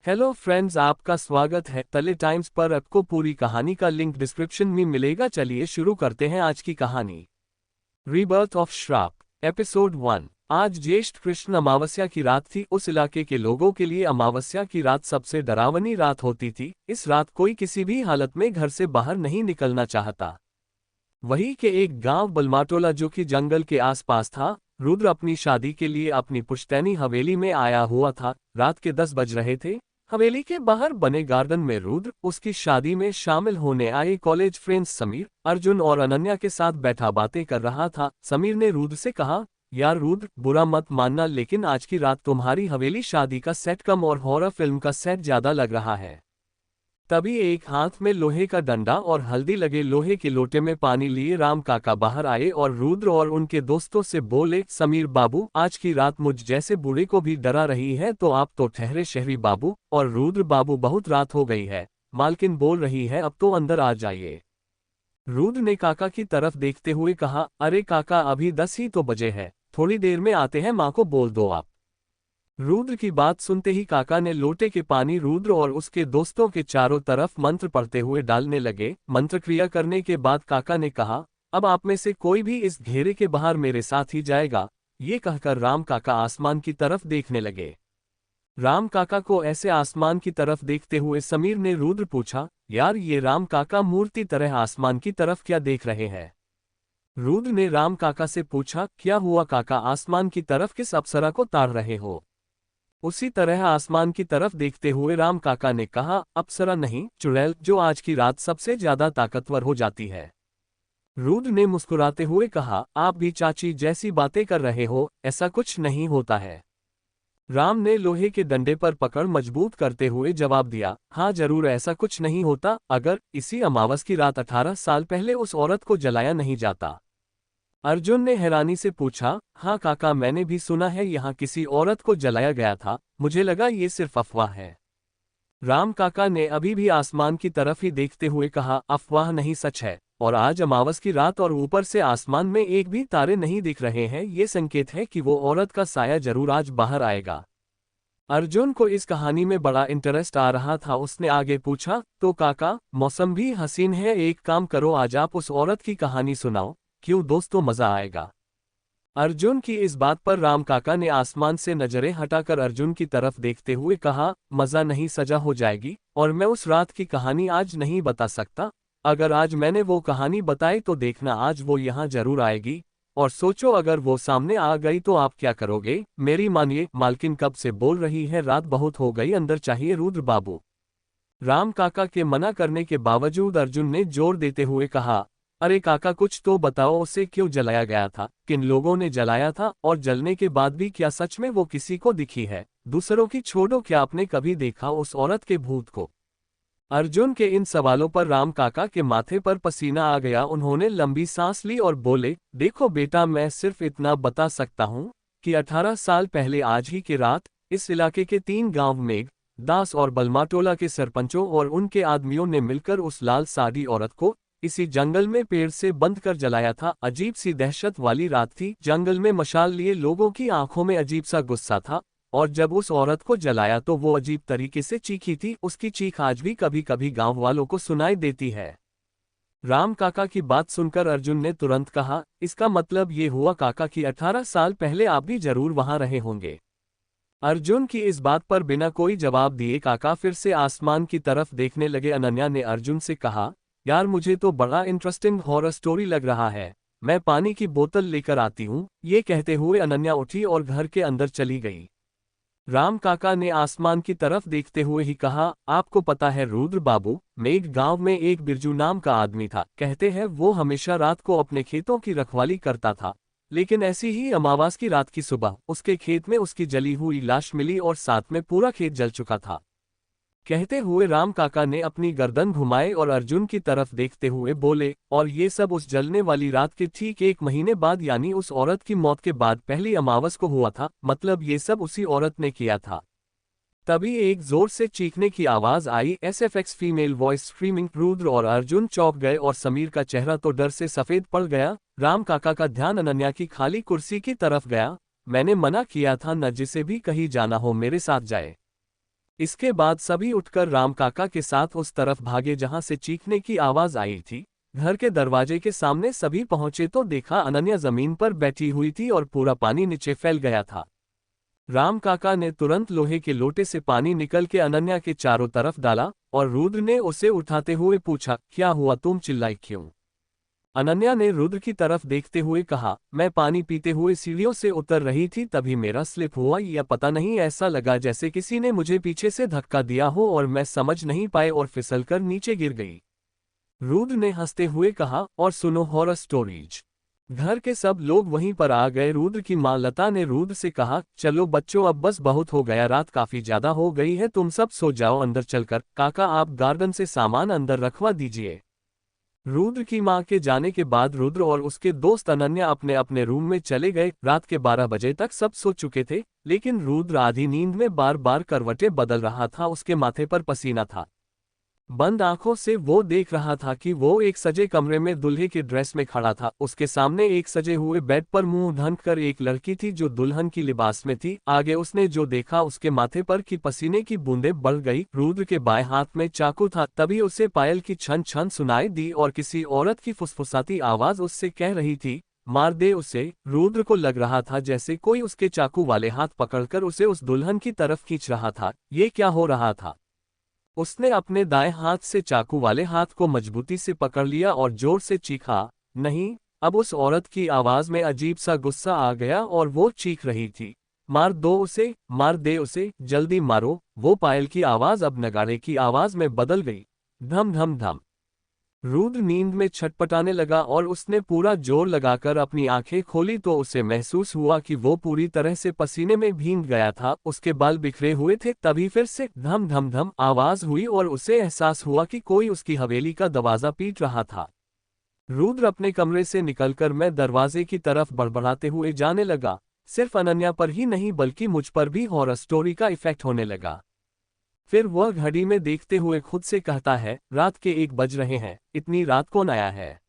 Hello friends, आपका स्वागत है तले टाइम्स पर। आपको पूरी कहानी का लिंक डिस्क्रिप्शन में मिलेगा। चलिए शुरू करते हैं आज की कहानी। रीबर्थ ऑफ श्राप, एपिसोड 1। आज ज्येष्ठ कृष्ण अमावस्या की रात थी। उस इलाके के लोगों के लिए अमावस्या की रात सबसे डरावनी रात होती थी। इस रात कोई किसी भी हालत में घर से बाहर नहीं निकलना चाहता। वही के एक गांव बलमाटोला जो कि जंगल के आसपास था। रुद्र अपनी शादी के लिए अपनी पुश्तैनी हवेली में आया हुआ था। रात के 10 बज रहे थे। हवेली के बाहर बने गार्डन में रुद्र उसकी शादी में शामिल होने आए कॉलेज फ्रेंड्स समीर, अर्जुन और अनन्या के साथ बैठा बातें कर रहा था। समीर ने रुद्र से कहा, यार रुद्र, बुरा मत मानना, लेकिन आज की रात तुम्हारी हवेली शादी का सेट कम और हॉरर फिल्म का सेट ज्यादा लग रहा है। तभी एक हाथ में लोहे का डंडा और हल्दी लगे लोहे के लोटे में पानी लिए राम काका बाहर आए और रुद्र और उनके दोस्तों से बोले, समीर बाबू, आज की रात मुझ जैसे बूढ़े को भी डरा रही है तो आप तो ठहरे शहरी बाबू। और रुद्र बाबू, बहुत रात हो गई है, मालकिन बोल रही है, अब तो अंदर आ जाइए। रुद्र ने काका की तरफ देखते हुए कहा, अरे काका, अभी 10 ही तो बजे है, थोड़ी देर में आते हैं, माँ को बोल दो आप। रुद्र की बात सुनते ही काका ने लोटे के पानी रुद्र और उसके दोस्तों के चारों तरफ मंत्र पढ़ते हुए डालने लगे। मंत्र क्रिया करने के बाद काका ने कहा, अब आप में से कोई भी इस घेरे के बाहर मेरे साथ ही जाएगा। ये कहकर राम काका आसमान की तरफ देखने लगे। राम काका को ऐसे आसमान की तरफ देखते हुए समीर ने रुद्र पूछा, यार ये राम काका मूर्ति तरह आसमान की तरफ क्या देख रहे हैं? रुद्र ने राम काका से पूछा, क्या हुआ काका, आसमान की तरफ किस अप्सरा को ताड़ रहे हो? उसी तरह आसमान की तरफ देखते हुए राम काका ने कहा, अप्सरा नहीं, चुड़ैल, जो आज की रात सबसे ज्यादा ताकतवर हो जाती है। रुद्र ने मुस्कुराते हुए कहा, आप भी चाची जैसी बातें कर रहे हो, ऐसा कुछ नहीं होता है। राम ने लोहे के डंडे पर पकड़ मजबूत करते हुए जवाब दिया, हाँ जरूर, ऐसा कुछ नहीं होता, अगर इसी अमावस की रात 18 साल पहले उस औरत को जलाया नहीं जाता। अर्जुन ने हैरानी से पूछा, हाँ काका, मैंने भी सुना है यहाँ किसी औरत को जलाया गया था, मुझे लगा ये सिर्फ अफवाह है। राम काका ने अभी भी आसमान की तरफ ही देखते हुए कहा, अफवाह नहीं, सच है। और आज अमावस की रात और ऊपर से आसमान में एक भी तारे नहीं दिख रहे हैं, ये संकेत है कि वो औरत का साया जरूर आज बाहर आएगा। अर्जुन को इस कहानी में बड़ा इंटरेस्ट आ रहा था। उसने आगे पूछा, तो काका, मौसम भी हसीन है, एक काम करो, आज आप उस औरत की कहानी सुनाओ, क्यों दोस्तों, मजा आएगा। अर्जुन की इस बात पर राम काका ने आसमान से नजरें हटाकर अर्जुन की तरफ देखते हुए कहा, मजा नहीं, सजा हो जाएगी, और मैं उस रात की कहानी आज नहीं बता सकता। अगर आज मैंने वो कहानी बताई तो देखना आज वो यहाँ जरूर आएगी, और सोचो अगर वो सामने आ गई तो आप क्या करोगे। मेरी मानिए, मालकिन कब से बोल रही है, रात बहुत हो गई, अंदर चाहिए रुद्र बाबू। राम काका के मना करने के बावजूद अर्जुन ने जोर देते हुए कहा, अरे काका, कुछ तो बताओ, उसे क्यों जलाया गया था, किन लोगों ने जलाया था, और जलने के बाद भी क्या सच में वो किसी को दिखी है? दूसरों की छोड़ो, क्या आपने कभी देखा उस औरत के भूत को? अर्जुन के इन सवालों पर राम काका के माथे पर पसीना आ गया। उन्होंने लंबी सांस ली और बोले, देखो बेटा, मैं सिर्फ इतना बता सकता हूँ कि 18 साल पहले आज ही की रात इस इलाके के 3 गांव मेघ, दास और बलमाटोला के सरपंचों और उनके आदमियों ने मिलकर उस लाल साड़ी औरत को इसी जंगल में पेड़ से बंद कर जलाया था। अजीब सी दहशत वाली रात थी। जंगल में मशाल लिए लोगों की आंखों में अजीब सा गुस्सा था, और जब उस औरत को जलाया तो वो अजीब तरीके से चीखी थी। उसकी चीख आज भी कभी कभी गांव वालों को सुनाई देती है। राम काका की बात सुनकर अर्जुन ने तुरंत कहा, इसका मतलब ये हुआ काका कि 18 साल पहले आप भी जरूर वहां रहे होंगे। अर्जुन की इस बात पर बिना कोई जवाब दिए काका फिर से आसमान की तरफ देखने लगे। अनन्या ने अर्जुन से कहा, यार मुझे तो बड़ा इंटरेस्टिंग हॉरर स्टोरी लग रहा है, मैं पानी की बोतल लेकर आती हूँ। ये कहते हुए अनन्या उठी और घर के अंदर चली गई। राम काका ने आसमान की तरफ देखते हुए ही कहा, आपको पता है रुद्र बाबू, मेघ गांव में एक बिरजू नाम का आदमी था। कहते हैं वो हमेशा रात को अपने खेतों की रखवाली करता था, लेकिन ऐसी ही अमावास की रात की सुबह उसके खेत में उसकी जली हुई लाश मिली और साथ में पूरा खेत जल चुका था। कहते हुए राम काका ने अपनी गर्दन घुमाए और अर्जुन की तरफ देखते हुए बोले, और ये सब उस जलने वाली रात के ठीक 1 महीने बाद, यानी उस औरत की मौत के बाद पहली अमावस को हुआ था। मतलब ये सब उसी औरत ने किया था। तभी एक जोर से चीखने की आवाज आई, SFX female voice screaming. Rudra और अर्जुन चौंक गए और समीर का चेहरा तो डर से सफेद पड़ गया। राम काका का ध्यान अनन्या की खाली कुर्सी की तरफ गया। मैंने मना किया था न, जिसे भी कहीं जाना हो मेरे साथ जाए। इसके बाद सभी उठकर राम काका के साथ उस तरफ भागे जहां से चीखने की आवाज आई थी। घर के दरवाजे के सामने सभी पहुंचे तो देखा अनन्या जमीन पर बैठी हुई थी और पूरा पानी नीचे फैल गया था। राम काका ने तुरंत लोहे के लोटे से पानी निकल के अनन्या के चारों तरफ डाला और रुद्र ने उसे उठाते हुए पूछा, क्या हुआ, तुम चिल्लाई क्यों? अनन्या ने रुद्र की तरफ देखते हुए कहा, मैं पानी पीते हुए सीढ़ियों से उतर रही थी, तभी मेरा स्लिप हुआ या पता नहीं, ऐसा लगा जैसे किसी ने मुझे पीछे से धक्का दिया हो और मैं समझ नहीं पाए और फिसलकर नीचे गिर गई। रुद्र ने हंसते हुए कहा, और सुनो हॉरर स्टोरीज। घर के सब लोग वहीं पर आ गए। रुद्र की मां लता ने रुद्र से कहा, चलो बच्चों अब बस बहुत हो गया, रात काफी ज्यादा हो गई है, तुम सब सो जाओ अंदर चलकर। काका आप गार्डन से सामान अंदर रखवा दीजिए। रुद्र की मां के जाने के बाद रुद्र और उसके दोस्त अनन्या अपने अपने रूम में चले गए। रात के 12 बजे तक सब सो चुके थे, लेकिन रुद्र आधी नींद में बार बार करवटें बदल रहा था। उसके माथे पर पसीना था। बंद आंखों से वो देख रहा था कि वो एक सजे कमरे में दूल्हे की ड्रेस में खड़ा था। उसके सामने एक सजे हुए बेड पर मुंह ढक कर एक लड़की थी जो दुल्हन की लिबास में थी। आगे उसने जो देखा, उसके माथे पर की पसीने की बूंदें बढ़ गई। रुद्र के बाएं हाथ में चाकू था। तभी उसे पायल की छन छन सुनाई दी और किसी औरत की फुसफुसाती आवाज उससे कह रही थी, मार दे उसे। रुद्र को लग रहा था जैसे कोई उसके चाकू वाले हाथ पकड़कर उसे उस दुल्हन की तरफ खींच रहा था। ये क्या हो रहा था? उसने अपने दाएं हाथ से चाकू वाले हाथ को मजबूती से पकड़ लिया और जोर से चीखा, नहीं। अब उस औरत की आवाज में अजीब सा गुस्सा आ गया और वो चीख रही थी, मार दो उसे, मार दे उसे, जल्दी मारो। वो पायल की आवाज अब नगाड़े की आवाज में बदल गई, धम धम धम। रुद्र नींद में छटपटाने लगा और उसने पूरा जोर लगाकर अपनी आंखें खोली तो उसे महसूस हुआ कि वो पूरी तरह से पसीने में भीग गया था। उसके बाल बिखरे हुए थे। तभी फिर से धम धम धम आवाज हुई और उसे एहसास हुआ कि कोई उसकी हवेली का दरवाजा पीट रहा था। रुद्र अपने कमरे से निकलकर मैं दरवाजे की तरफ बड़बड़ाते हुए जाने लगा। सिर्फ अनन्या पर ही नहीं बल्कि मुझ पर भी हॉरर स्टोरी का इफेक्ट होने लगा। फिर वह घड़ी में देखते हुए खुद से कहता है, रात के 1 बज रहे हैं, इतनी रात कौन आया है?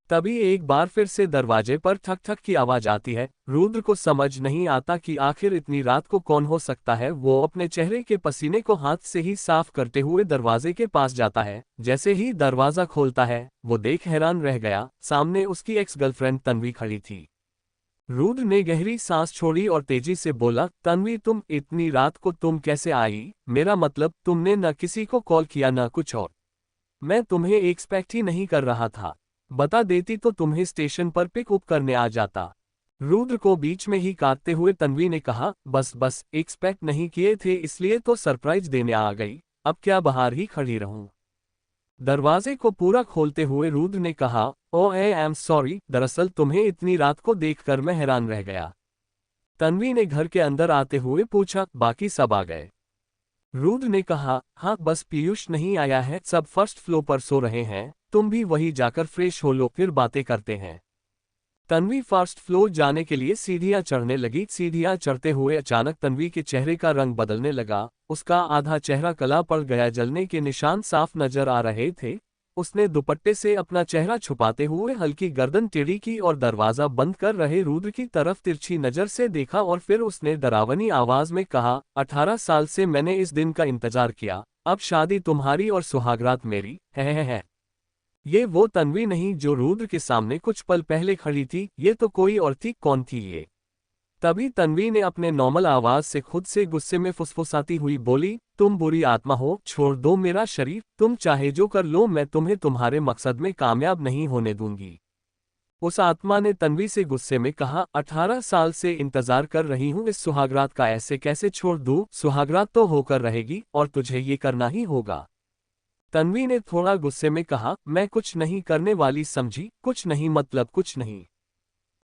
तभी एक बार फिर से दरवाजे पर ठक ठक की आवाज आती है। रुद्र को समझ नहीं आता कि आखिर इतनी रात को कौन हो सकता है। वो अपने चेहरे के पसीने को हाथ से ही साफ करते हुए दरवाजे के पास जाता है। जैसे ही दरवाजा खोलता है, वो देख हैरान रह गया, सामने उसकी एक्स गर्लफ्रेंड तन्वी खड़ी थी। रुद्र ने गहरी सांस छोड़ी और तेजी से बोला, तन्वी तुम इतनी रात को तुम कैसे आई? मेरा मतलब तुमने न किसी को कॉल किया न कुछ और। मैं तुम्हें एक्सपेक्ट ही नहीं कर रहा था। बता देती तो तुम्हें स्टेशन पर पिक अप करने आ जाता। रुद्र को बीच में ही काटते हुए तन्वी ने कहा, बस बस एक्सपेक्ट नहीं किए थे इसलिए तो सरप्राइज देने आ गई, अब क्या बाहर ही खड़ी रहूं? दरवाजे को पूरा खोलते हुए रुद्र ने कहा, ओ आई एम सॉरी, दरअसल तुम्हें इतनी रात को देखकर मैं हैरान रह गया। तन्वी ने घर के अंदर आते हुए पूछा, बाकी सब आ गए? रुद्र ने कहा, हाँ बस पीयूष नहीं आया है, सब फर्स्ट फ्लोर पर सो रहे हैं, तुम भी वही जाकर फ्रेश हो लो, फिर बातें करते हैं। तन्वी फर्स्ट फ्लोर जाने के लिए सीढ़ियां चढ़ने लगी। सीढ़ियां चढ़ते हुए अचानक तन्वी के चेहरे का रंग बदलने लगा। उसका आधा चेहरा काला पड़ गया, जलने के निशान साफ नजर आ रहे थे। उसने दुपट्टे से अपना चेहरा छुपाते हुए हल्की गर्दन टेढ़ी की और दरवाजा बंद कर रहे रुद्र की तरफ तिरछी नजर से देखा और फिर उसने डरावनी आवाज में कहा, 18 साल से मैंने इस दिन का इंतजार किया, अब शादी तुम्हारी और सुहागरात मेरी है। ये वो तन्वी नहीं जो रुद्र के सामने कुछ पल पहले खड़ी थी, ये तो कोई और थी। कौन थी ये? तभी तन्वी ने अपने नॉर्मल आवाज से खुद से गुस्से में फुसफुसाती हुई बोली, तुम बुरी आत्मा हो, छोड़ दो मेरा शरीर, तुम चाहे जो कर लो, मैं तुम्हें तुम्हारे मकसद में कामयाब नहीं होने दूंगी। उस आत्मा ने तन्वी से गुस्से में कहा, 18 साल से इंतजार कर रही हूं इस सुहागरात का, ऐसे कैसे छोड़ दूं? सुहागरात तो होकर रहेगी और तुझे ये करना ही होगा। तन्वी ने थोड़ा गुस्से में कहा, मैं कुछ नहीं करने वाली समझी, कुछ नहीं मतलब कुछ नहीं।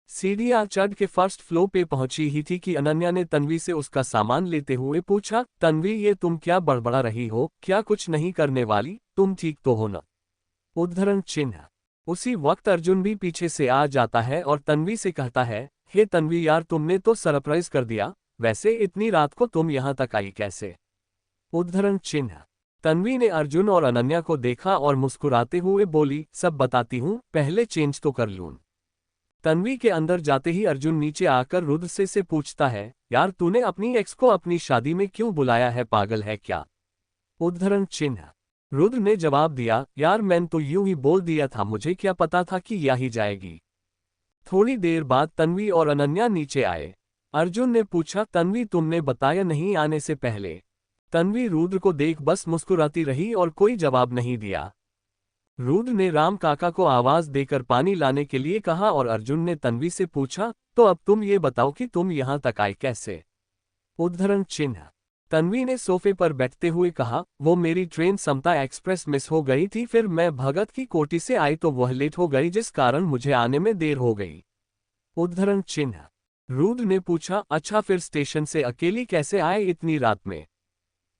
सीढ़ियां चढ़ के फर्स्ट फ्लोर पे पहुंची ही थी कि अनन्या ने तन्वी से उसका सामान लेते हुए पूछा, तन्वी ये तुम क्या बड़बड़ा रही हो? क्या कुछ नहीं करने वाली? तुम ठीक तो हो ना? उद्धरण चिन्ह। उसी वक्त अर्जुन भी पीछे से आ जाता है और तन्वी से कहता है, हे तन्वी यार, तुमने तो सरप्राइज कर दिया, वैसे इतनी रात को तुम यहां तक आई कैसे? उद्धरण चिन्ह। तन्वी ने अर्जुन और अनन्या को देखा और मुस्कुराते हुए बोली, सब बताती हूँ, पहले चेंज तो कर लूं। तन्वी के अंदर जाते ही अर्जुन नीचे आकर रुद्र से पूछता है, यार तूने अपनी एक्स को अपनी शादी में क्यों बुलाया है, पागल है क्या? उद्धरण चिन्ह। रुद्र ने जवाब दिया, यार मैंने तो यूं ही बोल दिया था, मुझे क्या पता था कि यही जाएगी। थोड़ी देर बाद तन्वी और अनन्या नीचे आए। अर्जुन ने पूछा, तन्वी तुमने बताया नहीं आने से पहले? तन्वी रुद्र को देख बस मुस्कुराती रही और कोई जवाब नहीं दिया। रुद्र ने राम काका को आवाज देकर पानी लाने के लिए कहा और अर्जुन ने तन्वी से पूछा, तो अब तुम ये बताओ कि तुम यहां तक आए कैसे? उद्धरण चिन्ह। तन्वी ने सोफे पर बैठते हुए कहा, वो मेरी ट्रेन समता एक्सप्रेस मिस हो गई थी, फिर मैं भगत की कोठी से आई तो वह लेट हो गई, जिस कारण मुझे आने में देर हो गई। उद्धरण चिन्ह। रुद्र ने पूछा, अच्छा फिर स्टेशन से अकेली कैसे आए इतनी रात में?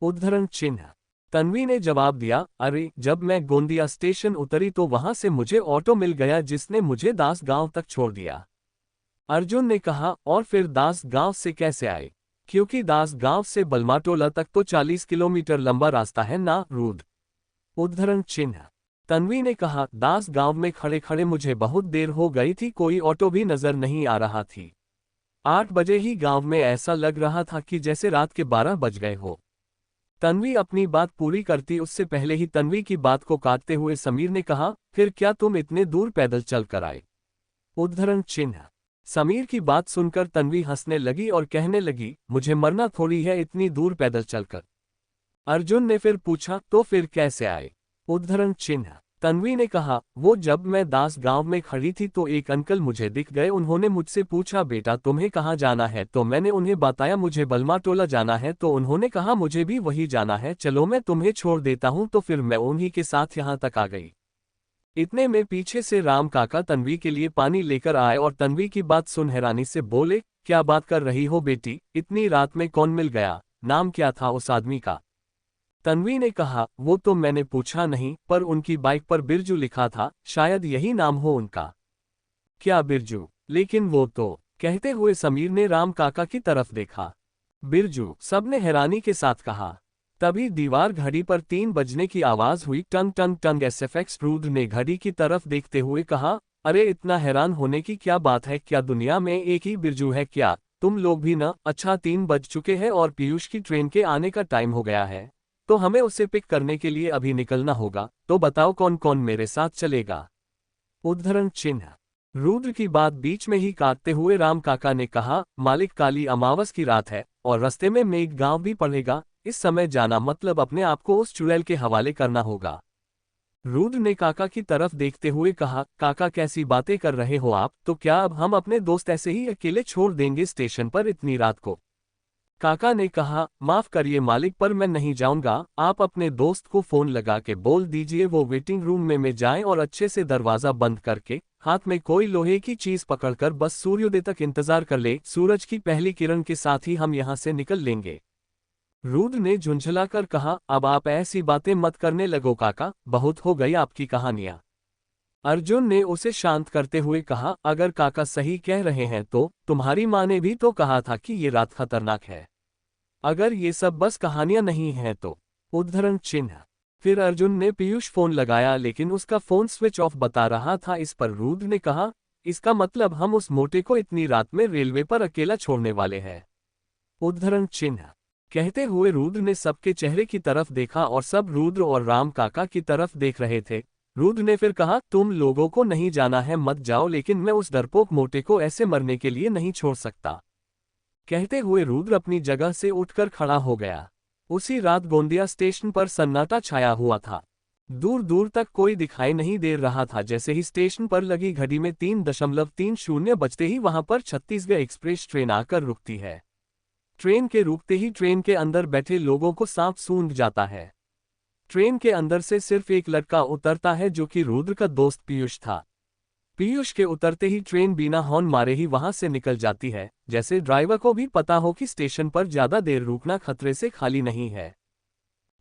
उद्धरण चिन्ह। तन्वी ने जवाब दिया, अरे जब मैं गोंदिया स्टेशन उतरी तो वहां से मुझे ऑटो मिल गया जिसने मुझे दास गांव तक छोड़ दिया। अर्जुन ने कहा, और फिर दास गांव से कैसे आए? क्योंकि दास गांव से बलमाटोला तक तो 40 किलोमीटर लंबा रास्ता है ना रुद्र। उद्धरण चिन्ह। तन्वी ने कहा, दास गांव में खड़े खड़े मुझे बहुत देर हो गई थी, कोई ऑटो भी नजर नहीं आ रहा थी। 8 बजे ही गांव में ऐसा लग रहा था कि जैसे रात के 12 बज गए हो। तन्वी अपनी बात पूरी करती उससे पहले ही तन्वी की बात को काटते हुए समीर ने कहा, फिर क्या तुम इतने दूर पैदल चल कर आए? उद्धरण चिन्ह। समीर की बात सुनकर तन्वी हंसने लगी और कहने लगी, मुझे मरना थोड़ी है इतनी दूर पैदल चलकर। अर्जुन ने फिर पूछा, तो फिर कैसे आए? उद्धरण चिन्ह। तन्वी ने कहा, वो जब मैं दास गांव में खड़ी थी तो एक अंकल मुझे दिख गए, उन्होंने मुझसे पूछा, बेटा तुम्हें कहाँ जाना है? तो मैंने उन्हें बताया मुझे बलमाटोला जाना है, तो उन्होंने कहा मुझे भी वही जाना है, चलो मैं तुम्हें छोड़ देता हूँ, तो फिर मैं उन्हीं के साथ यहाँ तक आ गई। इतने में पीछे से राम काका तन्वी के लिए पानी लेकर आए और तन्वी की बात सुन हैरानी से बोले, क्या बात कर रही हो बेटी, इतनी रात में कौन मिल गया, नाम क्या था उस आदमी का? तन्वी ने कहा, वो तो मैंने पूछा नहीं, पर उनकी बाइक पर बिरजू लिखा था, शायद यही नाम हो उनका। क्या बिरजू? लेकिन वो तो, कहते हुए समीर ने राम काका की तरफ देखा। बिरजू? सबने हैरानी के साथ कहा। तभी दीवार घड़ी पर 3 बजने की आवाज हुई, टंग टंग टंग एसएफएक्स। रुद्र ने घड़ी की तरफ देखते हुए कहा, अरे इतना हैरान होने की क्या बात है, क्या दुनिया में एक ही बिरजू है क्या? तुम लोग भी ना? अच्छा 3 बज चुके हैं और पीयूष की ट्रेन के आने का टाइम हो गया है, तो हमें उसे पिक करने के लिए अभी निकलना होगा, तो बताओ कौन कौन मेरे साथ चलेगा? उद्धरण चिन्ह। रुद्र की बात बीच में ही काटते हुए राम काका ने कहा, मालिक काली अमावस की रात है और रास्ते में मेघ गांव भी पड़ेगा, इस समय जाना मतलब अपने आप को उस चुड़ैल के हवाले करना होगा। रुद्र ने काका की तरफ देखते हुए कहा, काका कैसी बातें कर रहे हो आप, तो क्या अब हम अपने दोस्त ऐसे ही अकेले छोड़ देंगे स्टेशन पर इतनी रात को? काका ने कहा, माफ करिए मालिक, पर मैं नहीं जाऊंगा, आप अपने दोस्त को फोन लगा के बोल दीजिए वो वेटिंग रूम में जाएं और अच्छे से दरवाजा बंद करके हाथ में कोई लोहे की चीज पकड़कर बस सूर्योदय तक इंतजार कर ले, सूरज की पहली किरण के साथ ही हम यहां से निकल लेंगे। रुद्र ने झुंझलाकर कहा, अब आप ऐसी बातें मत करने लगो काका, बहुत हो गई आपकी कहानियां। अर्जुन ने उसे शांत करते हुए कहा, अगर काका सही कह रहे हैं तो तुम्हारी माँ ने भी तो कहा था कि ये रात खतरनाक है, अगर ये सब बस कहानियां नहीं हैं तो। उद्धरण चिन्ह। फिर अर्जुन ने पीयूष फोन लगाया लेकिन उसका फोन स्विच ऑफ बता रहा था। इस पर रुद्र ने कहा, इसका मतलब हम उस मोटे को इतनी रात में रेलवे पर अकेला छोड़ने वाले हैं। उद्धरण चिन्ह। कहते हुए रुद्र ने सबके चेहरे की तरफ देखा और सब रुद्र और राम काका की तरफ देख रहे थे। रुद्र ने फिर कहा, तुम लोगों को नहीं जाना है मत जाओ, लेकिन मैं उस डरपोक मोटे को ऐसे मरने के लिए नहीं छोड़ सकता। कहते हुए रुद्र अपनी जगह से उठकर खड़ा हो गया। उसी रात गोंदिया स्टेशन पर सन्नाटा छाया हुआ था। दूर दूर तक कोई दिखाई नहीं दे रहा था। जैसे ही स्टेशन पर लगी घड़ी में 3:30 बजते ही वहां पर छत्तीसगढ़ एक्सप्रेस ट्रेन आकर रुकती है। ट्रेन के रुकते ही ट्रेन के अंदर बैठे लोगों को सांप सूंघ जाता है। ट्रेन के अंदर से सिर्फ एक लड़का उतरता है जो कि रुद्र का दोस्त पीयूष था। पीयूष के उतरते ही ट्रेन बिना हॉर्न मारे ही वहां से निकल जाती है, जैसे ड्राइवर को भी पता हो कि स्टेशन पर ज्यादा देर रुकना खतरे से खाली नहीं है।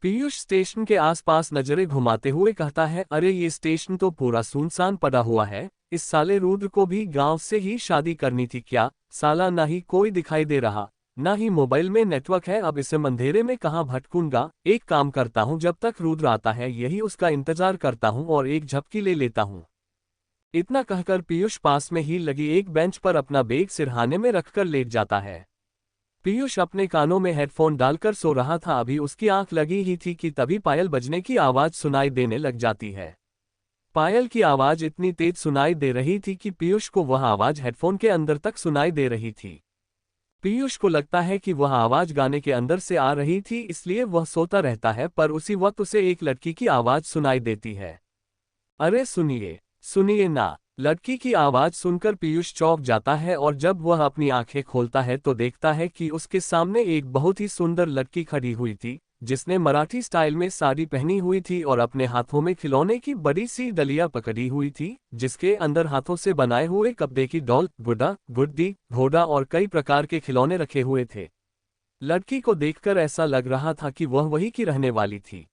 पीयूष स्टेशन के आसपास नजरें घुमाते हुए कहता है, अरे ये स्टेशन तो पूरा सुनसान पड़ा हुआ है, इस साले रुद्र को भी गांव से ही शादी करनी थी क्या? साला ना ही कोई दिखाई दे रहा, ना ही मोबाइल में नेटवर्क है, अब इसे अंधेरे में कहाँ भटकूंगा। एक काम करता हूँ, जब तक रुद्र आता है यही उसका इंतजार करता हूँ और एक झपकी ले लेता हूँ। इतना कहकर पीयूष पास में ही लगी एक बेंच पर अपना बैग सिरहाने में रखकर लेट जाता है। पीयूष अपने कानों में हेडफोन डालकर सो रहा था। अभी उसकी आंख लगी ही थी कि तभी पायल बजने की आवाज सुनाई देने लग जाती है। पायल की आवाज इतनी तेज सुनाई दे रही थी कि पीयूष को वह आवाज हेडफोन के अंदर तक सुनाई दे रही थी। पीयूष को लगता है कि वह आवाज गाने के अंदर से आ रही थी, इसलिए वह सोता रहता है, पर उसी वक्त उसे एक लड़की की आवाज सुनाई देती है। अरे सुनिए, सुनिए ना। लड़की की आवाज सुनकर पीयूष चौंक जाता है और जब वह अपनी आंखें खोलता है तो देखता है कि उसके सामने एक बहुत ही सुंदर लड़की खड़ी हुई थी, जिसने मराठी स्टाइल में साड़ी पहनी हुई थी और अपने हाथों में खिलौने की बड़ी सी डलिया पकड़ी हुई थी, जिसके अंदर हाथों से बनाए हुए कपड़े की डॉल, गुड्डा, गुड्डी, घोड़ा और कई प्रकार के खिलौने रखे हुए थे। लड़की को देखकर ऐसा लग रहा था कि वह वही की रहने वाली थी।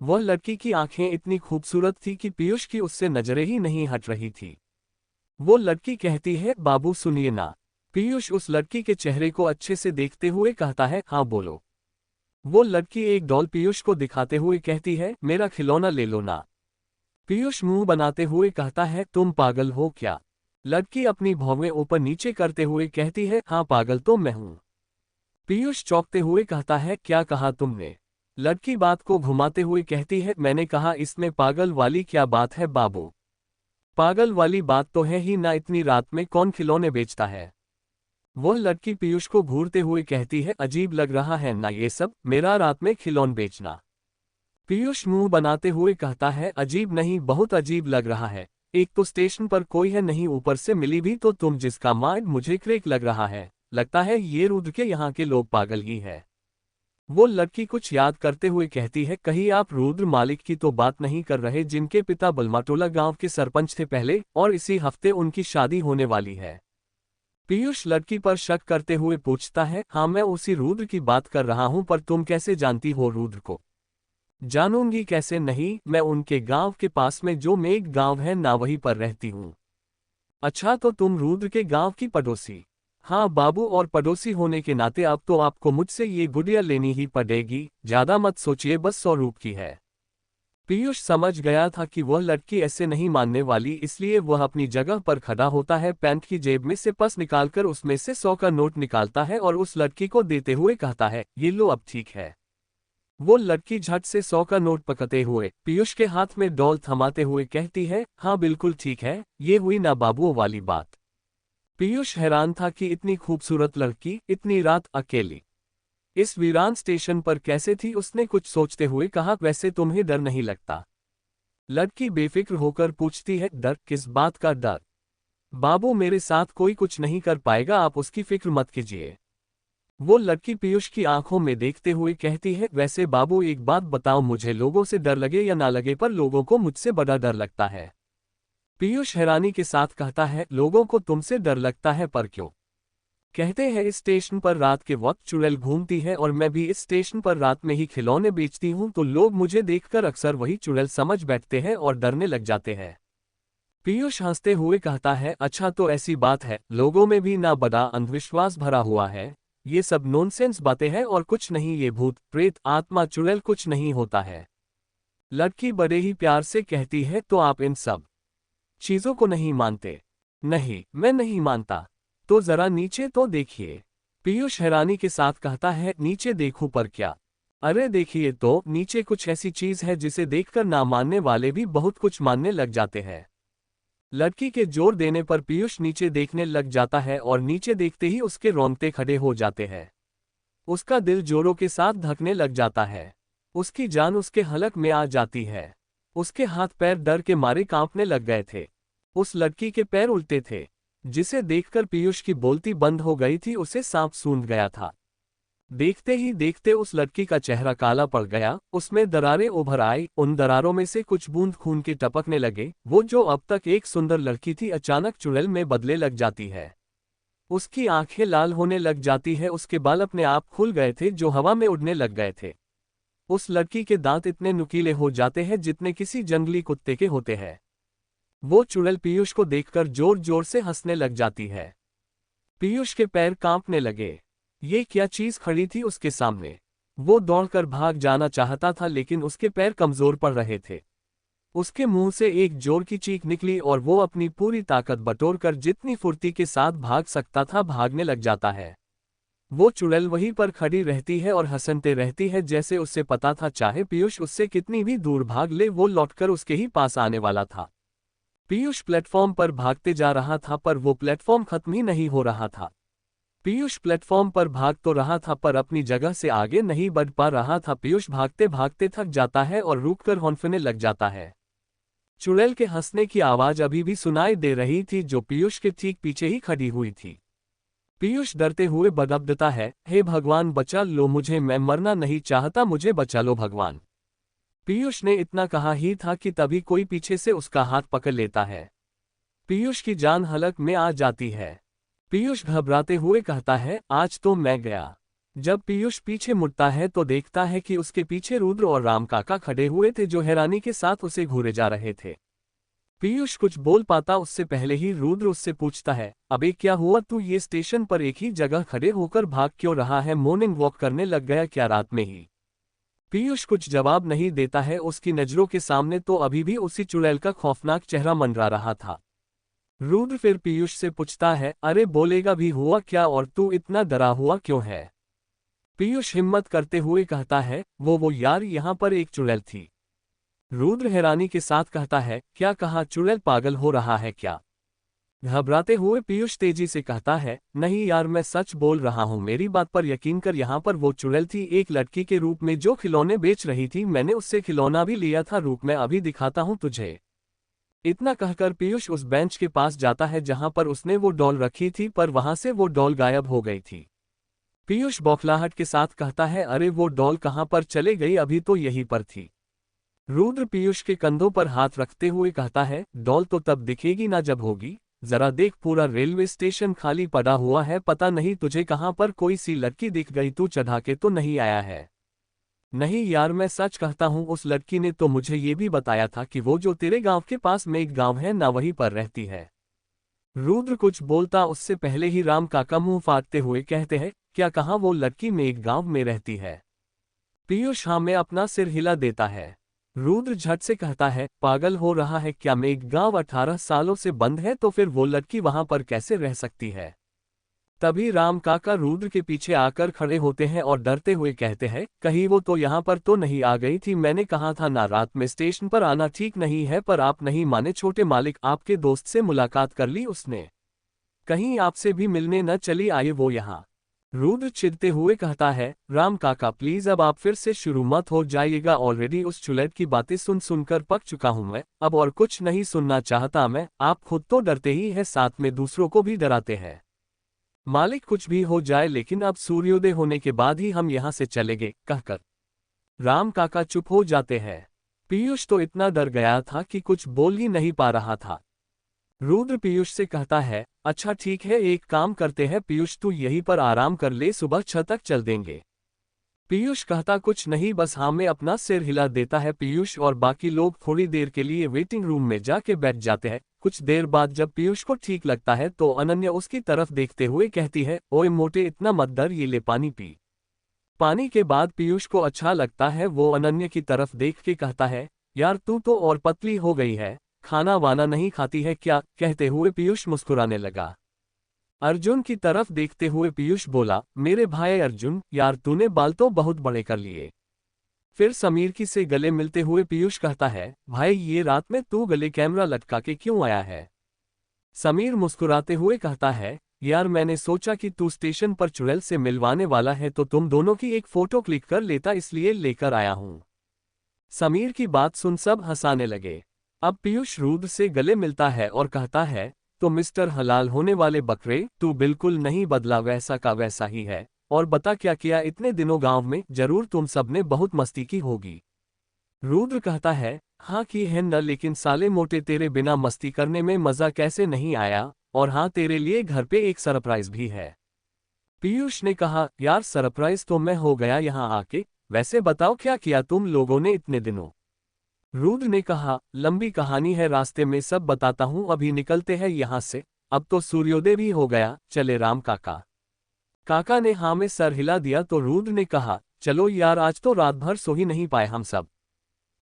वह लड़की की आंखें इतनी खूबसूरत थी कि पीयूष की उससे नजरें ही नहीं हट रही थी। वो लड़की कहती है, बाबू सुनिए ना। पीयूष उस लड़की के चेहरे को अच्छे से देखते हुए कहता है, हाँ बोलो। वो लड़की एक डॉल पीयूष को दिखाते हुए कहती है, मेरा खिलौना ले लो ना। पीयूष मुंह बनाते हुए कहता है, तुम पागल हो क्या? लड़की अपनी भौवें ऊपर नीचे करते हुए कहती है, हाँ पागल तो मैं हूं। पीयूष चौंकते हुए कहता है, क्या कहा तुमने? लड़की बात को घुमाते हुए कहती है, मैंने कहा इसमें पागल वाली क्या बात है बाबू? पागल वाली बात तो है ही ना, इतनी रात में कौन खिलौने बेचता है? वह लड़की पीयूष को घूरते हुए कहती है, अजीब लग रहा है ना ये सब, मेरा रात में खिलौने बेचना? पीयूष मुंह बनाते हुए कहता है, अजीब नहीं, बहुत अजीब लग रहा है। एक तो स्टेशन पर कोई है नहीं, ऊपर से मिली भी तो तुम, जिसका माइंड मुझे क्रेक लग रहा है। लगता है ये रुद्र के यहाँ के लोग पागल ही है। वो लड़की कुछ याद करते हुए कहती है, कहीं आप रुद्र मालिक की तो बात नहीं कर रहे, जिनके पिता बलमाटोला गांव के सरपंच थे पहले, और इसी हफ्ते उनकी शादी होने वाली है? पीयूष लड़की पर शक करते हुए पूछता है, हाँ मैं उसी रुद्र की बात कर रहा हूं, पर तुम कैसे जानती हो रुद्र को? जानूंगी कैसे नहीं, मैं उनके गांव के पास में जो मेघ गांव है ना, वहीं पर रहती हूँ। अच्छा, तो तुम रुद्र के गांव की पड़ोसी? हाँ बाबू, और पड़ोसी होने के नाते अब तो आपको मुझसे ये गुड़िया लेनी ही पड़ेगी। ज्यादा मत सोचिए, बस 100 रुपये की है। पीयूष समझ गया था कि वह लड़की ऐसे नहीं मानने वाली, इसलिए वह अपनी जगह पर खड़ा होता है, पैंट की जेब में से पर्स निकालकर उसमें से 100 का नोट निकालता है और उस लड़की को देते हुए कहता है, ये लो अब ठीक है। वो लड़की झट से 100 का नोट पकड़ते हुए पीयूष के हाथ में डॉल थमाते हुए कहती है, हाँ बिल्कुल ठीक है, ये हुई ना बाबू वाली बात। पीयूष हैरान था कि इतनी खूबसूरत लड़की इतनी रात अकेली इस वीरान स्टेशन पर कैसे थी। उसने कुछ सोचते हुए कहा, वैसे तुम्हें डर नहीं लगता? लड़की बेफिक्र होकर पूछती है, डर? किस बात का डर? बाबू मेरे साथ कोई कुछ नहीं कर पाएगा, आप उसकी फिक्र मत कीजिए। वो लड़की पीयूष की आंखों में देखते हुए कहती है, वैसे बाबू एक बात बताओ, मुझे लोगों से डर लगे या ना लगे, पर लोगों को मुझसे बड़ा डर लगता है। पीयूष हैरानी के साथ कहता है, लोगों को तुमसे डर लगता है, पर क्यों? कहते हैं इस स्टेशन पर रात के वक्त चुड़ैल घूमती है, और मैं भी इस स्टेशन पर रात में ही खिलौने बेचती हूं, तो लोग मुझे देखकर अक्सर वही चुड़ैल समझ बैठते हैं और डरने लग जाते हैं। पीयूष हंसते हुए कहता है, अच्छा तो ऐसी बात है, लोगों में भी ना बड़ा अंधविश्वास भरा हुआ है। ये सब नॉनसेंस बातें हैं और कुछ नहीं, ये भूत प्रेत आत्मा चुड़ैल कुछ नहीं होता है। लड़की बड़े ही प्यार से कहती है, तो आप इन सब चीजों को नहीं मानते? नहीं, मैं नहीं मानता। तो जरा नीचे तो देखिए। पीयूष हैरानी के साथ कहता है, नीचे देखूं पर क्या? अरे देखिए तो, नीचे कुछ ऐसी चीज है जिसे देखकर ना मानने वाले भी बहुत कुछ मानने लग जाते हैं। लड़की के जोर देने पर पीयूष नीचे देखने लग जाता है और नीचे देखते ही उसके रोंगटे खड़े हो जाते हैं। उसका दिल जोरों के साथ धड़कने लग जाता है। उसकी जान उसके हलक में आ जाती है। उसके हाथ पैर डर के मारे कांपने लग गए थे। उस लड़की के पैर उल्टे थे, जिसे देखकर पीयूष की बोलती बंद हो गई थी, उसे सांप सूंघ गया था। देखते ही देखते उस लड़की का चेहरा काला पड़ गया, उसमें दरारें उभर आई, उन दरारों में से कुछ बूंद खून के टपकने लगे। वो जो अब तक एक सुंदर लड़की थी, अचानक चुड़ैल में बदले लग जाती है। उसकी आंखें लाल होने लग जाती है, उसके बाल अपने आप खुल गए थे जो हवा में उड़ने लग गए थे। उस लड़की के दांत इतने नुकीले हो जाते हैं जितने किसी जंगली कुत्ते के होते हैं। वो चुड़ैल पीयूष को देखकर जोर जोर से हंसने लग जाती है। पीयूष के पैर कांपने लगे। ये क्या चीज खड़ी थी उसके सामने? वो दौड़कर भाग जाना चाहता था, लेकिन उसके पैर कमजोर पड़ रहे थे। उसके मुंह से एक जोर की चीख निकली और वो अपनी पूरी ताकत बटोरकर जितनी फुर्ती के साथ भाग सकता था भागने लग जाता है। वो चुड़ैल वहीं पर खड़ी रहती है और हंसते रहती है, जैसे उससे पता था चाहे पीयूष उससे कितनी भी दूर भाग ले वो लौटकर उसके ही पास आने वाला था। पीयूष प्लेटफॉर्म पर भागते जा रहा था पर वो प्लेटफॉर्म खत्म ही नहीं हो रहा था। पीयूष प्लेटफॉर्म पर भाग तो रहा था पर अपनी जगह से आगे नहीं बढ़ पा रहा था। पीयूष भागते भागते थक जाता है और रुककर हौंफने लग जाता है। चुड़ैल के हंसने की आवाज अभी भी सुनाई दे रही थी जो पीयूष के ठीक पीछे ही खड़ी हुई थी। पीयूष डरते हुए बड़बड़ाता है, हे भगवान बचा लो मुझे, मैं मरना नहीं चाहता, मुझे बचा लो भगवान। पीयूष ने इतना कहा ही था कि तभी कोई पीछे से उसका हाथ पकड़ लेता है। पीयूष की जान हलक में आ जाती है। पीयूष घबराते हुए कहता है, आज तो मैं गया। जब पीयूष पीछे मुड़ता है तो देखता है कि उसके पीछे रुद्र और राम काका खड़े हुए थे जो हैरानी के साथ उसे घूरे जा रहे थे। पीयूष कुछ बोल पाता उससे पहले ही रुद्र उससे पूछता है, अबे क्या हुआ, तू ये स्टेशन पर एक ही जगह खड़े होकर भाग क्यों रहा है, मॉर्निंग वॉक करने लग गया क्या रात में ही। पीयूष कुछ जवाब नहीं देता है। उसकी नजरों के सामने तो अभी भी उसी चुड़ैल का खौफनाक चेहरा मंडरा रहा था। रुद्र फिर पीयूष से पूछता है, अरे बोलेगा भी, हुआ क्या और तू इतना डरा हुआ क्यों है। पीयूष हिम्मत करते हुए कहता है, वो यार यहाँ पर एक चुड़ैल थी। रुद्र हैरानी के साथ कहता है, क्या कहा, चुड़ैल पागल हो रहा है क्या। घबराते हुए पीयूष तेजी से कहता है, नहीं यार मैं सच बोल रहा हूँ, मेरी बात पर यकीन कर, यहाँ पर वो चुड़ैल थी एक लड़की के रूप में जो खिलौने बेच रही थी, मैंने उससे खिलौना भी लिया था, रूप मैं अभी दिखाता हूँ तुझे। इतना कहकर पीयूष उस बेंच के पास जाता है जहां पर उसने वो डॉल रखी थी पर वहां से वो डॉल गायब हो गई थी। पीयूष बौखलाहट के साथ कहता है, अरे वो डॉल कहां पर चले गई, अभी तो यहीं पर थी। रुद्र पीयूष के कंधों पर हाथ रखते हुए कहता है, डॉल तो तब दिखेगी ना जब होगी, जरा देख पूरा रेलवे स्टेशन खाली पड़ा हुआ है, पता नहीं तुझे कहां पर कोई सी लड़की दिख गई, तू चढ़ा के तो नहीं आया है। नहीं यार मैं सच कहता हूँ, उस लड़की ने तो मुझे ये भी बताया था कि वो जो तेरे गांव के पास में एक गांव है ना वहीं पर रहती है। रुद्र कुछ बोलता उससे पहले ही राम काका मुंह फाड़ते हुए कहते हैं, क्या कहा, वो लड़की में एक गांव में रहती है। पीयूष हाँ में अपना सिर हिला देता है। रुद्र झट से कहता है, पागल हो रहा है क्या, में एक गांव 18 सालों से बंद है तो फिर वो लड़की वहां पर कैसे रह सकती है। तभी राम काका रुद्र के पीछे आकर खड़े होते हैं और डरते हुए कहते हैं, कहीं वो तो यहाँ पर तो नहीं आ गई थी, मैंने कहा था ना रात में स्टेशन पर आना ठीक नहीं है, पर आप नहीं माने छोटे मालिक, आपके दोस्त से मुलाकात कर ली उसने, कहीं आपसे भी मिलने न चली आई वो यहाँ। रुद्र चिढ़ते हुए कहता है, राम काका प्लीज अब आप फिर से शुरू मत हो जाइएगा, ऑलरेडी उस चुड़ैल की बातें सुन सुनकर पक चुका हूं मैं, अब और कुछ नहीं सुनना चाहता मैं, आप खुद तो डरते ही है साथ में दूसरों को भी डराते हैं। मालिक कुछ भी हो जाए लेकिन अब सूर्योदय होने के बाद ही हम यहाँ से चलेंगे, कहकर राम काका चुप हो जाते हैं। पीयूष तो इतना डर गया था कि कुछ बोल ही नहीं पा रहा था। रुद्र पीयूष से कहता है, अच्छा ठीक है एक काम करते हैं पीयूष, तू यहीं पर आराम कर ले, सुबह 6 तक चल देंगे। पीयूष कहता कुछ नहीं, बस हाँ में अपना सिर हिला देता है। पीयूष और बाकी लोग थोड़ी देर के लिए वेटिंग रूम में जाके बैठ जाते हैं। कुछ देर बाद जब पीयूष को ठीक लगता है तो अनन्या उसकी तरफ देखते हुए कहती है, ओए मोटे इतना मत डर, ये ले पानी पी। पानी के बाद पीयूष को अच्छा लगता है, वो अनन्या की तरफ देख के कहता है, यार तू तो और पतली हो गई है, खाना वाना नहीं खाती है क्या, कहते हुए पीयूष मुस्कुराने लगा। अर्जुन की तरफ देखते हुए पीयूष बोला, मेरे भाई अर्जुन, यार तूने बाल तो बहुत बड़े कर लिए। फिर समीर की से गले मिलते हुए पीयूष कहता है, भाई ये रात में तू गले कैमरा लटका के क्यों आया है। समीर मुस्कुराते हुए कहता है, यार मैंने सोचा कि तू स्टेशन पर चुड़ैल से मिलवाने वाला है तो तुम दोनों की एक फोटो क्लिक कर लेता, इसलिए लेकर आया हूं। समीर की बात सुन सब हंसाने लगे। अब पीयूष रुद्र से गले मिलता है और कहता है, तो मिस्टर हलाल होने वाले बकरे, तू बिल्कुल नहीं बदला, वैसा का वैसा ही है, और बता क्या किया इतने दिनों गांव में, जरूर तुम सबने बहुत मस्ती की होगी। रुद्र कहता है, हाँ की है न, लेकिन साले मोटे तेरे बिना मस्ती करने में मजा कैसे नहीं आया, और हाँ तेरे लिए घर पे एक सरप्राइज भी है। पीयूष ने कहा, यार सरप्राइज तो मैं हो गया यहाँ आके, वैसे बताओ क्या किया तुम लोगों ने इतने दिनों। रुद्र ने कहा, लंबी कहानी है, रास्ते में सब बताता हूँ, अभी निकलते हैं यहाँ से, अब तो सूर्योदय भी हो गया, चले राम काका। काका ने हाँ में सर हिला दिया तो रुद्र ने कहा, चलो यार आज तो रात भर सो ही नहीं पाए हम सब।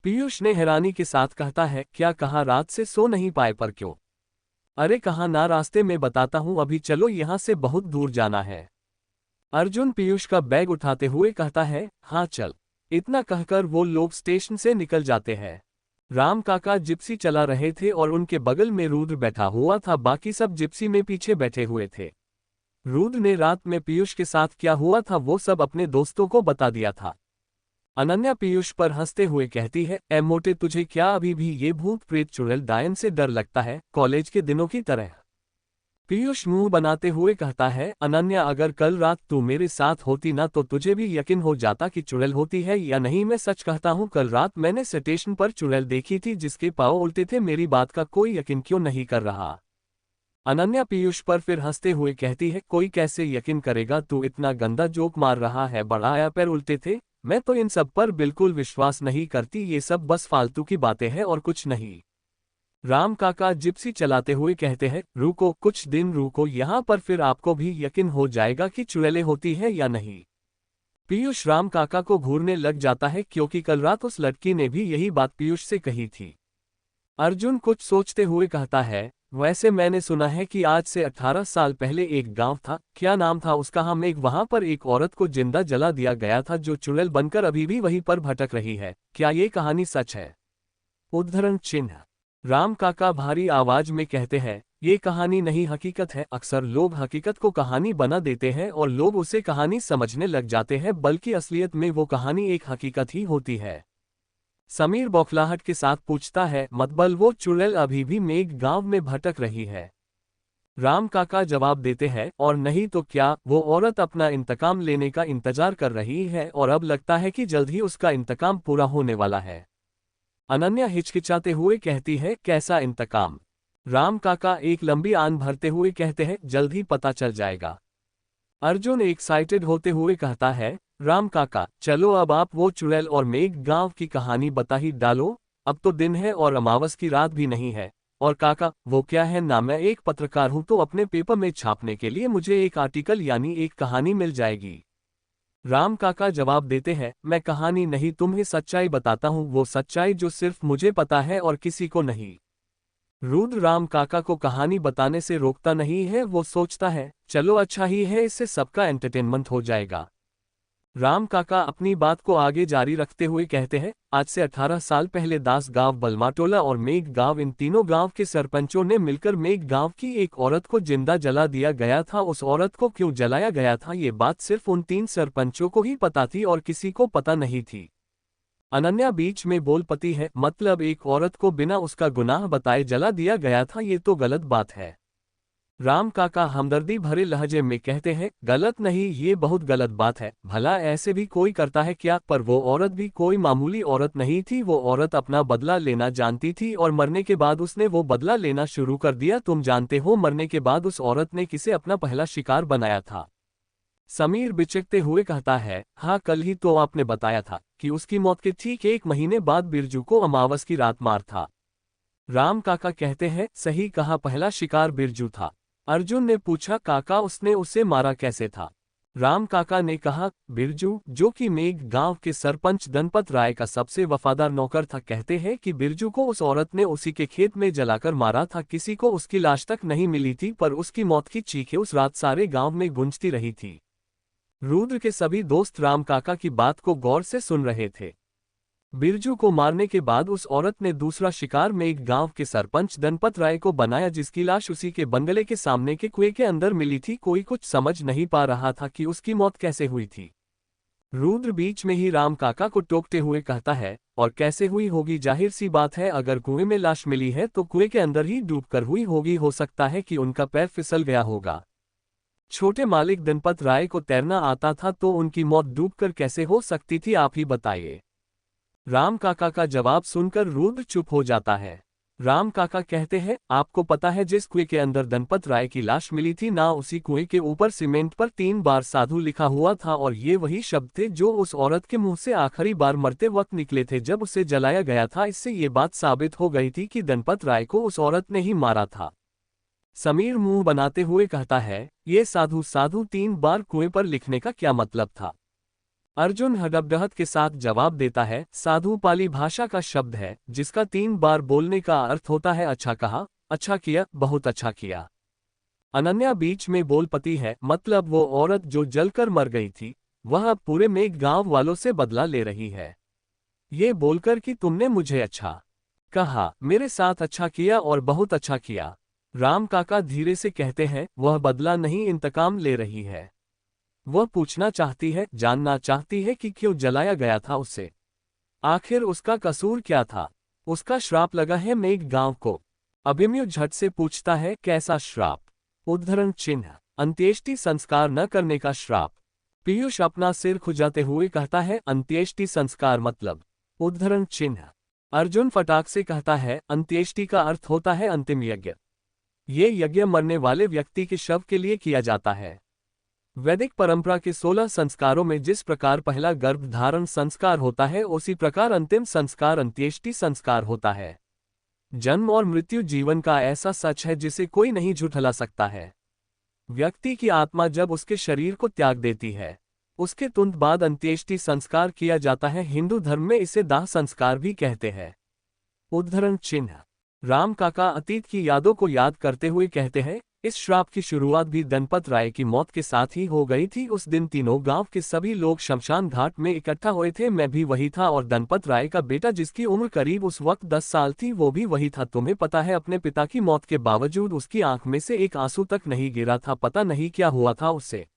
पीयूष ने हैरानी के साथ कहता है, क्या कहा, रात से सो नहीं पाए पर क्यों? अरे कहा ना, रास्ते में बताता हूँ, अभी चलो, यहाँ से बहुत दूर जाना है। अर्जुन पीयूष का बैग उठाते हुए कहता है, हाँ चल। इतना कहकर वो लोग स्टेशन से निकल जाते हैं। राम काका जिप्सी चला रहे थे और उनके बगल में रुद्र बैठा हुआ था, बाकी सब जिप्सी में पीछे बैठे हुए थे। रुद्र ने रात में पीयूष के साथ क्या हुआ था वो सब अपने दोस्तों को बता दिया था। अनन्या पीयूष पर हंसते हुए कहती है, ए मोटे, तुझे क्या अभी भी ये भूत प्रेत चुड़ैल डायन से डर लगता है, कॉलेज के दिनों की तरह? पीयूष मुंह बनाते हुए कहता है, अनन्या, अगर कल रात तू मेरे साथ होती ना तो तुझे भी यकीन हो जाता कि चुड़ैल होती है या नहीं। मैं सच कहता हूँ, कल रात मैंने स्टेशन पर चुड़ैल देखी थी जिसके पाँव उल्टे थे। मेरी बात का कोई यकीन क्यों नहीं कर रहा? अनन्या पीयूष पर फिर हंसते हुए कहती है, कोई कैसे यकीन करेगा? तू इतना गंदा जोक मार रहा है, बढ़ाया पैर उल्टे थे। मैं तो इन सब पर बिल्कुल विश्वास नहीं करती, ये सब बस फालतू की बातें हैं और कुछ नहीं। राम काका जिप्सी चलाते हुए कहते हैं, रुको, कुछ दिन रुको यहाँ पर, फिर आपको भी यकीन हो जाएगा कि चुड़ैलें होती है या नहीं। पीयूष राम काका को घूरने लग जाता है क्योंकि कल रात उस लड़की ने भी यही बात पीयूष से कही थी। अर्जुन कुछ सोचते हुए कहता है, वैसे मैंने सुना है कि आज से 18 साल पहले एक गांव था, क्या नाम था उसका? हम एक वहां पर एक औरत को जिंदा जला दिया गया था जो चुड़ैल बनकर अभी भी वहीं पर भटक रही है। क्या ये कहानी सच है? उद्धरण चिन्ह। राम काका भारी आवाज में कहते हैं, ये कहानी नहीं, हकीकत है। अक्सर लोग हकीकत को कहानी बना देते हैं और लोग उसे कहानी समझने लग जाते हैं, बल्कि असलियत में वो कहानी एक हकीकत ही होती है। समीर बौखलाहट के साथ पूछता है, मतलब वो चुड़ैल अभी भी मेघ गांव में भटक रही है? राम काका जवाब देते हैं, और नहीं तो क्या, वो औरत अपना इंतकाम लेने का इंतजार कर रही है और अब लगता है कि जल्द ही उसका इंतकाम पूरा होने वाला है। अनन्या हिचकिचाते हुए कहती है, कैसा इंतकाम? राम काका एक लंबी आन भरते हुए कहते हैं, जल्द ही पता चल जाएगा। अर्जुन एक्साइटेड होते हुए कहता है, राम काका, चलो अब आप वो चुड़ैल और मेघ गांव की कहानी बता ही डालो। अब तो दिन है और अमावस की रात भी नहीं है। और काका, वो क्या है ना, मैं एक पत्रकार हूं तो अपने पेपर में छापने के लिए मुझे एक आर्टिकल यानी एक कहानी मिल जाएगी। राम काका जवाब देते हैं, मैं कहानी नहीं, तुम्हें सच्चाई बताता हूं, वो सच्चाई जो सिर्फ मुझे पता है और किसी को नहीं। रुद्र राम काका को कहानी बताने से रोकता नहीं है, वो सोचता है, चलो अच्छा ही है, इससे सबका एंटरटेनमेंट हो जाएगा। राम काका अपनी बात को आगे जारी रखते हुए कहते हैं, आज से 18 साल पहले दास गांव, बलमाटोला और मेघ गांव, इन तीनों गांव के सरपंचों ने मिलकर मेघ गांव की एक औरत को जिंदा जला दिया गया था। उस औरत को क्यों जलाया गया था ये बात सिर्फ उन 3 सरपंचों को ही पता थी और किसी को पता नहीं थी। अनन्या बीच में बोल पती है, मतलब एक औरत को बिना उसका गुनाह बताए जला दिया गया था, ये तो गलत बात है। राम काका हमदर्दी भरे लहजे में कहते हैं, गलत नहीं, ये बहुत गलत बात है। भला ऐसे भी कोई करता है क्या? पर वो औरत भी कोई मामूली औरत नहीं थी, वो औरत अपना बदला लेना जानती थी और मरने के बाद उसने वो बदला लेना शुरू कर दिया। तुम जानते हो मरने के बाद उस औरत ने किसे अपना पहला शिकार बनाया था? समीर बिचकते हुए कहता है, हाँ, कल ही तो आपने बताया था कि उसकी मौत के ठीक 1 महीने बाद बिरजू को अमावस की रात मार था। राम काका कहते हैं, सही कहा, पहला शिकार बिरजू था। अर्जुन ने पूछा, काका, उसने उसे मारा कैसे था? राम काका ने कहा, बिरजू, जो कि मेघ गांव के सरपंच दनपत राय का सबसे वफादार नौकर था, कहते हैं कि बिरजू को उस औरत ने उसी के खेत में जलाकर मारा था। किसी को उसकी लाश तक नहीं मिली थी, पर उसकी मौत की चीखें उस रात सारे गांव में गूंजती रही थी। रुद्र के सभी दोस्त राम काका की बात को गौर से सुन रहे थे। बिरजू को मारने के बाद उस औरत ने दूसरा शिकार मेघ गांव के सरपंच दनपत राय को बनाया, जिसकी लाश उसी के बंगले के सामने के कुएं के अंदर मिली थी। कोई कुछ समझ नहीं पा रहा था कि उसकी मौत कैसे हुई थी। रुद्र बीच में ही राम काका को टोकते हुए कहता है, और कैसे हुई होगी? जाहिर सी बात है, अगर कुएं में लाश मिली है तो कुएं के अंदर ही डूबकर हुई होगी। हो सकता है कि उनका पैर फिसल गया होगा। छोटे मालिक दनपत राय को तैरना आता था तो उनकी मौत डूबकर कैसे हो सकती थी, आप ही बताइए। राम काका का जवाब सुनकर रुद्र चुप हो जाता है। राम काका कहते हैं, आपको पता है जिस कुएं के अंदर दनपत राय की लाश मिली थी ना, उसी कुएं के ऊपर सीमेंट पर 3 बार साधु लिखा हुआ था, और ये वही शब्द थे जो उस औरत के मुंह से आखिरी बार मरते वक्त निकले थे जब उसे जलाया गया था। इससे ये बात साबित हो गई थी कि दनपत राय को उस औरत ने ही मारा था। समीर मुंह बनाते हुए कहता है, ये साधु 3 बार कुएं पर लिखने का क्या मतलब था? अर्जुन हडबडहत के साथ जवाब देता है, साधु पाली भाषा का शब्द है जिसका 3 बार बोलने का अर्थ होता है अच्छा कहा, अच्छा किया, बहुत अच्छा किया। अनन्या बीच में बोल पती है, मतलब वो औरत जो जलकर मर गई थी, वह अब पूरे मेघ गांव वालों से बदला ले रही है। ये बोलकर कि तुमने मुझे अच्छा कहा, मेरे साथ अच्छा किया और बहुत अच्छा किया। राम काका धीरे से कहते हैं, वह बदला नहीं इंतकाम ले रही है। वह पूछना चाहती है, जानना चाहती है कि क्यों जलाया गया था उसे। आखिर उसका कसूर क्या था। उसका श्राप लगा है मेघ गांव को। अभिमन्यु झट से पूछता है, कैसा श्राप। उद्धरण चिन्ह, अंत्येष्टि संस्कार न करने का श्राप। पीयूष अपना सिर खुजाते हुए कहता है, अंत्येष्टि संस्कार मतलब। उद्धरण चिन्ह। अर्जुन फटाक से कहता है, अंत्येष्टि का अर्थ होता है अंतिम यज्ञ। ये यज्ञ मरने वाले व्यक्ति के शव के लिए किया जाता है। वैदिक परंपरा के 16 संस्कारों में जिस प्रकार पहला गर्भधारण संस्कार होता है, उसी प्रकार अंतिम संस्कार अंत्येष्टि संस्कार होता है। जन्म और मृत्यु जीवन का ऐसा सच है जिसे कोई नहीं झुठला सकता है। व्यक्ति की आत्मा जब उसके शरीर को त्याग देती है, उसके तुरंत बाद अंत्येष्टि संस्कार किया जाता है। हिंदू धर्म में इसे दाह संस्कार भी कहते हैं। उद्धरण चिन्ह। राम काका अतीत की यादों को याद करते हुए कहते हैं, इस श्राप की शुरुआत भी दनपत राय की मौत के साथ ही हो गई थी। उस दिन तीनों गांव के सभी लोग शमशान घाट में इकट्ठा हुए थे। मैं भी वही था और दनपत राय का बेटा जिसकी उम्र करीब उस वक्त 10 साल थी, वो भी वही था। तुम्हें पता है, अपने पिता की मौत के बावजूद उसकी आंख में से एक आंसू तक नहीं गिरा था। पता नहीं क्या हुआ था उससे।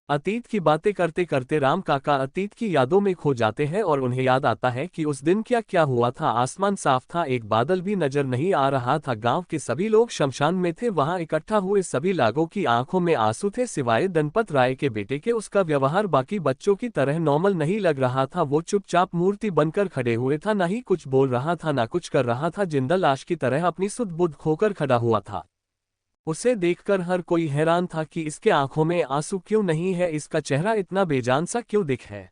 अतीत की बातें करते करते राम काका अतीत की यादों में खो जाते हैं और उन्हें याद आता है कि उस दिन क्या क्या हुआ था। आसमान साफ था, एक बादल भी नजर नहीं आ रहा था। गांव के सभी लोग शमशान में थे। वहां इकट्ठा हुए सभी लोगों की आंखों में आंसू थे, सिवाय दनपत राय के बेटे के। उसका व्यवहार बाकी बच्चों की तरह नॉर्मल नहीं लग रहा था। वो चुपचाप मूर्ति बनकर खड़े हुए था, ना ही कुछ बोल रहा था, ना कुछ कर रहा था। जिंदा लाश की तरह अपनी सुध बुध खोकर खड़ा हुआ था। उसे देखकर हर कोई हैरान था कि इसके आंखों में आंसू क्यों नहीं है, इसका चेहरा इतना बेजान सा क्यों दिख है।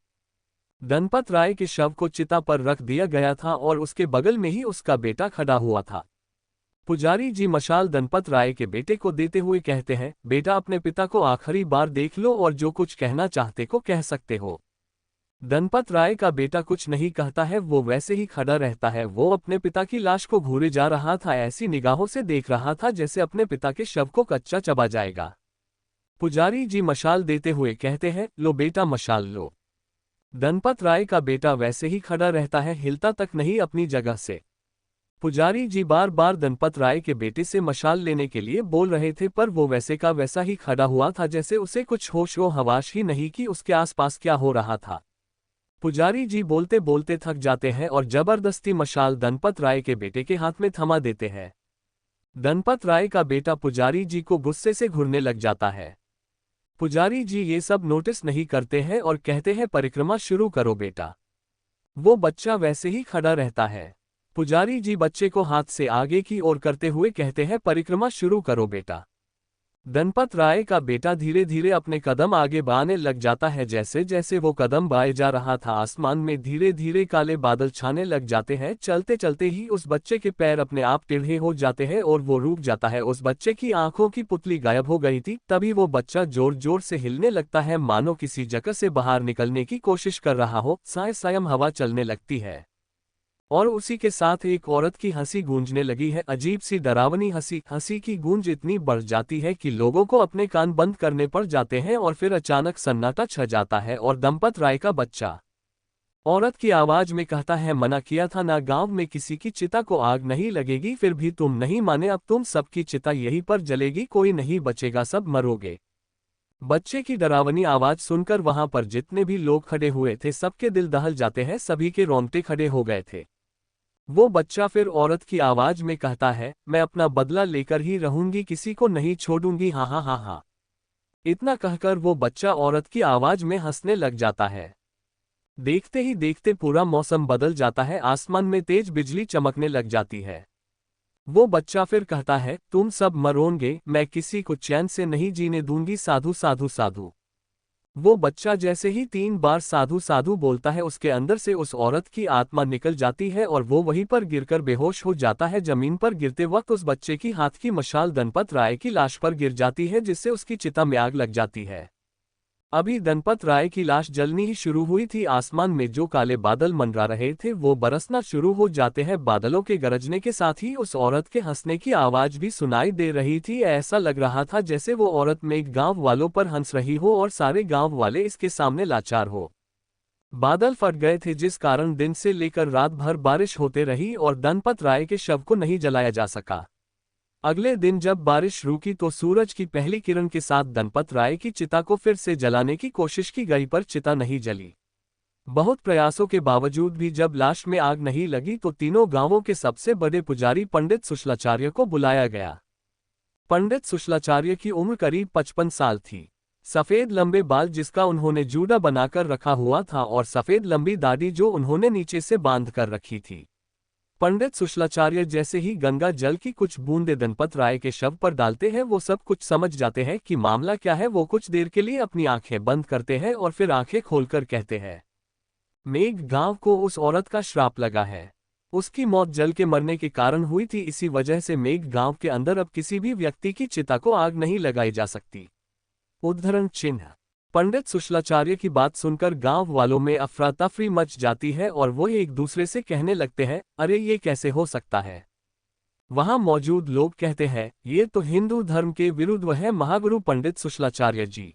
दनपत राय के शव को चिता पर रख दिया गया था और उसके बगल में ही उसका बेटा खड़ा हुआ था। पुजारी जी मशाल दनपत राय के बेटे को देते हुए कहते हैं, बेटा अपने पिता को आखिरी बार देख लो और जो कुछ कहना चाहते को कह सकते हो। दनपत राय का बेटा कुछ नहीं कहता है, वो वैसे ही खड़ा रहता है। वो अपने पिता की लाश को घूरे जा रहा था, ऐसी निगाहों से देख रहा था जैसे अपने पिता के शव को कच्चा चबा जाएगा। पुजारी जी मशाल देते हुए कहते हैं, लो बेटा मशाल लो। दनपत राय का बेटा वैसे ही खड़ा रहता है, हिलता तक नहीं अपनी जगह से। पुजारी जी बार बार दनपत राय के बेटे से मशाल लेने के लिए बोल रहे थे, पर वो वैसे का वैसा ही खड़ा हुआ था जैसे उसे कुछ होश व हवास ही नहीं कि उसके आसपास क्या हो रहा था। पुजारी जी बोलते बोलते थक जाते हैं और जबरदस्ती मशाल दनपत राय के बेटे के हाथ में थमा देते हैं। दनपत राय का बेटा पुजारी जी को गुस्से से घूरने लग जाता है। पुजारी जी ये सब नोटिस नहीं करते हैं और कहते हैं, परिक्रमा शुरू करो बेटा। वो बच्चा वैसे ही खड़ा रहता है। पुजारी जी बच्चे को हाथ से आगे की ओर करते हुए कहते हैं, परिक्रमा शुरू करो बेटा। दनपत राय का बेटा धीरे धीरे अपने कदम आगे बढ़ाने लग जाता है। जैसे जैसे वो कदम बढ़ाए जा रहा था, आसमान में धीरे धीरे काले बादल छाने लग जाते हैं। चलते चलते ही उस बच्चे के पैर अपने आप टेढ़े हो जाते हैं और वो रुक जाता है। उस बच्चे की आंखों की पुतली गायब हो गई थी। तभी वो बच्चा जोर जोर से हिलने लगता है, मानो किसी जगह से बाहर निकलने की कोशिश कर रहा हो। साय सायम हवा चलने लगती है और उसी के साथ एक औरत की हंसी गूंजने लगी है, अजीब सी डरावनी हंसी। हंसी की गूंज इतनी बढ़ जाती है कि लोगों को अपने कान बंद करने पड़ जाते हैं और फिर अचानक सन्नाटा छा जाता है और दनपत राय का बच्चा औरत की आवाज में कहता है, मना किया था ना, गांव में किसी की चिता को आग नहीं लगेगी। फिर भी तुम नहीं माने, अब तुम सबकी चिता यहीं पर जलेगी, कोई नहीं बचेगा, सब मरोगे। बच्चे की डरावनी आवाज सुनकर वहां पर जितने भी लोग खड़े हुए थे सबके दिल दहल जाते हैं, सभी के रोंगटे खड़े हो गए थे। वो बच्चा फिर औरत की आवाज में कहता है, मैं अपना बदला लेकर ही रहूंगी, किसी को नहीं छोड़ूंगी, हाँ हाँ हाँ हाँ। इतना कहकर वो बच्चा औरत की आवाज में हंसने लग जाता है। देखते ही देखते पूरा मौसम बदल जाता है, आसमान में तेज बिजली चमकने लग जाती है। वो बच्चा फिर कहता है, तुम सब मरोगे, मैं किसी को चैन से नहीं जीने दूंगी, साधु साधु साधु। वो बच्चा जैसे ही 3 बार साधु साधु बोलता है, उसके अंदर से उस औरत की आत्मा निकल जाती है और वो वहीं पर गिरकर बेहोश हो जाता है। जमीन पर गिरते वक्त उस बच्चे की हाथ की मशाल दनपत राय की लाश पर गिर जाती है, जिससे उसकी चिता में आग लग जाती है। अभी धनपत राय की लाश जलनी ही शुरू हुई थी। आसमान में जो काले बादल मंडरा रहे थे वो बरसना शुरू हो जाते हैं। बादलों के गरजने के साथ ही उस औरत के हंसने की आवाज भी सुनाई दे रही थी। ऐसा लग रहा था जैसे वो औरत मेघ गांव वालों पर हंस रही हो और सारे गांव वाले इसके सामने लाचार हो। बादल फट गए थे जिस कारण दिन से लेकर रात भर बारिश होते रही और धनपत राय के शव को नहीं जलाया जा सका। अगले दिन जब बारिश रुकी तो सूरज की पहली किरण के साथ धनपत राय की चिता को फिर से जलाने की कोशिश की गई पर चिता नहीं जली। बहुत प्रयासों के बावजूद भी जब लाश में आग नहीं लगी तो तीनों गांवों के सबसे बड़े पुजारी पंडित सुशलाचार्य को बुलाया गया। पंडित सुशलाचार्य की उम्र करीब 55 साल थी। सफेद लंबे बाल जिसका उन्होंने जूड़ा बनाकर रखा हुआ था और सफेद लंबी दाढ़ी जो उन्होंने नीचे से बांध कर रखी थी। पंडित सुशलाचार्य जैसे ही गंगा जल की कुछ बूंदे धनपत राय के शव पर डालते हैं वो सब कुछ समझ जाते हैं कि मामला क्या है। वो कुछ देर के लिए अपनी आंखें बंद करते हैं और फिर आंखें खोलकर कहते हैं, मेघ गांव को उस औरत का श्राप लगा है। उसकी मौत जल के मरने के कारण हुई थी। इसी वजह से मेघ गांव के अंदर अब किसी भी व्यक्ति की चिता को आग नहीं लगाई जा सकती। उद्धरण चिन्ह। पंडित सुशलाचार्य की बात सुनकर गांव वालों में अफरा तफरी मच जाती है और वो एक दूसरे से कहने लगते हैं, अरे ये कैसे हो सकता है। वहां मौजूद लोग कहते हैं, ये तो हिंदू धर्म के विरुद्ध है महागुरु पंडित सुशलाचार्य जी।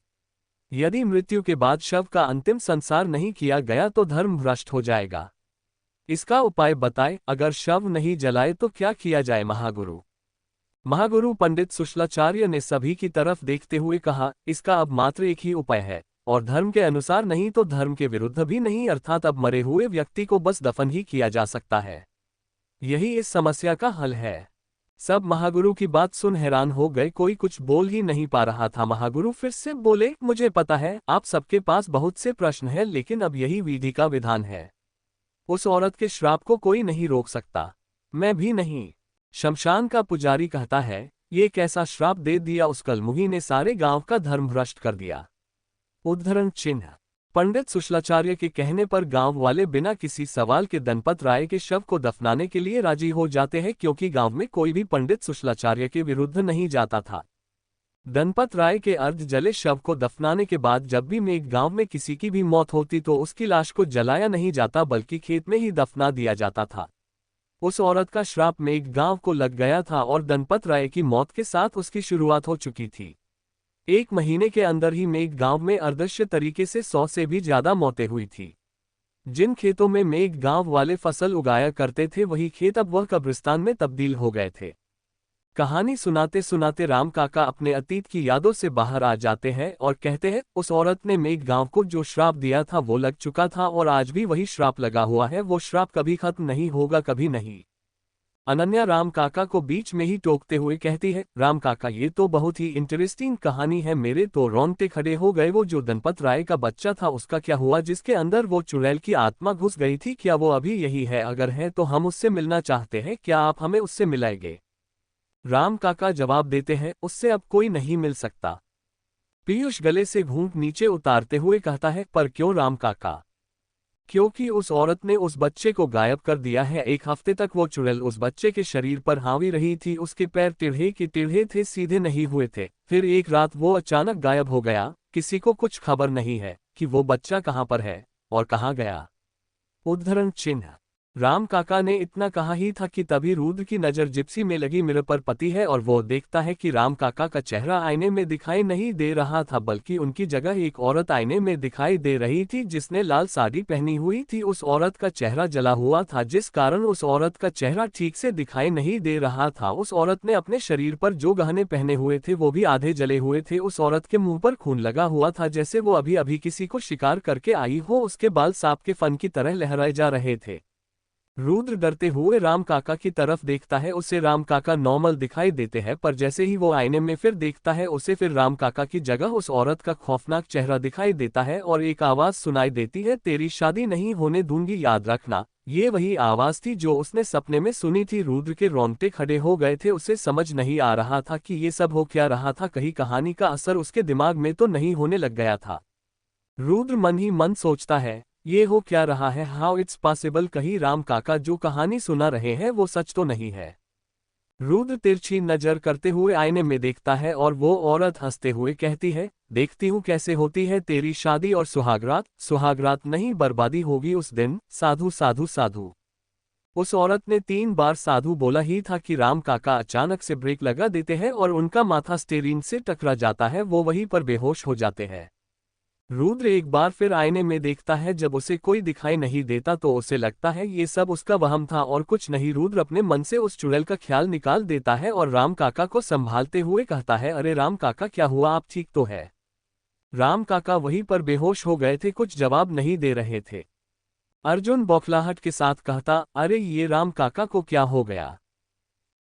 यदि मृत्यु के बाद शव का अंतिम संस्कार नहीं किया गया तो धर्म भ्रष्ट हो जाएगा। इसका उपाय बताएं। अगर शव नहीं जलाए तो क्या किया जाए महागुरु। महागुरु पंडित सुशलाचार्य ने सभी की तरफ देखते हुए कहा, इसका अब मात्र एक ही उपाय है और धर्म के अनुसार नहीं तो धर्म के विरुद्ध भी नहीं, अर्थात अब मरे हुए व्यक्ति को बस दफन ही किया जा सकता है। यही इस समस्या का हल है। सब महागुरु की बात सुन हैरान हो गए। कोई कुछ बोल ही नहीं पा रहा था। महागुरु फिर से बोले, मुझे पता है आप सबके पास बहुत से प्रश्न हैं, लेकिन अब यही विधि का विधान है। उस औरत के श्राप को कोई नहीं रोक सकता, मैं भी नहीं। शमशान का पुजारी कहता है, ये कैसा श्राप दे दिया उस कलमुही ने, सारे गांव का धर्म भ्रष्ट कर दिया। उद्धरण चिन्ह। पंडित सुशलाचार्य के कहने पर गांव वाले बिना किसी सवाल के धनपत राय के शव को दफनाने के लिए राजी हो जाते हैं, क्योंकि गांव में कोई भी पंडित सुशलाचार्य के विरुद्ध नहीं जाता था। धनपत राय के अर्ध जले शव को दफनाने के बाद जब भी मेघ गांव में किसी की भी मौत होती तो उसकी लाश को जलाया नहीं जाता बल्कि खेत में ही दफना दिया जाता था। उस औरत का श्राप मेघ गांव को लग गया था और धनपत राय की मौत के साथ उसकी शुरुआत हो चुकी थी। 1 महीने के अंदर ही मेघ गांव में अदृश्य तरीके से 100 से भी ज्यादा मौतें हुई थी। जिन खेतों में मेघ गांव वाले फसल उगाया करते थे वही खेत अब वह कब्रिस्तान में तब्दील हो गए थे। कहानी सुनाते सुनाते राम काका अपने अतीत की यादों से बाहर आ जाते हैं और कहते हैं, उस औरत ने मेघ गांव को जो श्राप दिया था वो लग चुका था और आज भी वही श्राप लगा हुआ है। वो श्राप कभी खत्म नहीं होगा, कभी नहीं। अनन्या राम काका को बीच में ही टोकते हुए कहती है, राम काका ये तो बहुत ही इंटरेस्टिंग कहानी है, मेरे तो रोंगटे खड़े हो गए। वो जो धनपत राय का बच्चा था उसका क्या हुआ जिसके अंदर वो चुड़ैल की आत्मा घुस गई थी, क्या वो अभी यही है? अगर है तो हम उससे मिलना चाहते हैं, क्या आप हमें उससे मिलाएंगे? राम काका जवाब देते हैं, उससे अब कोई नहीं मिल सकता। पीयूष गले से घूंट नीचे उतारते हुए कहता है, पर क्यों राम काका? क्योंकि उस औरत ने उस बच्चे को गायब कर दिया है। 1 हफ्ते तक वो चुड़ैल उस बच्चे के शरीर पर हावी रही थी। उसके पैर टेढ़े के टेढ़े थे, सीधे नहीं हुए थे। फिर एक रात वो अचानक गायब हो गया। किसी को कुछ खबर नहीं है कि वो बच्चा कहाँ पर है और कहाँ गया। उद्धरण चिन्ह। राम काका ने इतना कहा ही था कि तभी रुद्र की नजर जिप्सी में लगी मिरर पर पड़ती है और वो देखता है कि राम काका का चेहरा आईने में दिखाई नहीं दे रहा था बल्कि उनकी जगह एक औरत आईने में दिखाई दे रही थी जिसने लाल साड़ी पहनी हुई थी। उस औरत का चेहरा जला हुआ था जिस कारण उस औरत का चेहरा ठीक से दिखाई नहीं दे रहा था। उस औरत ने अपने शरीर पर जो गहने पहने हुए थे वो भी आधे जले हुए थे। उस औरत के मुंह पर खून लगा हुआ था जैसे वो अभी अभी किसी को शिकार करके आई हो। उसके बाल सांप के फन की तरह लहराए जा रहे थे। रुद्र डरते हुए राम काका की तरफ देखता है। उसे राम काका नॉर्मल दिखाई देते हैं पर जैसे ही वो आईने में फिर देखता है उसे फिर राम काका की जगह उस औरत का खौफनाक चेहरा दिखाई देता है और एक आवाज सुनाई देती है, तेरी शादी नहीं होने दूंगी, याद रखना। ये वही आवाज थी जो उसने सपने में सुनी थी। रुद्र के रोंगटे खड़े हो गए थे। उसे समझ नहीं आ रहा था कि ये सब हो क्या रहा था। कहीं कहानी का असर उसके दिमाग में तो नहीं होने लग गया था। रुद्र मन ही मन सोचता है, ये हो क्या रहा है, हाउ इट्स पॉसिबल, कहीं राम काका जो कहानी सुना रहे हैं वो सच तो नहीं है। रुद्र तिरछी नजर करते हुए आईने में देखता है और वो औरत हंसते हुए कहती है, देखती हूँ कैसे होती है तेरी शादी और सुहागरात। सुहागरात नहीं, बर्बादी होगी उस दिन। साधु साधु साधु। उस औरत ने 3 बार साधु बोला ही था कि राम काका अचानक से ब्रेक लगा देते हैं और उनका माथा स्टीयरिंग से टकरा जाता है, वो वहीं पर बेहोश हो जाते हैं। रुद्र एक बार फिर आईने में देखता है, जब उसे कोई दिखाई नहीं देता तो उसे लगता है ये सब उसका वहम था और कुछ नहीं। रुद्र अपने मन से उस चुड़ैल का ख्याल निकाल देता है और राम काका को संभालते हुए कहता है, अरे राम काका क्या हुआ, आप ठीक तो है? राम काका वहीं पर बेहोश हो गए थे, कुछ जवाब नहीं दे रहे थे। अर्जुन बौखलाहट के साथ कहता, अरे ये राम काका को क्या हो गया?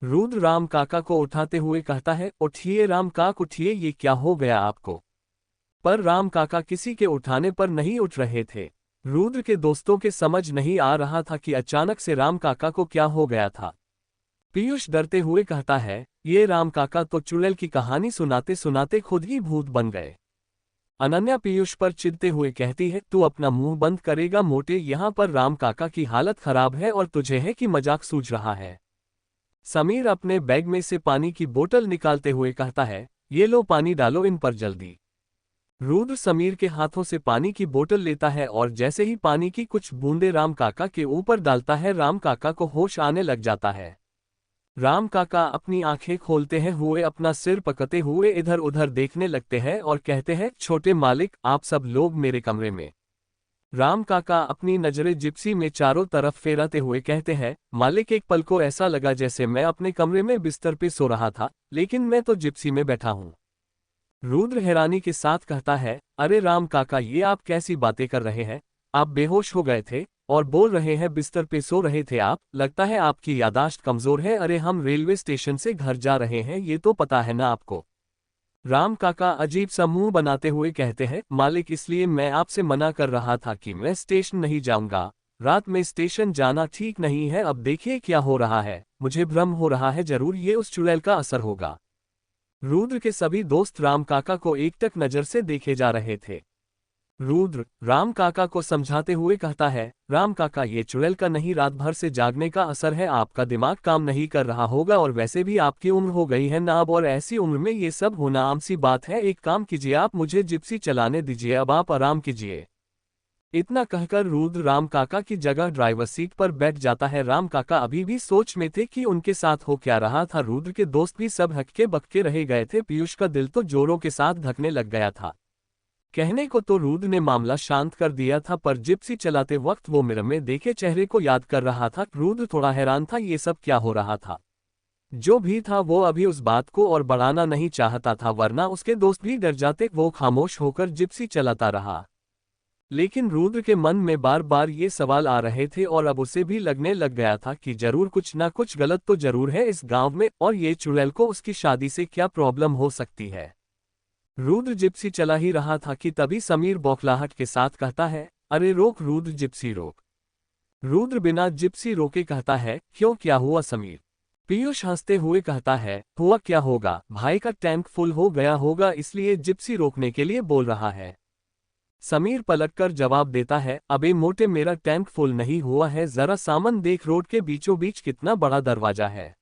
रुद्र राम काका को उठाते हुए कहता है, उठिए राम काका उठिए, ये क्या हो गया आपको? पर राम काका किसी के उठाने पर नहीं उठ रहे थे। रुद्र के दोस्तों के समझ नहीं आ रहा था कि अचानक से राम काका को क्या हो गया था। पीयूष डरते हुए कहता है, ये राम काका तो चुड़ैल की कहानी सुनाते सुनाते खुद ही भूत बन गए। अनन्या पीयूष पर चिढ़ते हुए कहती है, तू अपना मुंह बंद करेगा मोटे, यहाँ पर राम काका की हालत खराब है और तुझे है कि मजाक सूझ रहा है। समीर अपने बैग में से पानी की बोतल निकालते हुए कहता है, ये लो पानी डालो इन पर जल्दी। रुद्र समीर के हाथों से पानी की बोतल लेता है और जैसे ही पानी की कुछ बूंदे राम काका के ऊपर डालता है, राम काका को होश आने लग जाता है। राम काका अपनी आंखें खोलते हैं हुए अपना सिर पकड़ते हुए इधर उधर देखने लगते हैं और कहते हैं, छोटे मालिक आप सब लोग मेरे कमरे में। राम काका अपनी नजरें जिप्सी में चारों तरफ फेराते हुए कहते हैं, मालिक एक पल को ऐसा लगा जैसे मैं अपने कमरे में बिस्तर पे सो रहा था, लेकिन मैं तो जिप्सी में बैठा हूँ। रुद्र हैरानी के साथ कहता है, अरे राम काका ये आप कैसी बातें कर रहे हैं? आप बेहोश हो गए थे और बोल रहे हैं बिस्तर पे सो रहे थे आप, लगता है आपकी यादाश्त कमजोर है। अरे हम रेलवे स्टेशन से घर जा रहे हैं, ये तो पता है ना आपको? राम काका अजीब सा मुंह बनाते हुए कहते हैं, मालिक इसलिए मैं आपसे मना कर रहा था कि मैं स्टेशन नहीं जाऊंगा, रात में स्टेशन जाना ठीक नहीं है। अब देखिए क्या हो रहा है, मुझे भ्रम हो रहा है, जरूर ये उस चुड़ैल का असर होगा। रुद्र के सभी दोस्त राम काका को एकटक नजर से देखे जा रहे थे। रुद्र राम काका को समझाते हुए कहता है, राम काका ये चुड़ैल का नहीं, रात भर से जागने का असर है, आपका दिमाग काम नहीं कर रहा होगा और वैसे भी आपकी उम्र हो गई है ना अब, और ऐसी उम्र में ये सब होना आम सी बात है। एक काम कीजिए, आप मुझे जिप्सी चलाने दीजिए, अब आप आराम कीजिए। इतना कहकर रुद्र राम काका की जगह ड्राइवर सीट पर बैठ जाता है। राम काका अभी भी सोच में थे कि उनके साथ हो क्या रहा था। रुद्र के दोस्त भी सब हक्के बक्के रह गए थे। पीयूष का दिल तो जोरों के साथ धड़कने लग गया था। कहने को तो रुद्र ने मामला शांत कर दिया था, पर जिप्सी चलाते वक्त वो मिरर में देखे चेहरे को याद कर रहा था। रुद्र थोड़ा हैरान था, ये सब क्या हो रहा था। जो भी था वो अभी उस बात को और बढ़ाना नहीं चाहता था, वरना उसके दोस्त भी डर जाते। वो खामोश होकर जिप्सी चलाता रहा। लेकिन रुद्र के मन में बार बार ये सवाल आ रहे थे और अब उसे भी लगने लग गया था कि जरूर कुछ ना कुछ गलत तो जरूर है इस गांव में, और ये चुड़ैल को उसकी शादी से क्या प्रॉब्लम हो सकती है। रुद्र जिप्सी चला ही रहा था कि तभी समीर बौखलाहट के साथ कहता है, अरे रोक रुद्र, जिप्सी रोक। रुद्र बिना जिप्सी रोके कहता है, क्यों क्या हुआ समीर? पीयूष हंसते हुए कहता है, हुआ क्या होगा, भाई का टैंक फुल हो गया होगा इसलिए जिप्सी रोकने के लिए बोल रहा है। समीर पलटकर जवाब देता है, अबे मोटे मेरा टैंक फुल नहीं हुआ है, जरा सामन देख, रोड के बीचों बीच कितना बड़ा दरवाजा है।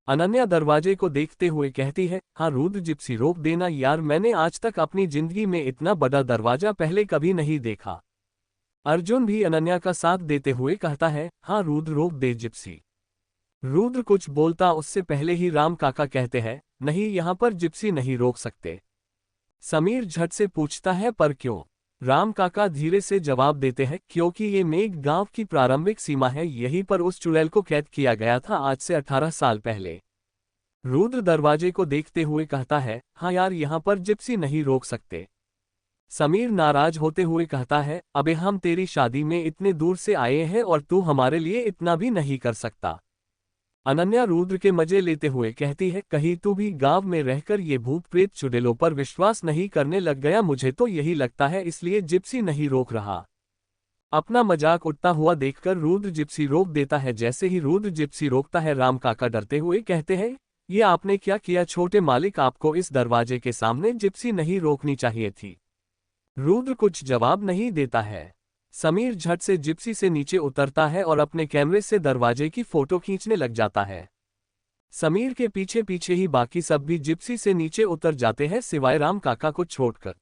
अनन्या दरवाजे को देखते हुए कहती है, हाँ रुद्र जिप्सी रोक देना यार, मैंने आज तक अपनी जिंदगी में इतना बड़ा दरवाजा पहले कभी नहीं देखा। अर्जुन भी अनन्या का साथ देते हुए कहता है, हाँ रुद्र रोक दे जिप्सी। रुद्र कुछ बोलता उससे पहले ही राम काका कहते हैं, नहीं यहाँ पर जिप्सी नहीं रोक सकते। समीर झट से पूछता है, पर क्यों? राम काका धीरे से जवाब देते हैं, क्योंकि ये मेघ गांव की प्रारंभिक सीमा है, यहीं पर उस चुड़ैल को कैद किया गया था आज से 18 साल पहले। रुद्र दरवाजे को देखते हुए कहता है, हाँ यार यहाँ पर जिप्सी नहीं रोक सकते। समीर नाराज होते हुए कहता है, अबे हम तेरी शादी में इतने दूर से आए हैं और तू हमारे लिए इतना भी नहीं कर सकता। अनन्या रुद्र के मजे लेते हुए कहती है, कहीं तू भी गांव में रहकर ये भूत प्रेत चुड़ैलों पर विश्वास नहीं करने लग गया? मुझे तो यही लगता है इसलिए जिप्सी नहीं रोक रहा। अपना मजाक उड़ता हुआ देखकर रुद्र जिप्सी रोक देता है। जैसे ही रुद्र जिप्सी रोकता है, राम काका डरते हुए कहते हैं, ये आपने क्या किया छोटे मालिक, आपको इस दरवाजे के सामने जिप्सी नहीं रोकनी चाहिए थी। रुद्र कुछ जवाब नहीं देता है। समीर झट से जिप्सी से नीचे उतरता है और अपने कैमरे से दरवाजे की फोटो खींचने लग जाता है। समीर के पीछे पीछे ही बाकी सब भी जिप्सी से नीचे उतर जाते हैं सिवाय राम काका को छोड़कर।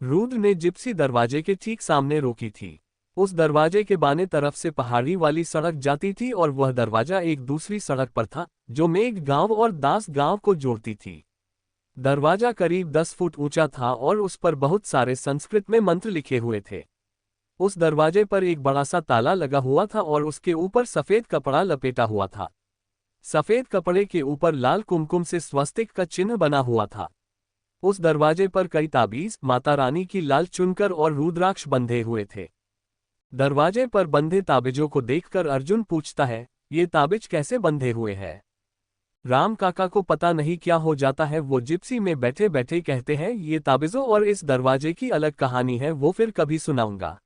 रुद्र ने जिप्सी दरवाजे के ठीक सामने रोकी थी। उस दरवाजे के बाने तरफ से पहाड़ी वाली सड़क जाती थी और वह दरवाजा एक दूसरी सड़क पर था जो मेघ गांव और दास गांव को जोड़ती थी। दरवाजा करीब 10 फुट ऊंचा था और उस पर बहुत सारे संस्कृत में मंत्र लिखे हुए थे। उस दरवाजे पर एक बड़ा सा ताला लगा हुआ था और उसके ऊपर सफेद कपड़ा लपेटा हुआ था। सफेद कपड़े के ऊपर लाल कुमकुम से स्वस्तिक का चिन्ह बना हुआ था। उस दरवाजे पर कई ताबीज, माता रानी की लाल चुनकर और रुद्राक्ष बंधे हुए थे। दरवाजे पर बंधे ताबिजों को देखकर अर्जुन पूछता है, ये ताबिज कैसे बंधे हुए हैं? राम काका को पता नहीं क्या हो जाता है। वो जिप्सी में बैठे बैठे कहते हैं, ये ताबिजों और इस दरवाजे की अलग कहानी है, वो फिर कभी सुनाऊंगा।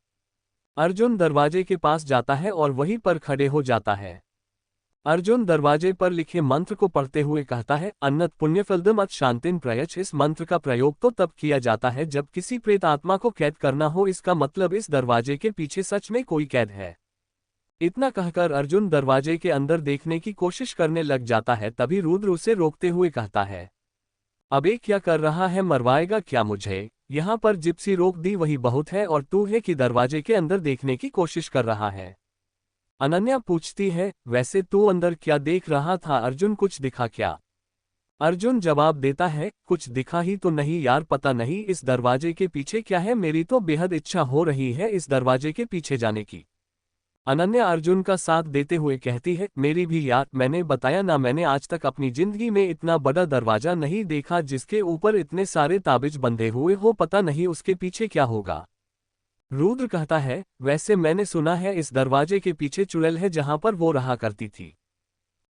अर्जुन दरवाजे के पास जाता है और वहीं पर खड़े हो जाता है। अर्जुन दरवाजे पर लिखे मंत्र को पढ़ते हुए कहता है, अन्नत पुण्यफलदम अत शांतिन प्रयच्छ। इस मंत्र का प्रयोग तो तब किया जाता है जब किसी प्रेत आत्मा को कैद करना हो। इसका मतलब इस दरवाजे के पीछे सच में कोई कैद है। इतना कहकर अर्जुन दरवाजे के अंदर देखने की कोशिश करने लग जाता है। तभी रुद्र उसे रोकते हुए कहता है, अबे क्या कर रहा है, मरवाएगा क्या मुझे? यहाँ पर जिप्सी रोक दी वही बहुत है और तू है कि दरवाजे के अंदर देखने की कोशिश कर रहा है। अनन्या पूछती है, वैसे तू अंदर क्या देख रहा था अर्जुन, कुछ दिखा क्या? अर्जुन जवाब देता है, कुछ दिखा ही तो नहीं यार, पता नहीं इस दरवाजे के पीछे क्या है, मेरी तो बेहद इच्छा हो रही है इस दरवाजे के पीछे जाने की। अनन्या अर्जुन का साथ देते हुए कहती है, मेरी भी यार, मैंने बताया ना, मैंने आज तक अपनी जिंदगी में इतना बड़ा दरवाजा नहीं देखा जिसके ऊपर इतने सारे ताबिज बंधे हुए हो, पता नहीं उसके पीछे क्या होगा। रुद्र कहता है, वैसे मैंने सुना है इस दरवाजे के पीछे चुड़ैल है जहां पर वो रहा करती थी।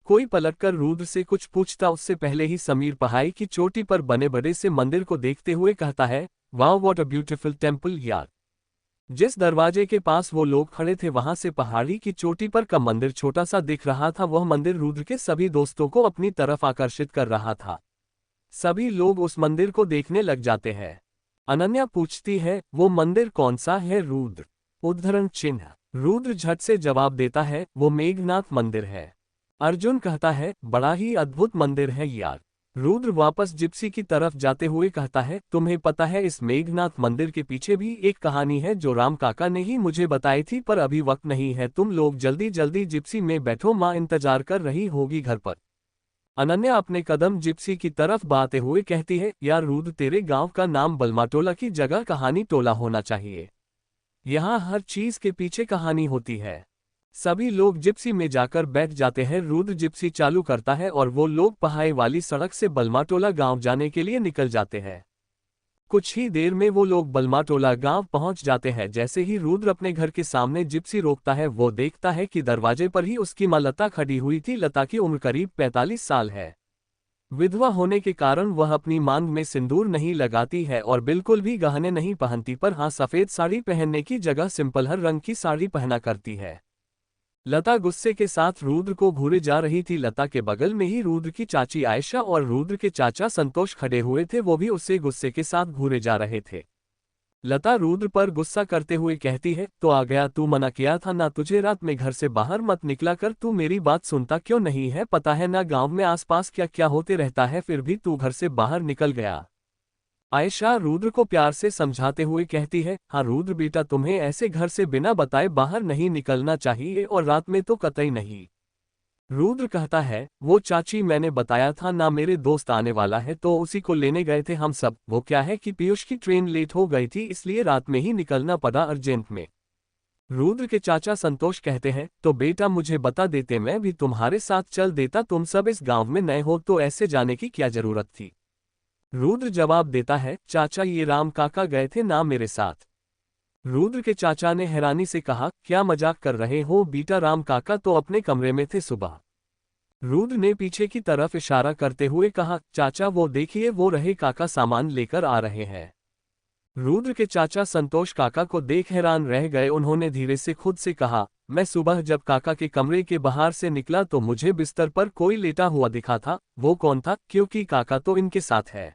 कोई पलटकर रुद्र से कुछ पूछता उससे पहले ही समीर पहाड़ी की चोटी पर बने बड़े से मंदिर को देखते हुए कहता है, wow what a beautiful temple यार। जिस दरवाजे के पास वो लोग खड़े थे वहां से पहाड़ी की चोटी पर का मंदिर छोटा सा दिख रहा था। वह मंदिर रुद्र के सभी दोस्तों को अपनी तरफ आकर्षित कर रहा था। सभी लोग उस मंदिर को देखने लग जाते हैं। अनन्या पूछती है, वो मंदिर कौन सा है रुद्र? उद्धरण चिन्ह। रुद्र झट से जवाब देता है, वो मेघनाथ मंदिर है। अर्जुन कहता है, बड़ा ही अद्भुत मंदिर है यार। रुद्र वापस जिप्सी की तरफ जाते हुए कहता है, तुम्हें पता है इस मेघनाथ मंदिर के पीछे भी एक कहानी है जो राम काका ने ही मुझे बताई थी, पर अभी वक्त नहीं है, तुम लोग जल्दी जल्दी जिप्सी में बैठो, माँ इंतजार कर रही होगी घर पर। अनन्या अपने कदम जिप्सी की तरफ बढ़ाते हुए कहती है, यार रुद्र, तेरे गांव का नाम बलमाटोला की जगह कहानी टोला होना चाहिए। यहाँ हर चीज के पीछे कहानी होती है। सभी लोग जिप्सी में जाकर बैठ जाते हैं। रुद्र जिप्सी चालू करता है और वो लोग पहाड़ी वाली सड़क से बलमाटोला गांव जाने के लिए निकल जाते हैं। कुछ ही देर में वो लोग बलमाटोला गांव पहुंच जाते हैं। जैसे ही रुद्र अपने घर के सामने जिप्सी रोकता है, वो देखता है कि दरवाजे पर ही उसकी मां लता खड़ी हुई थी। लता की उम्र करीब 45 साल है। विधवा होने के कारण वह अपनी मांग में सिंदूर नहीं लगाती है और बिल्कुल भी गहने नहीं पहनती, पर हाँ, सफेद साड़ी पहनने की जगह सिंपल हर रंग की साड़ी पहना करती है। लता गुस्से के साथ रुद्र को घूरे जा रही थी। लता के बगल में ही रुद्र की चाची आयशा और रुद्र के चाचा संतोष खड़े हुए थे, वो भी उससे गुस्से के साथ घूरे जा रहे थे। लता रुद्र पर गुस्सा करते हुए कहती है, तो आ गया, तू मना किया था ना तुझे रात में घर से बाहर मत निकला कर, तू मेरी बात सुनता क्यों नहीं है? पता है ना गांव में आसपास क्या क्या होते रहता है, फिर भी तू घर से बाहर निकल गया। आयशा रुद्र को प्यार से समझाते हुए कहती है, हाँ रुद्र बेटा, तुम्हें ऐसे घर से बिना बताए बाहर नहीं निकलना चाहिए और रात में तो कतई नहीं। रुद्र कहता है, वो चाची, मैंने बताया था ना, मेरे दोस्त आने वाला है तो उसी को लेने गए थे हम सब। वो क्या है कि पीयूष की ट्रेन लेट हो गई थी, इसलिए रात में ही निकलना पड़ा अर्जेंट में। रुद्र के चाचा संतोष कहते हैं, तो बेटा मुझे बता देते, मैं भी तुम्हारे साथ चल देता, तुम सब इस गांव में नए हो तो ऐसे जाने की क्या जरूरत थी? रुद्र जवाब देता है, चाचा ये राम काका गए थे ना मेरे साथ। रुद्र के चाचा ने हैरानी से कहा, क्या मजाक कर रहे हो बेटा, राम काका तो अपने कमरे में थे सुबह। रुद्र ने पीछे की तरफ इशारा करते हुए कहा, चाचा वो देखिए, वो रहे काका सामान लेकर आ रहे हैं। रुद्र के चाचा संतोष काका को देख हैरान रह गए। उन्होंने धीरे से खुद से कहा, मैं सुबह जब काका के कमरे के बाहर से निकला तो मुझे बिस्तर पर कोई लेटा हुआ दिखा था। वो कौन था? क्योंकि काका तो इनके साथ है।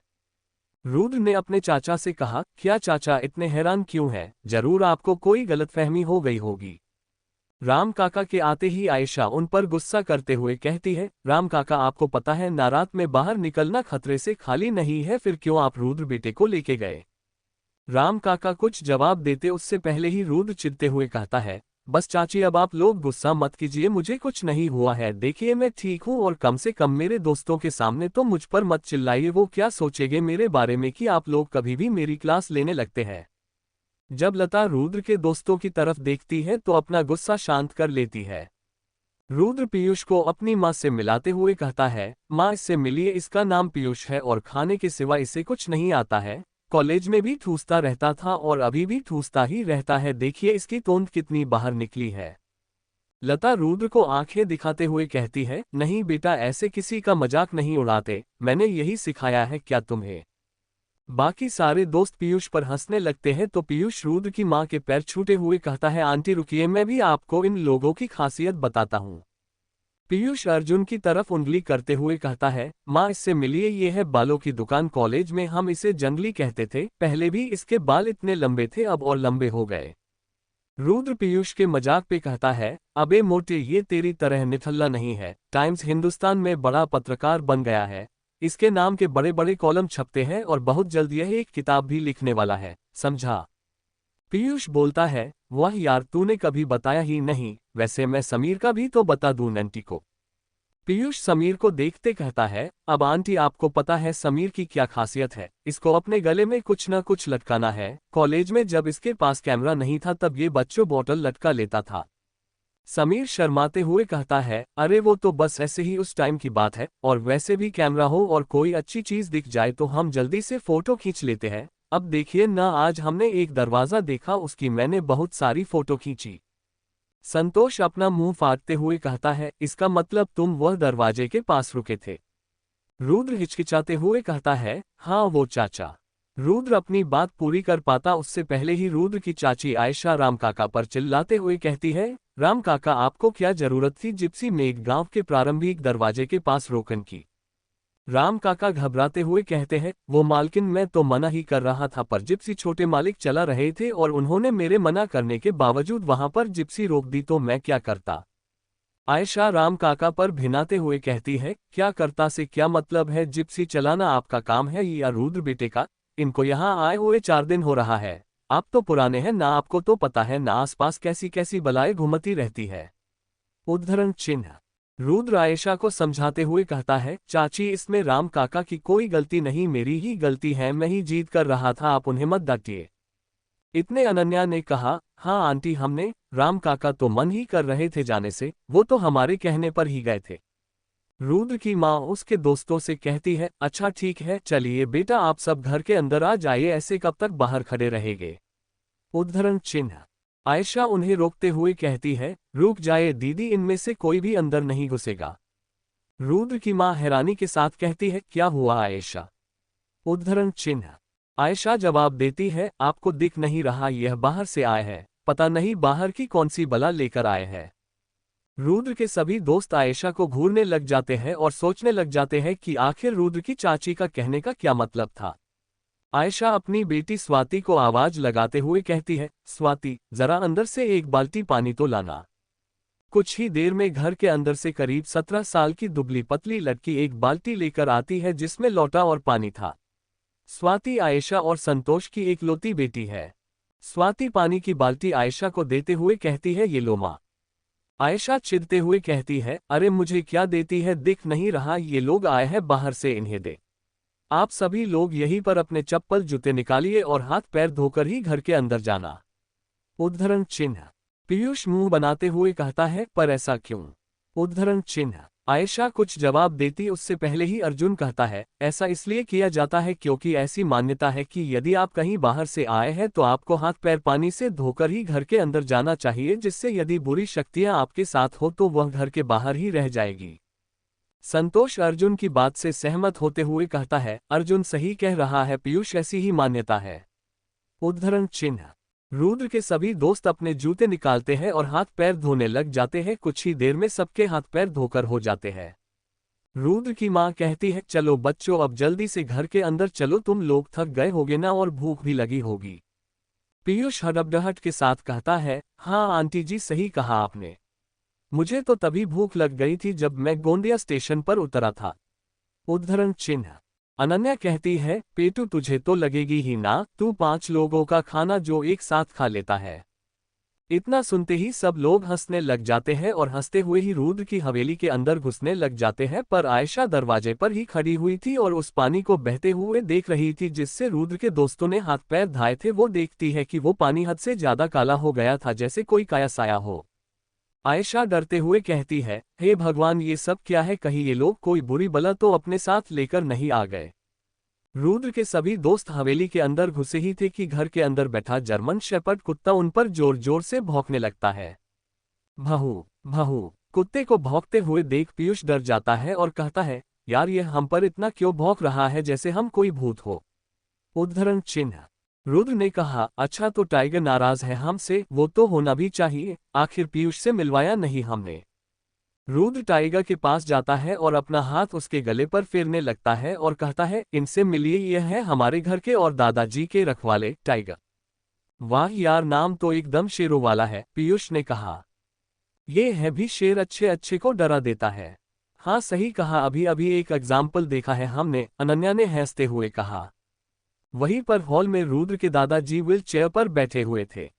रुद्र ने अपने चाचा से कहा, क्या चाचा इतने हैरान क्यों हैं? जरूर आपको कोई गलतफहमी हो गई होगी। राम काका के आते ही आयशा उन पर गुस्सा करते हुए कहती है, राम काका आपको पता है ना रात में बाहर निकलना खतरे से खाली नहीं है, फिर क्यों आप रुद्र बेटे को लेके गए। राम काका कुछ जवाब देते उससे पहले ही रुद्र चिढ़ते हुए कहता है, बस चाची अब आप लोग गुस्सा मत कीजिए, मुझे कुछ नहीं हुआ है, देखिए मैं ठीक हूँ और कम से कम मेरे दोस्तों के सामने तो मुझ पर मत चिल्लाइए, वो क्या सोचेंगे मेरे बारे में कि आप लोग कभी भी मेरी क्लास लेने लगते हैं। जब लता रुद्र के दोस्तों की तरफ देखती है तो अपना गुस्सा शांत कर लेती है। रुद्र पीयूष को अपनी माँ से मिलाते हुए कहता है, माँ इससे मिलिए, इसका नाम पीयूष है और खाने के सिवा इसे कुछ नहीं आता है, कॉलेज में भी ठूसता रहता था और अभी भी ठूसता ही रहता है, देखिए इसकी तोंद कितनी बाहर निकली है। लता रुद्र को आंखें दिखाते हुए कहती है, नहीं बेटा ऐसे किसी का मजाक नहीं उड़ाते, मैंने यही सिखाया है क्या तुम्हें। बाकी सारे दोस्त पीयूष पर हंसने लगते हैं तो पीयूष रुद्र की मां के पैर छूटे हुए कहता है, आंटी रुकिए मैं भी आपको इन लोगों की खासियत बताता हूँ। पीयूष अर्जुन की तरफ उंगली करते हुए कहता है, माँ इससे मिलिए, ये है बालों की दुकान, कॉलेज में हम इसे जंगली कहते थे, पहले भी इसके बाल इतने लंबे थे अब और लंबे हो गए। रुद्र पीयूष के मजाक पे कहता है, अबे मोटे ये तेरी तरह निठल्ला नहीं है, टाइम्स हिंदुस्तान में बड़ा पत्रकार बन गया है, इसके नाम के बड़े बड़े कॉलम छपते हैं और बहुत जल्द यह एक किताब भी लिखने वाला है, समझा। पीयूष बोलता है, वाह यार तूने कभी बताया ही नहीं, वैसे मैं समीर का भी तो बता दूं आंटी को। पीयूष समीर को देखते कहता है, अब आंटी आपको पता है समीर की क्या खासियत है, इसको अपने गले में कुछ न कुछ लटकाना है, कॉलेज में जब इसके पास कैमरा नहीं था तब ये बच्चों बोतल लटका लेता था। समीर शर्माते हुए कहता है, अरे वो तो बस ऐसे ही उस टाइम की बात है, और वैसे भी कैमरा हो और कोई अच्छी चीज दिख जाए तो हम जल्दी से फोटो खींच लेते हैं, अब देखिए ना आज हमने एक दरवाजा देखा उसकी मैंने बहुत सारी फोटो खींची। संतोष अपना मुंह फाड़ते हुए कहता है, इसका मतलब तुम वह दरवाजे के पास रुके थे। रुद्र हिचकिचाते हुए कहता है, हाँ वो चाचा। रुद्र अपनी बात पूरी कर पाता उससे पहले ही रुद्र की चाची आयशा राम काका पर चिल्लाते हुए कहती है, राम काका आपको क्या जरूरत थी जिप्सी मेघ गांव के प्रारंभिक दरवाजे के पास रोकन की। राम काका घबराते हुए कहते हैं, वो मालकिन मैं तो मना ही कर रहा था पर जिप्सी छोटे मालिक चला रहे थे और उन्होंने मेरे मना करने के बावजूद वहां पर जिप्सी रोक दी तो मैं क्या करता। आयशा राम काका पर भिनाते हुए कहती है, क्या करता से क्या मतलब है, जिप्सी चलाना आपका काम है या रुद्र बेटे का, इनको यहाँ आए हुए 4 दिन हो रहा है, आप तो पुराने हैं ना, आपको तो पता है ना आसपास कैसी कैसी बलाएं घूमती रहती है। उद्धरण चिन्ह। रुद्र आयशा को समझाते हुए कहता है, चाची इसमें राम काका की कोई गलती नहीं, मेरी ही गलती है, मैं ही जीत कर रहा था, आप उन्हें मत डांटिए। इतने अनन्या ने कहा, हाँ आंटी हमने, राम काका तो मन ही कर रहे थे जाने से, वो तो हमारे कहने पर ही गए थे। रुद्र की माँ उसके दोस्तों से कहती है, अच्छा ठीक है चलिए बेटा आप सब घर के अंदर आ जाइए, ऐसे कब तक बाहर खड़े रहेंगे। उद्धरण चिन्ह। आयशा उन्हें रोकते हुए कहती है, रुक जाए दीदी, इनमें से कोई भी अंदर नहीं घुसेगा। रुद्र की मां हैरानी के साथ कहती है, क्या हुआ आयशा। उद्धरण चिन्ह। आयशा जवाब देती है, आपको दिख नहीं रहा यह बाहर से आए हैं, पता नहीं बाहर की कौन सी बला लेकर आए हैं। रुद्र के सभी दोस्त आयशा को घूरने लग जाते हैं और सोचने लग जाते हैं कि आखिर रुद्र की चाची का कहने का क्या मतलब था। आयशा अपनी बेटी स्वाति को आवाज लगाते हुए कहती है, स्वाति जरा अंदर से एक बाल्टी पानी तो लाना। कुछ ही देर में घर के अंदर से करीब 17 साल की दुबली पतली लड़की एक बाल्टी लेकर आती है जिसमें लोटा और पानी था। स्वाति आयशा और संतोष की एकलौती बेटी है। स्वाति पानी की बाल्टी आयशा को देते हुए कहती है, ये लो मां। आयशा चिढ़ते हुए कहती है, अरे मुझे क्या देती है, दिख नहीं रहा ये लोग आए हैं बाहर से, इन्हें दे। आप सभी लोग यहीं पर अपने चप्पल जूते निकालिए और हाथ पैर धोकर ही घर के अंदर जाना। उद्धरण चिन्ह। पीयूष मुंह बनाते हुए कहता है, पर ऐसा क्यों। उद्धरण चिन्ह। आयशा कुछ जवाब देती उससे पहले ही अर्जुन कहता है, ऐसा इसलिए किया जाता है क्योंकि ऐसी मान्यता है कि यदि आप कहीं बाहर से आए हैं तो आपको हाथ पैर पानी से धोकर ही घर के अंदर जाना चाहिए, जिससे यदि बुरी शक्तियां आपके साथ हो तो वह घर के बाहर ही रह जाएगी। संतोष अर्जुन की बात से सहमत होते हुए कहता है, अर्जुन सही कह रहा है पीयूष, ऐसी ही मान्यता है। उद्धरण चिन्ह। रुद्र के सभी दोस्त अपने जूते निकालते हैं और हाथ पैर धोने लग जाते हैं, कुछ ही देर में सबके हाथ पैर धोकर हो जाते हैं। रुद्र की मां कहती है, चलो बच्चों अब जल्दी से घर के अंदर चलो, तुम लोग थक गए होगे ना और भूख भी लगी होगी। पीयूष हड़बड़ाहट के साथ कहता है, हाँ आंटी जी सही कहा आपने। मुझे तो तभी भूख लग गई थी जब मैं गोंदिया स्टेशन पर उतरा था। उद्धरण चिन्ह। अनन्या कहती है, पेटू तुझे तो लगेगी ही ना, तू 5 लोगों का खाना जो एक साथ खा लेता है। इतना सुनते ही सब लोग हंसने लग जाते हैं और हंसते हुए ही रुद्र की हवेली के अंदर घुसने लग जाते हैं, पर आयशा दरवाजे पर ही खड़ी हुई थी और उस पानी को बहते हुए देख रही थी जिससे रुद्र के दोस्तों ने हाथ पैर धाए थे। वो देखती है कि वो पानी हद से ज्यादा काला हो गया था, जैसे कोई काया साया हो। आयशा डरते हुए कहती है, हे भगवान ये सब क्या है, कहीं ये लोग कोई बुरी बला तो अपने साथ लेकर नहीं आ गए। रुद्र के सभी दोस्त हवेली के अंदर घुसे ही थे कि घर के अंदर बैठा जर्मन शेपर्ड कुत्ता उन पर जोर जोर से भौंकने लगता है। भहू भहू। कुत्ते को भौंकते हुए देख पीयूष डर जाता है और कहता है, यार ये हम पर इतना क्यों भौंक रहा है जैसे हम कोई भूत हो। उद्धरण चिन्ह। रुद्र ने कहा, अच्छा तो टाइगर नाराज है हमसे, वो तो होना भी चाहिए, आखिर पीयूष से मिलवाया नहीं हमने। रुद्र टाइगर के पास जाता है और अपना हाथ उसके गले पर फेरने लगता है और कहता है, इनसे मिलिए, यह है हमारे घर के और दादाजी के रखवाले टाइगर। वाह यार, नाम तो एकदम शेरों वाला है, पीयूष ने कहा। ये है भी शेर, अच्छे अच्छे को डरा देता है। हाँ सही कहा, अभी अभी एक एग्जाम्पल देखा है हमने, अनन्या ने हंसते हुए कहा। वहीं पर हॉल में रुद्र के दादाजी व्हील चेयर पर बैठे हुए थे।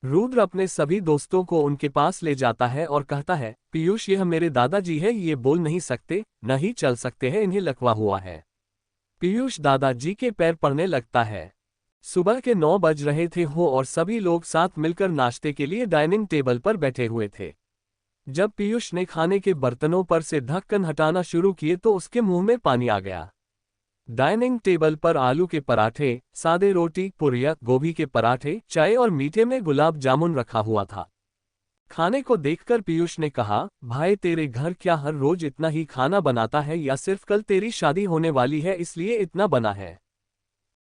रुद्र अपने सभी दोस्तों को उनके पास ले जाता है और कहता है, पीयूष यह मेरे दादाजी है, ये बोल नहीं सकते, न ही चल सकते हैं, इन्हें लकवा हुआ है। पीयूष दादाजी के पैर पड़ने लगता है। सुबह के 9 बज रहे थे हो और सभी लोग साथ मिलकर नाश्ते के लिए डाइनिंग टेबल पर बैठे हुए थे। जब पीयूष ने खाने के बर्तनों पर से ढक्कन हटाना शुरू किए तो उसके मुंह में पानी आ गया। डाइनिंग टेबल पर आलू के पराठे, सादे रोटी, पुरिया, गोभी के पराठे, चाय और मीठे में गुलाब जामुन रखा हुआ था। खाने को देखकर पीयूष ने कहा, भाई तेरे घर क्या हर रोज इतना ही खाना बनाता है या सिर्फ कल तेरी शादी होने वाली है इसलिए इतना बना है।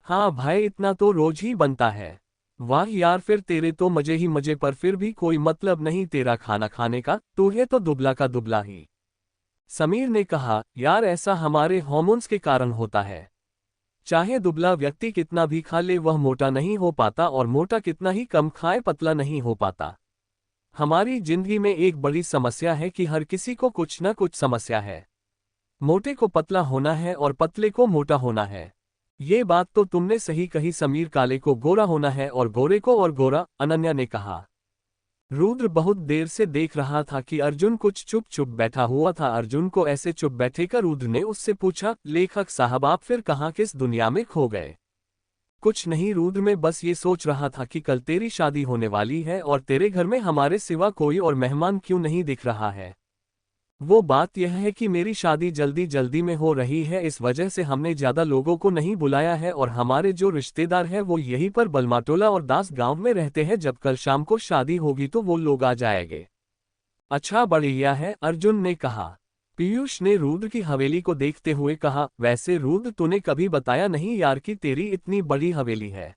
हाँ भाई, इतना तो रोज ही बनता है। वाह यार, फिर तेरे तो मजे ही मजे, पर फिर भी कोई मतलब नहीं तेरा खाना खाने का, तू है तो दुबला का दुबला ही। समीर ने कहा, यार ऐसा हमारे हार्मोन्स के कारण होता है। चाहे दुबला व्यक्ति कितना भी खा ले वह मोटा नहीं हो पाता, और मोटा कितना ही कम खाए पतला नहीं हो पाता। हमारी जिंदगी में एक बड़ी समस्या है कि हर किसी को कुछ न कुछ समस्या है। मोटे को पतला होना है और पतले को मोटा होना है। ये बात तो तुमने सही कही समीर, काले को गोरा होना है और गोरे को और गोरा, अनन्या ने कहा। रुद्र बहुत देर से देख रहा था कि अर्जुन कुछ चुप चुप बैठा हुआ था। अर्जुन को ऐसे चुप बैठे कर रुद्र ने उससे पूछा, लेखक साहब आप फिर कहाँ किस दुनिया में खो गए। कुछ नहीं रुद्र, मैं बस ये सोच रहा था कि कल तेरी शादी होने वाली है और तेरे घर में हमारे सिवा कोई और मेहमान क्यों नहीं दिख रहा है। वो बात यह है कि मेरी शादी जल्दी जल्दी में हो रही है, इस वजह से हमने ज्यादा लोगों को नहीं बुलाया है और हमारे जो रिश्तेदार हैं वो यहीं पर बलमाटोला और दास गांव में रहते हैं। जब कल शाम को शादी होगी तो वो लोग आ जाएंगे। अच्छा बढ़िया है, अर्जुन ने कहा। पीयूष ने रुद्र की हवेली को देखते हुए कहा, वैसे रुद्र तूने कभी बताया नहीं यार कि तेरी इतनी बड़ी हवेली है।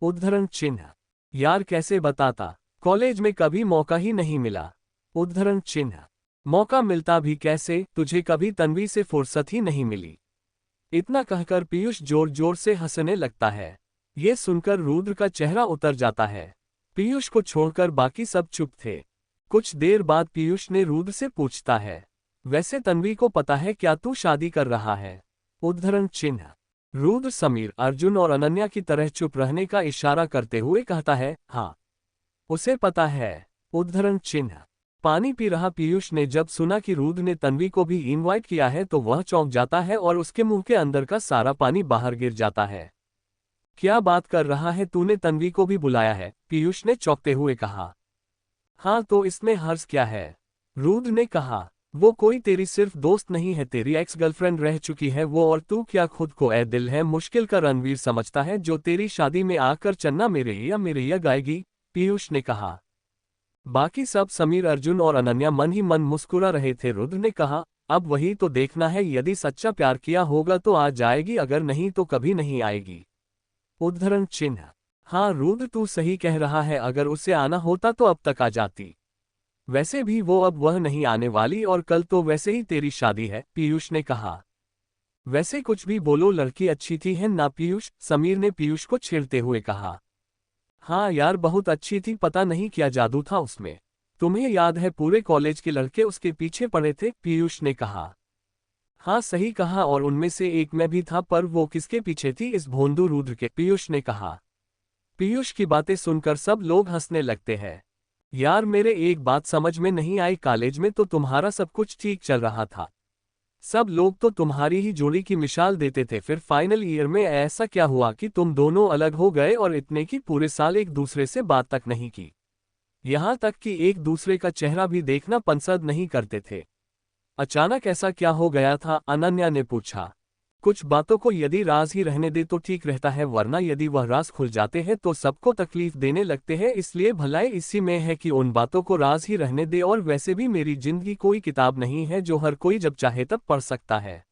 उद्धरण चिन्ह। यार कैसे बताता, कॉलेज में कभी मौका ही नहीं मिला। उद्धरण चिन्ह। मौका मिलता भी कैसे, तुझे कभी तन्वी से फुर्सत ही नहीं मिली। इतना कहकर पीयूष जोर जोर से हंसने लगता है। ये सुनकर रुद्र का चेहरा उतर जाता है। पीयूष को छोड़कर बाकी सब चुप थे। कुछ देर बाद पीयूष ने रुद्र से पूछता है, वैसे तन्वी को पता है क्या तू शादी कर रहा है। उद्धरण चिन्ह। रुद्र समीर, अर्जुन और अनन्या की तरह चुप रहने का इशारा करते हुए कहता है, हाँ उसे पता है। उद्धरण चिन्ह। पानी पी रहा पीयूष ने जब सुना कि रुद्र ने तन्वी को भी इनवाइट किया है तो वह चौंक जाता है और उसके मुंह के अंदर का सारा पानी बाहर गिर जाता है। क्या बात कर रहा है, तूने तन्वी को भी बुलाया है, पीयूष ने चौंकते हुए कहा। हाँ तो इसमें हर्ष क्या है, रुद्र ने कहा। वो कोई तेरी सिर्फ दोस्त नहीं है, तेरी एक्स गर्लफ्रेंड रह चुकी है वो, और तू क्या खुद को ए दिल है मुश्किल का रणवीर समझता है जो तेरी शादी में आकर चन्ना मेरे या गाएगी, पीयूष ने कहा। बाकी सब समीर, अर्जुन और अनन्या मन ही मन मुस्कुरा रहे थे। रुद्र ने कहा, अब वही तो देखना है, यदि सच्चा प्यार किया होगा तो आ जाएगी, अगर नहीं तो कभी नहीं आएगी। उद्धरण चिन्ह। हाँ रुद्र तू सही कह रहा है, अगर उसे आना होता तो अब तक आ जाती। वैसे भी वो अब वह नहीं आने वाली और कल तो वैसे ही तेरी शादी है, पीयूष ने कहा। वैसे कुछ भी बोलो लड़की अच्छी थी है ना पीयूष, समीर ने पीयूष को छेड़ते हुए कहा। हाँ यार बहुत अच्छी थी, पता नहीं क्या जादू था उसमें। तुम्हें याद है पूरे कॉलेज के लड़के उसके पीछे पड़े थे, पीयूष ने कहा। हाँ सही कहा, और उनमें से एक मैं भी था, पर वो किसके पीछे थी, इस भोंदू रुद्र के, पीयूष ने कहा। पीयूष की बातें सुनकर सब लोग हंसने लगते हैं। यार मेरे एक बात समझ में नहीं आई, कॉलेज में तो तुम्हारा सब कुछ ठीक चल रहा था। सब लोग तो तुम्हारी ही जोड़ी की मिसाल देते थे, फिर फाइनल ईयर में ऐसा क्या हुआ कि तुम दोनों अलग हो गए, और इतने की पूरे साल एक दूसरे से बात तक नहीं की। यहाँ तक कि एक दूसरे का चेहरा भी देखना पसंद नहीं करते थे। अचानक ऐसा क्या हो गया था, अनन्या ने पूछा। कुछ बातों को यदि राज ही रहने दे तो ठीक रहता है, वरना यदि वह राज खुल जाते हैं तो सबको तकलीफ देने लगते हैं, इसलिए भलाई इसी में है कि उन बातों को राज ही रहने दे। और वैसे भी मेरी जिंदगी कोई किताब नहीं है जो हर कोई जब चाहे तब पढ़ सकता है।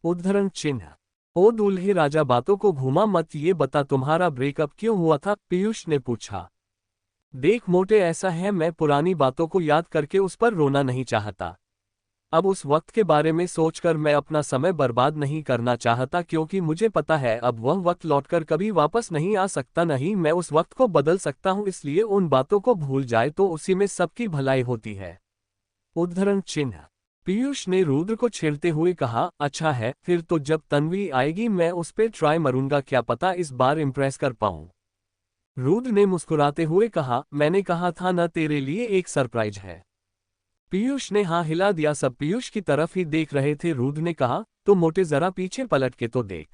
उद्धरण चिन्ह। ओ दूल्हे राजा, बातों को घुमा मत, ये बता तुम्हारा ब्रेकअप क्यों हुआ था, पीयूष ने पूछा। देख मोटे, ऐसा है मैं पुरानी बातों को याद करके उस पर रोना नहीं चाहता। अब उस वक्त के बारे में सोचकर मैं अपना समय बर्बाद नहीं करना चाहता, क्योंकि मुझे पता है अब वह वक्त लौटकर कभी वापस नहीं आ सकता, नहीं मैं उस वक्त को बदल सकता हूं, इसलिए उन बातों को भूल जाए तो उसी में सबकी भलाई होती है। उद्धरण चिन्ह। पीयूष ने रुद्र को छेड़ते हुए कहा, अच्छा है, फिर तो जब तन्वी आएगी मैं उस पर ट्राई मारूंगा, क्या पता इस बार इम्प्रेस कर पाऊं। रुद्र ने मुस्कुराते हुए कहा, मैंने कहा था न, तेरे लिए एक सरप्राइज है। पीयूष ने हाँ हिला दिया, सब पीयूष की तरफ ही देख रहे थे। रुद्र ने कहा, तो मोटे जरा पीछे पलट के तो देख।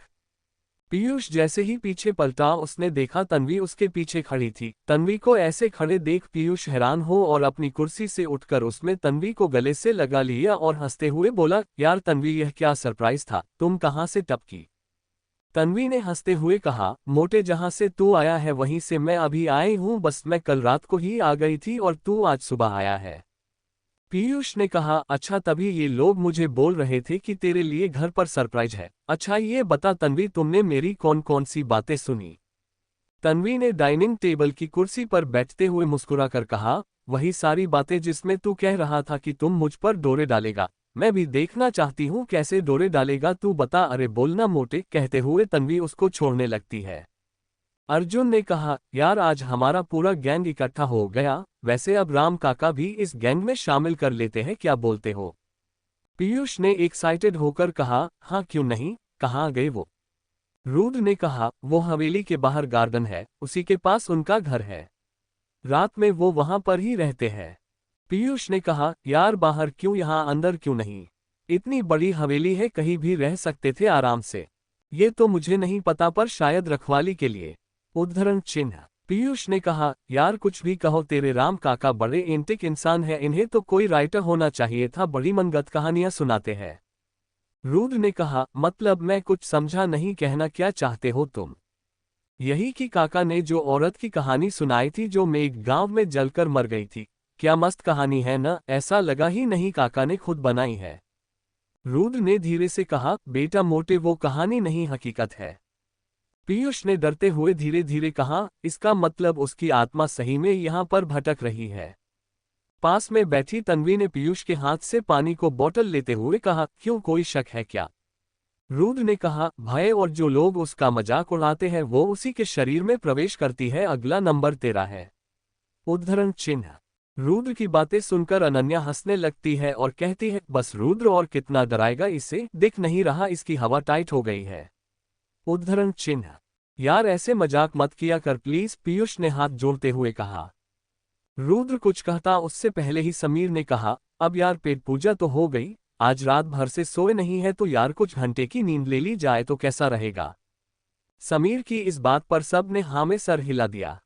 पीयूष जैसे ही पीछे पलटा उसने देखा तन्वी उसके पीछे खड़ी थी। तन्वी को ऐसे खड़े देख पीयूष हैरान हो और अपनी कुर्सी से उठकर उसने तन्वी को गले से लगा लिया और हंसते हुए बोला, यार तन्वी यह क्या सरप्राइज था, तुम कहाँ से टपकी। तन्वी ने हंसते हुए कहा, मोटे जहां से तू आया है वहीं से मैं अभी आई हूं, बस मैं कल रात को ही आ गई थी और तू आज सुबह आया है। पीयूष ने कहा, अच्छा तभी ये लोग मुझे बोल रहे थे कि तेरे लिए घर पर सरप्राइज है। अच्छा ये बता तन्वी, तुमने मेरी कौन कौन सी बातें सुनी। तन्वी ने डाइनिंग टेबल की कुर्सी पर बैठते हुए मुस्कुराकर कहा, वही सारी बातें जिसमें तू कह रहा था कि तुम मुझ पर डोरे डालेगा। मैं भी देखना चाहती हूँ कैसे डोरे डालेगा, तू बता। अरे बोलना मोटे, कहते हुए तन्वी उसको छोड़ने लगती है। अर्जुन ने कहा, यार आज हमारा पूरा गैंग इकट्ठा हो गया, वैसे अब राम काका भी इस गैंग में शामिल कर लेते हैं, क्या बोलते हो। पीयूष ने एक्साइटेड होकर कहा, हाँ क्यों नहीं, कहाँ गए वो। रुद्र ने कहा, वो हवेली के बाहर गार्डन है, उसी के पास उनका घर है, रात में वो वहां पर ही रहते हैं। पीयूष ने कहा, यार बाहर क्यों, यहाँ अंदर क्यों नहीं, इतनी बड़ी हवेली है, कहीं भी रह सकते थे आराम से। ये तो मुझे नहीं पता, पर शायद रखवाली के लिए। उद्धरण चिन्ह। पीयूष ने कहा, यार कुछ भी कहो, तेरे राम काका बड़े एंटिक इंसान है, इन्हें तो कोई राइटर होना चाहिए था, बड़ी मनगत कहानियां सुनाते हैं। रुद्र ने कहा, मतलब मैं कुछ समझा नहीं, कहना क्या चाहते हो तुम। यही कि काका ने जो औरत की कहानी सुनाई थी जो मेघ गांव में जलकर मर गई थी, क्या मस्त कहानी है न, ऐसा लगा ही नहीं काका ने खुद बनाई है। रुद्र ने धीरे से कहा, बेटा मोटे वो कहानी नहीं हकीकत है। पीयूष ने डरते हुए धीरे धीरे कहा, इसका मतलब उसकी आत्मा सही में यहाँ पर भटक रही है। पास में बैठी तन्वी ने पीयूष के हाथ से पानी को बोतल लेते हुए कहा, क्यों कोई शक है क्या। रुद्र ने कहा, भय, और जो लोग उसका मजाक उड़ाते हैं वो उसी के शरीर में प्रवेश करती है, अगला नंबर तेरा है। उद्धरण चिन्ह। रुद्र की बातें सुनकर अनन्या हंसने लगती है और कहती है, बस रुद्र और कितना डराएगा इसे, दिख नहीं रहा इसकी हवा टाइट हो गई है। उद्धरण चिन्ह। यार ऐसे मजाक मत किया कर प्लीज, पीयूष ने हाथ जोड़ते हुए कहा। रुद्र कुछ कहता उससे पहले ही समीर ने कहा, अब यार पेट पूजा तो हो गई, आज रात भर से सोए नहीं है तो यार कुछ घंटे की नींद ले ली जाए तो कैसा रहेगा। समीर की इस बात पर सब ने हाँ में सर हिला दिया।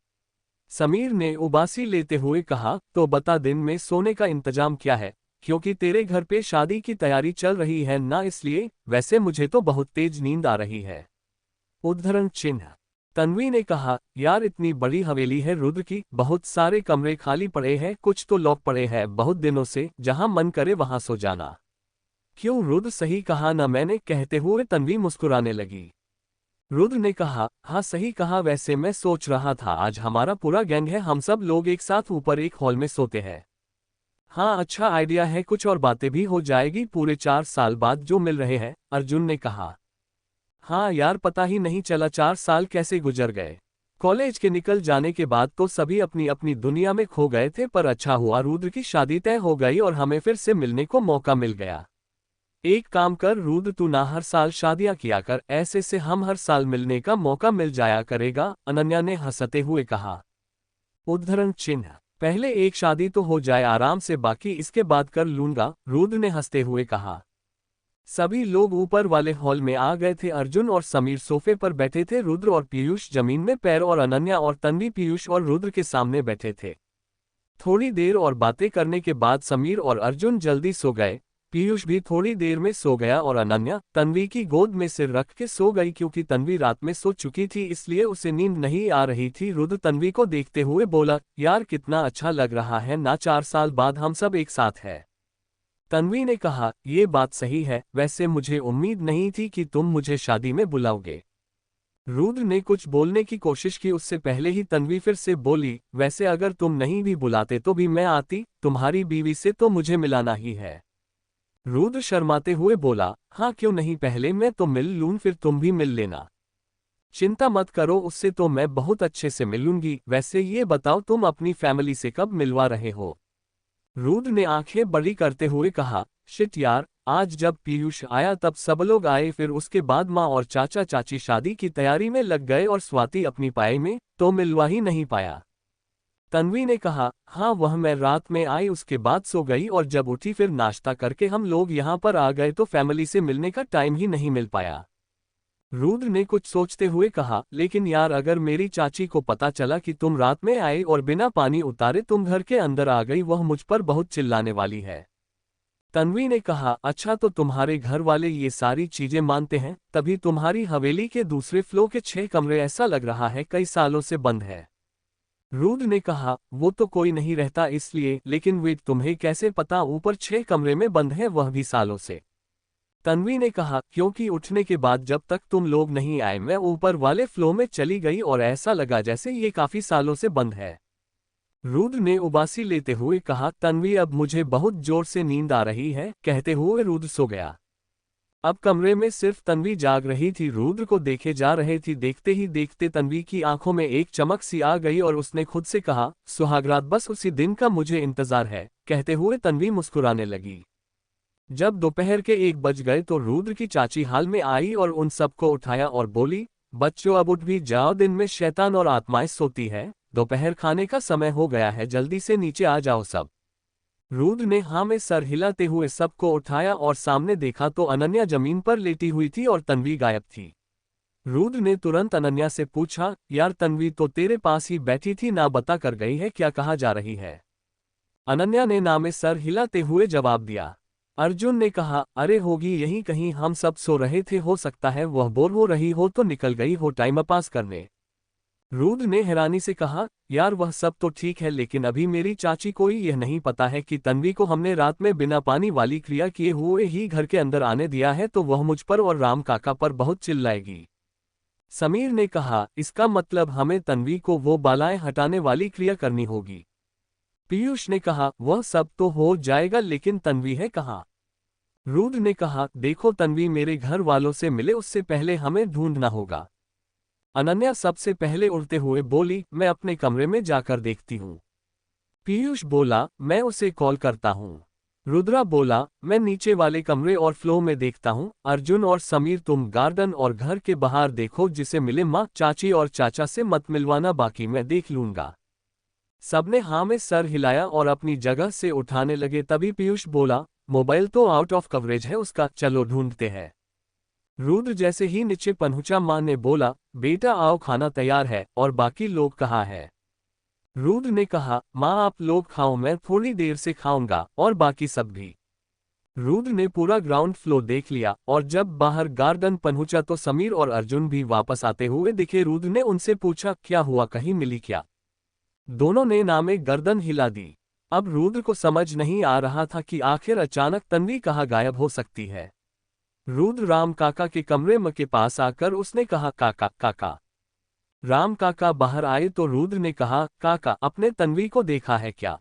समीर ने उबासी लेते हुए कहा, तो बता दिन में सोने का इंतजाम क्या है, क्योंकि तेरे घर पे शादी की तैयारी चल रही है ना, इसलिए। वैसे मुझे तो बहुत तेज नींद आ रही है। उद्धरण चिन्ह। तन्वी ने कहा, यार इतनी बड़ी हवेली है रुद्र की, बहुत सारे कमरे खाली पड़े हैं, कुछ तो लॉक पड़े हैं बहुत दिनों से, जहां मन करे वहां सो जाना। क्यों रुद्र, सही कहा ना मैंने, कहते हुए तन्वी मुस्कुराने लगी। रुद्र ने कहा, हाँ सही कहा, वैसे मैं सोच रहा था आज हमारा पूरा गैंग है, हम सब लोग एक साथ ऊपर एक हॉल में सोते हैं। हाँ अच्छा आइडिया है, कुछ और बातें भी हो जाएगी, पूरे 4 साल बाद जो मिल रहे हैं, अर्जुन ने कहा। हाँ यार पता ही नहीं चला 4 साल कैसे गुजर गए। कॉलेज के निकल जाने के बाद तो सभी अपनी अपनी दुनिया में खो गए थे, पर अच्छा हुआ रुद्र की शादी तय हो गई और हमें फिर से मिलने को मौका मिल गया। एक काम कर रुद्र, तू ना हर साल शादियां किया कर, ऐसे से हम हर साल मिलने का मौका मिल जाया करेगा, अनन्या ने हंसते हुए कहा। उद्धरण चिन्ह, पहले एक शादी तो हो जाए आराम से, बाकी इसके बाद कर लूंगा, रुद्र ने हंसते हुए कहा। सभी लोग ऊपर वाले हॉल में आ गए थे। अर्जुन और समीर सोफे पर बैठे थे, रुद्र और पीयूष जमीन में पैर और अनन्या और तन्वी पीयूष और रुद्र के सामने बैठे थे। थोड़ी देर और बातें करने के बाद समीर और अर्जुन जल्दी सो गए। पीयूष भी थोड़ी देर में सो गया और अनन्या तन्वी की गोद में सिर रख के सो गई, क्योंकि तन्वी रात में सो चुकी थी इसलिए उसे नींद नहीं आ रही थी। रुद्र तन्वी को देखते हुए बोला, यार कितना अच्छा लग रहा है ना, 4 साल बाद हम सब एक साथ हैं। तन्वी ने कहा, ये बात सही है, वैसे मुझे उम्मीद नहीं थी कि तुम मुझे शादी में बुलाओगे। रुद्र ने कुछ बोलने की कोशिश की, उससे पहले ही तन्वी फिर से बोली, वैसे अगर तुम नहीं भी बुलाते तो भी मैं आती, तुम्हारी बीवी से तो मुझे मिलाना ही है। रुद्र शर्माते हुए बोला, हाँ क्यों नहीं, पहले मैं तो मिल लूं फिर तुम भी मिल लेना। चिंता मत करो, उससे तो मैं बहुत अच्छे से मिलूंगी। वैसे ये बताओ तुम अपनी फैमिली से कब मिलवा रहे हो? रुद्र ने आंखें बड़ी करते हुए कहा, शिट यार, आज जब पीयूष आया तब सब लोग आए, फिर उसके बाद माँ और चाचा चाची शादी की तैयारी में लग गए और स्वाति अपनी पाई में, तो मिलवा ही नहीं पाया। तन्वी ने कहा, हाँ वह मैं रात में आई, उसके बाद सो गई और जब उठी फिर नाश्ता करके हम लोग यहाँ पर आ गए, तो फैमिली से मिलने का टाइम ही नहीं मिल पाया। रुद्र ने कुछ सोचते हुए कहा, लेकिन यार अगर मेरी चाची को पता चला कि तुम रात में आए और बिना पानी उतारे तुम घर के अंदर आ गई, वह मुझ पर बहुत चिल्लाने वाली है। तन्वी ने कहा, अच्छा तो तुम्हारे घर वाले ये सारी चीजें मानते हैं, तभी तुम्हारी हवेली के दूसरे फ्लोर के 6 कमरे ऐसा लग रहा है कई सालों से बंद है। रुद्र ने कहा, वो तो कोई नहीं रहता इसलिए, लेकिन वेट तुम्हें कैसे पता ऊपर 6 कमरे में बंद है, वह भी सालों से? तन्वी ने कहा, क्योंकि उठने के बाद जब तक तुम लोग नहीं आए मैं ऊपर वाले फ्लो में चली गई और ऐसा लगा जैसे ये काफी सालों से बंद है। रुद्र ने उबासी लेते हुए कहा, तन्वी अब मुझे बहुत जोर से नींद आ रही है, कहते हुए रुद्र सो गया। अब कमरे में सिर्फ तन्वी जाग रही थी, रुद्र को देखे जा रहे थी। देखते ही देखते तन्वी की आंखों में एक चमक सी आ गई और उसने खुद से कहा, सुहागरात बस उसी दिन का मुझे इंतजार है, कहते हुए तन्वी मुस्कुराने लगी। जब दोपहर के 1 बज गए तो रुद्र की चाची हाल में आई और उन सबको उठाया और बोली, बच्चों अब उठ भी जाओ, दिन में शैतान और आत्माएं सोती है, दोपहर खाने का समय हो गया है, जल्दी से नीचे आ जाओ सब। रुद्र ने हाँ में सर हिलाते हुए सबको उठाया और सामने देखा तो अनन्या जमीन पर लेटी हुई थी और तन्वी गायब थी। रुद्र ने तुरंत अनन्या से पूछा, यार तन्वी तो तेरे पास ही बैठी थी ना, बता कर गई है, क्या कहा जा रही है? अनन्या ने ना में सर हिलाते हुए जवाब दिया। अर्जुन ने कहा, अरे होगी यहीं कहीं, हम सब सो रहे थे, हो सकता है वह बोर हो रही हो तो निकल गई हो टाइम पास करने। रुद्र ने हैरानी से कहा, यार वह सब तो ठीक है, लेकिन अभी मेरी चाची को यह नहीं पता है कि तन्वी को हमने रात में बिना पानी वाली क्रिया किए हुए ही घर के अंदर आने दिया है, तो वह मुझ पर और राम काका पर बहुत चिल्लाएगी। समीर ने कहा, इसका मतलब हमें तन्वी को वो बालाएं हटाने वाली क्रिया करनी होगी। पीयूष ने कहा, वह सब तो हो जाएगा, लेकिन तन्वी है कहाँ? रुद्र ने कहा, देखो तन्वी मेरे घर वालों से मिले, उससे पहले हमें ढूंढना होगा। अनन्या सबसे पहले उड़ते हुए बोली, मैं अपने कमरे में जाकर देखती हूँ। पीयूष बोला, मैं उसे कॉल करता हूँ। रुद्रा बोला, मैं नीचे वाले कमरे और फ्लो में देखता हूँ। अर्जुन और समीर तुम गार्डन और घर के बाहर देखो, जिसे मिले माँ चाची और चाचा से मत मिलवाना, बाकी मैं देख लूंगा। सबने हाँ में सर हिलाया और अपनी जगह से उठाने लगे। तभी पीयूष बोला, मोबाइल तो आउट ऑफ कवरेज है उसका, चलो ढूंढते हैं। रुद्र जैसे ही नीचे पहुंचा माँ ने बोला, बेटा आओ खाना तैयार है, और बाकी लोग कहाँ है? रुद्र ने कहा, माँ आप लोग खाओ, मैं थोड़ी देर से खाऊंगा, और बाकी सब भी। रुद्र ने पूरा ग्राउंड फ्लोर देख लिया और जब बाहर गार्डन पहुंचा तो समीर और अर्जुन भी वापस आते हुए दिखे। रुद्र ने उनसे पूछा, क्या हुआ, कहीं मिली क्या? दोनों ने नामे गर्दन हिला दी। अब रुद्र को समझ नहीं आ रहा था कि आखिर अचानक तन्वी कहाँ गायब हो सकती है। रुद्र राम काका के कमरे में के पास आकर उसने कहा, काका काका। राम काका बाहर आए तो रुद्र ने कहा, काका अपने तन्वी को देखा है क्या?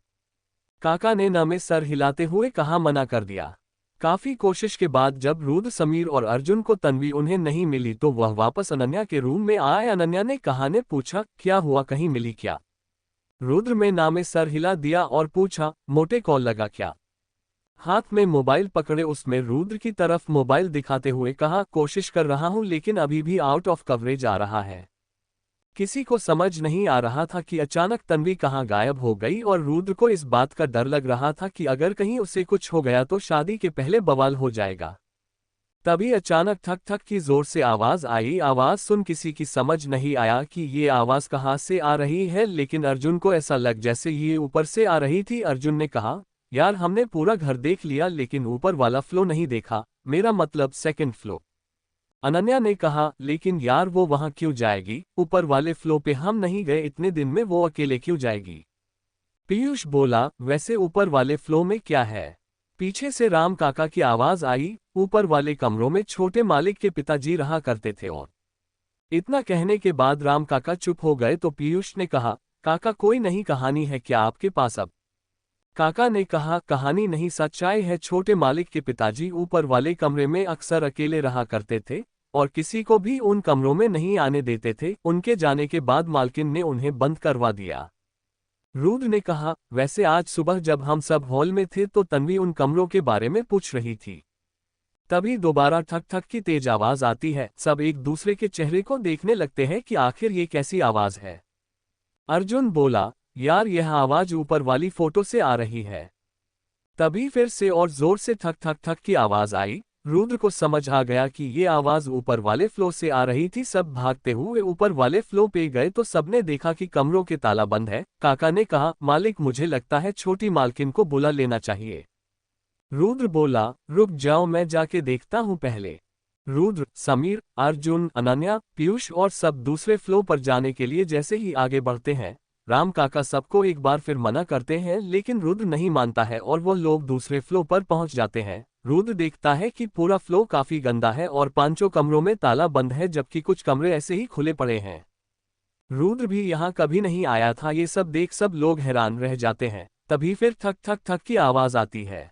काका ने ना में सर हिलाते हुए कहा, मना कर दिया। काफी कोशिश के बाद जब रुद्र, समीर और अर्जुन को तन्वी उन्हें नहीं मिली तो वह वापस अनन्या के रूम में आए। अनन्या ने कहा ने पूछा, क्या हुआ, कहीं मिली क्या? रुद्र में नामे सर हिला दिया और पूछा, मोटे कॉल लगा क्या? हाथ में मोबाइल पकड़े उसमें रुद्र की तरफ मोबाइल दिखाते हुए कहा, कोशिश कर रहा हूं लेकिन अभी भी आउट ऑफ कवरेज आ रहा है। किसी को समझ नहीं आ रहा था कि अचानक तन्वी कहाँ गायब हो गई और रुद्र को इस बात का डर लग रहा था कि अगर कहीं उसे कुछ हो गया तो शादी के पहले बवाल हो जाएगा। तभी अचानक ठक ठक की जोर से आवाज आई। आवाज सुन किसी की समझ नहीं आया कि ये आवाज कहाँ से आ रही है, लेकिन अर्जुन को ऐसा लग जैसे ये ऊपर से आ रही थी। अर्जुन ने कहा, यार हमने पूरा घर देख लिया लेकिन ऊपर वाला फ्लो नहीं देखा, मेरा मतलब सेकंड फ्लो। अनन्या ने कहा, लेकिन यार वो वहां क्यों जाएगी, ऊपर वाले फ्लो पे हम नहीं गए, इतने दिन में वो अकेले क्यों जाएगी? पीयूष बोला, वैसे ऊपर वाले फ्लो में क्या है? पीछे से राम काका की आवाज आई, ऊपर वाले कमरों में छोटे मालिक के पिताजी रहा करते थे। और इतना कहने के बाद राम काका चुप हो गए तो पीयूष ने कहा, काका कोई नई कहानी है क्या आपके पास? अब काका ने कहा, कहानी नहीं सच्चाई है। छोटे मालिक के पिताजी ऊपर वाले कमरे में अक्सर अकेले रहा करते थे और किसी को भी उन कमरों में नहीं आने देते थे। उनके जाने के बाद मालकिन ने उन्हें बंद करवा दिया। रुद्र ने कहा, वैसे आज सुबह जब हम सब हॉल में थे तो तन्वी उन कमरों के बारे में पूछ रही थी। तभी दोबारा ठक ठक की तेज आवाज आती है। सब एक दूसरे के चेहरे को देखने लगते हैं कि आखिर ये कैसी आवाज है। अर्जुन बोला, यार यह आवाज ऊपर वाली फोटो से आ रही है। तभी फिर से और जोर से ठक ठक ठक की आवाज आई। रुद्र को समझ आ गया कि ये आवाज ऊपर वाले फ्लो से आ रही थी। सब भागते हुए ऊपर वाले फ्लो पे गए तो सबने देखा कि कमरों के ताला बंद है। काका ने कहा, मालिक मुझे लगता है छोटी मालकिन को बुला लेना चाहिए। रुद्र बोला, रुक जाओ मैं जाके देखता हूं पहले। रुद्र, समीर, अर्जुन, अनन्या, पीयूष और सब दूसरे फ्लो पर जाने के लिए जैसे ही आगे बढ़ते हैं, राम काका सबको एक बार फिर मना करते हैं लेकिन रुद्र नहीं मानता है और वो लोग दूसरे फ्लो पर पहुंच जाते हैं। रुद्र देखता है कि पूरा फ्लो काफी गंदा है और पांचों कमरों में ताला बंद है जबकि कुछ कमरे ऐसे ही खुले पड़े हैं। रुद्र भी यहाँ कभी नहीं आया था। ये सब देख सब लोग हैरान रह जाते हैं। तभी फिर ठक ठक ठक की आवाज आती है।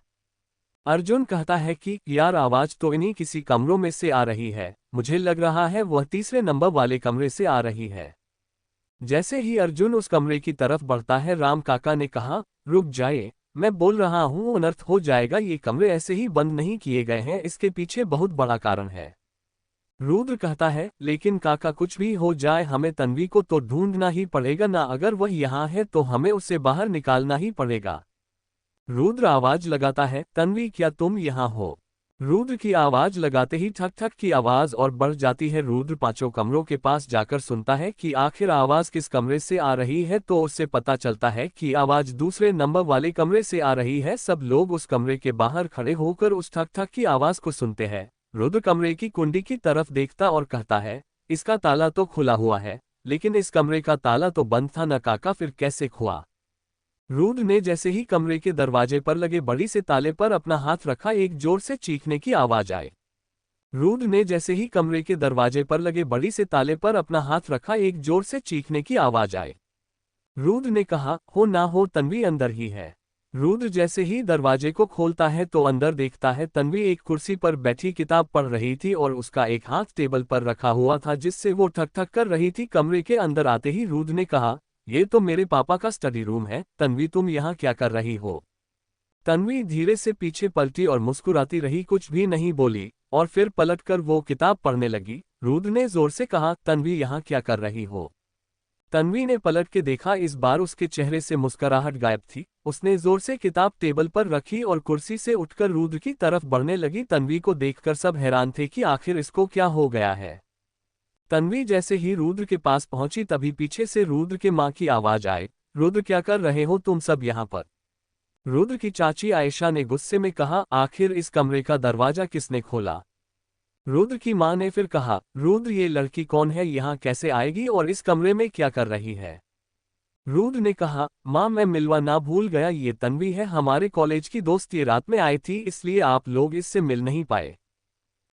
अर्जुन कहता है कि यार आवाज तो इन्हीं किसी कमरों में से आ रही है, मुझे लग रहा है वह तीसरे नंबर वाले कमरे से आ रही है। जैसे ही अर्जुन उस कमरे की तरफ बढ़ता है राम काका ने कहा, रुक जाए, मैं बोल रहा हूं अनर्थ हो जाएगा। ये कमरे ऐसे ही बंद नहीं किए गए हैं, इसके पीछे बहुत बड़ा कारण है। रुद्र कहता है, लेकिन काका कुछ भी हो जाए हमें तन्वी को तो ढूंढना ही पड़ेगा ना, अगर वह यहाँ है तो हमें उसे बाहर निकालना ही पड़ेगा। रुद्र आवाज लगाता है, तन्वी क्या तुम यहाँ हो? रुद्र की आवाज लगाते ही ठक ठक की आवाज और बढ़ जाती है। रुद्र पांचों कमरों के पास जाकर सुनता है कि आखिर आवाज किस कमरे से आ रही है तो उससे पता चलता है कि आवाज दूसरे नंबर वाले कमरे से आ रही है। सब लोग उस कमरे के बाहर खड़े होकर उस ठक ठक की आवाज को सुनते हैं। रुद्र कमरे की कुंडी की तरफ देखता और कहता है, इसका ताला तो खुला हुआ है लेकिन इस कमरे का ताला तो बंद था न काका, फिर कैसे खुआ? रुद्र ने जैसे ही कमरे के दरवाजे पर लगे बड़ी से ताले पर अपना हाथ रखा, एक जोर से चीखने की आवाज आई। रुद्र ने जैसे ही कमरे के दरवाजे पर लगे बड़ी से ताले पर अपना हाथ रखा, एक जोर से चीखने की आवाज आई। रुद्र ने कहा, हो ना हो तन्वी अंदर ही है। रुद्र जैसे ही दरवाजे को खोलता है तो अंदर देखता है तन्वी एक कुर्सी पर बैठी किताब पढ़ रही थी और उसका एक हाथ टेबल पर रखा हुआ था जिससे वो ठक ठक कर रही थी। कमरे के अंदर आते ही रुद्र ने कहा, ये तो मेरे पापा का स्टडी रूम है, तन्वी तुम यहाँ क्या कर रही हो? तन्वी धीरे से पीछे पलटी और मुस्कुराती रही, कुछ भी नहीं बोली और फिर पलटकर वो किताब पढ़ने लगी। रुद्र ने जोर से कहा, तन्वी यहाँ क्या कर रही हो? तन्वी ने पलट के देखा, इस बार उसके चेहरे से मुस्कुराहट गायब थी। उसने जोर से किताब टेबल पर रखी और कुर्सी से उठकर रुद्र की तरफ बढ़ने लगी। तन्वी को देखकर सब हैरान थे कि आखिर इसको क्या हो गया है। तन्वी जैसे ही रुद्र के पास पहुंची तभी पीछे से रुद्र के माँ की आवाज आए, रुद्र क्या कर रहे हो तुम सब यहाँ पर? रुद्र की चाची आयशा ने गुस्से में कहा, आखिर इस कमरे का दरवाजा किसने खोला? रुद्र की माँ ने फिर कहा, रुद्र ये लड़की कौन है, यहाँ कैसे आएगी और इस कमरे में क्या कर रही है? रुद्र ने कहा, माँ मैं मिलवा ना भूल गया, ये तन्वी है, हमारे कॉलेज की दोस्त, ये रात में आई थी इसलिए आप लोग इससे मिल नहीं पाए।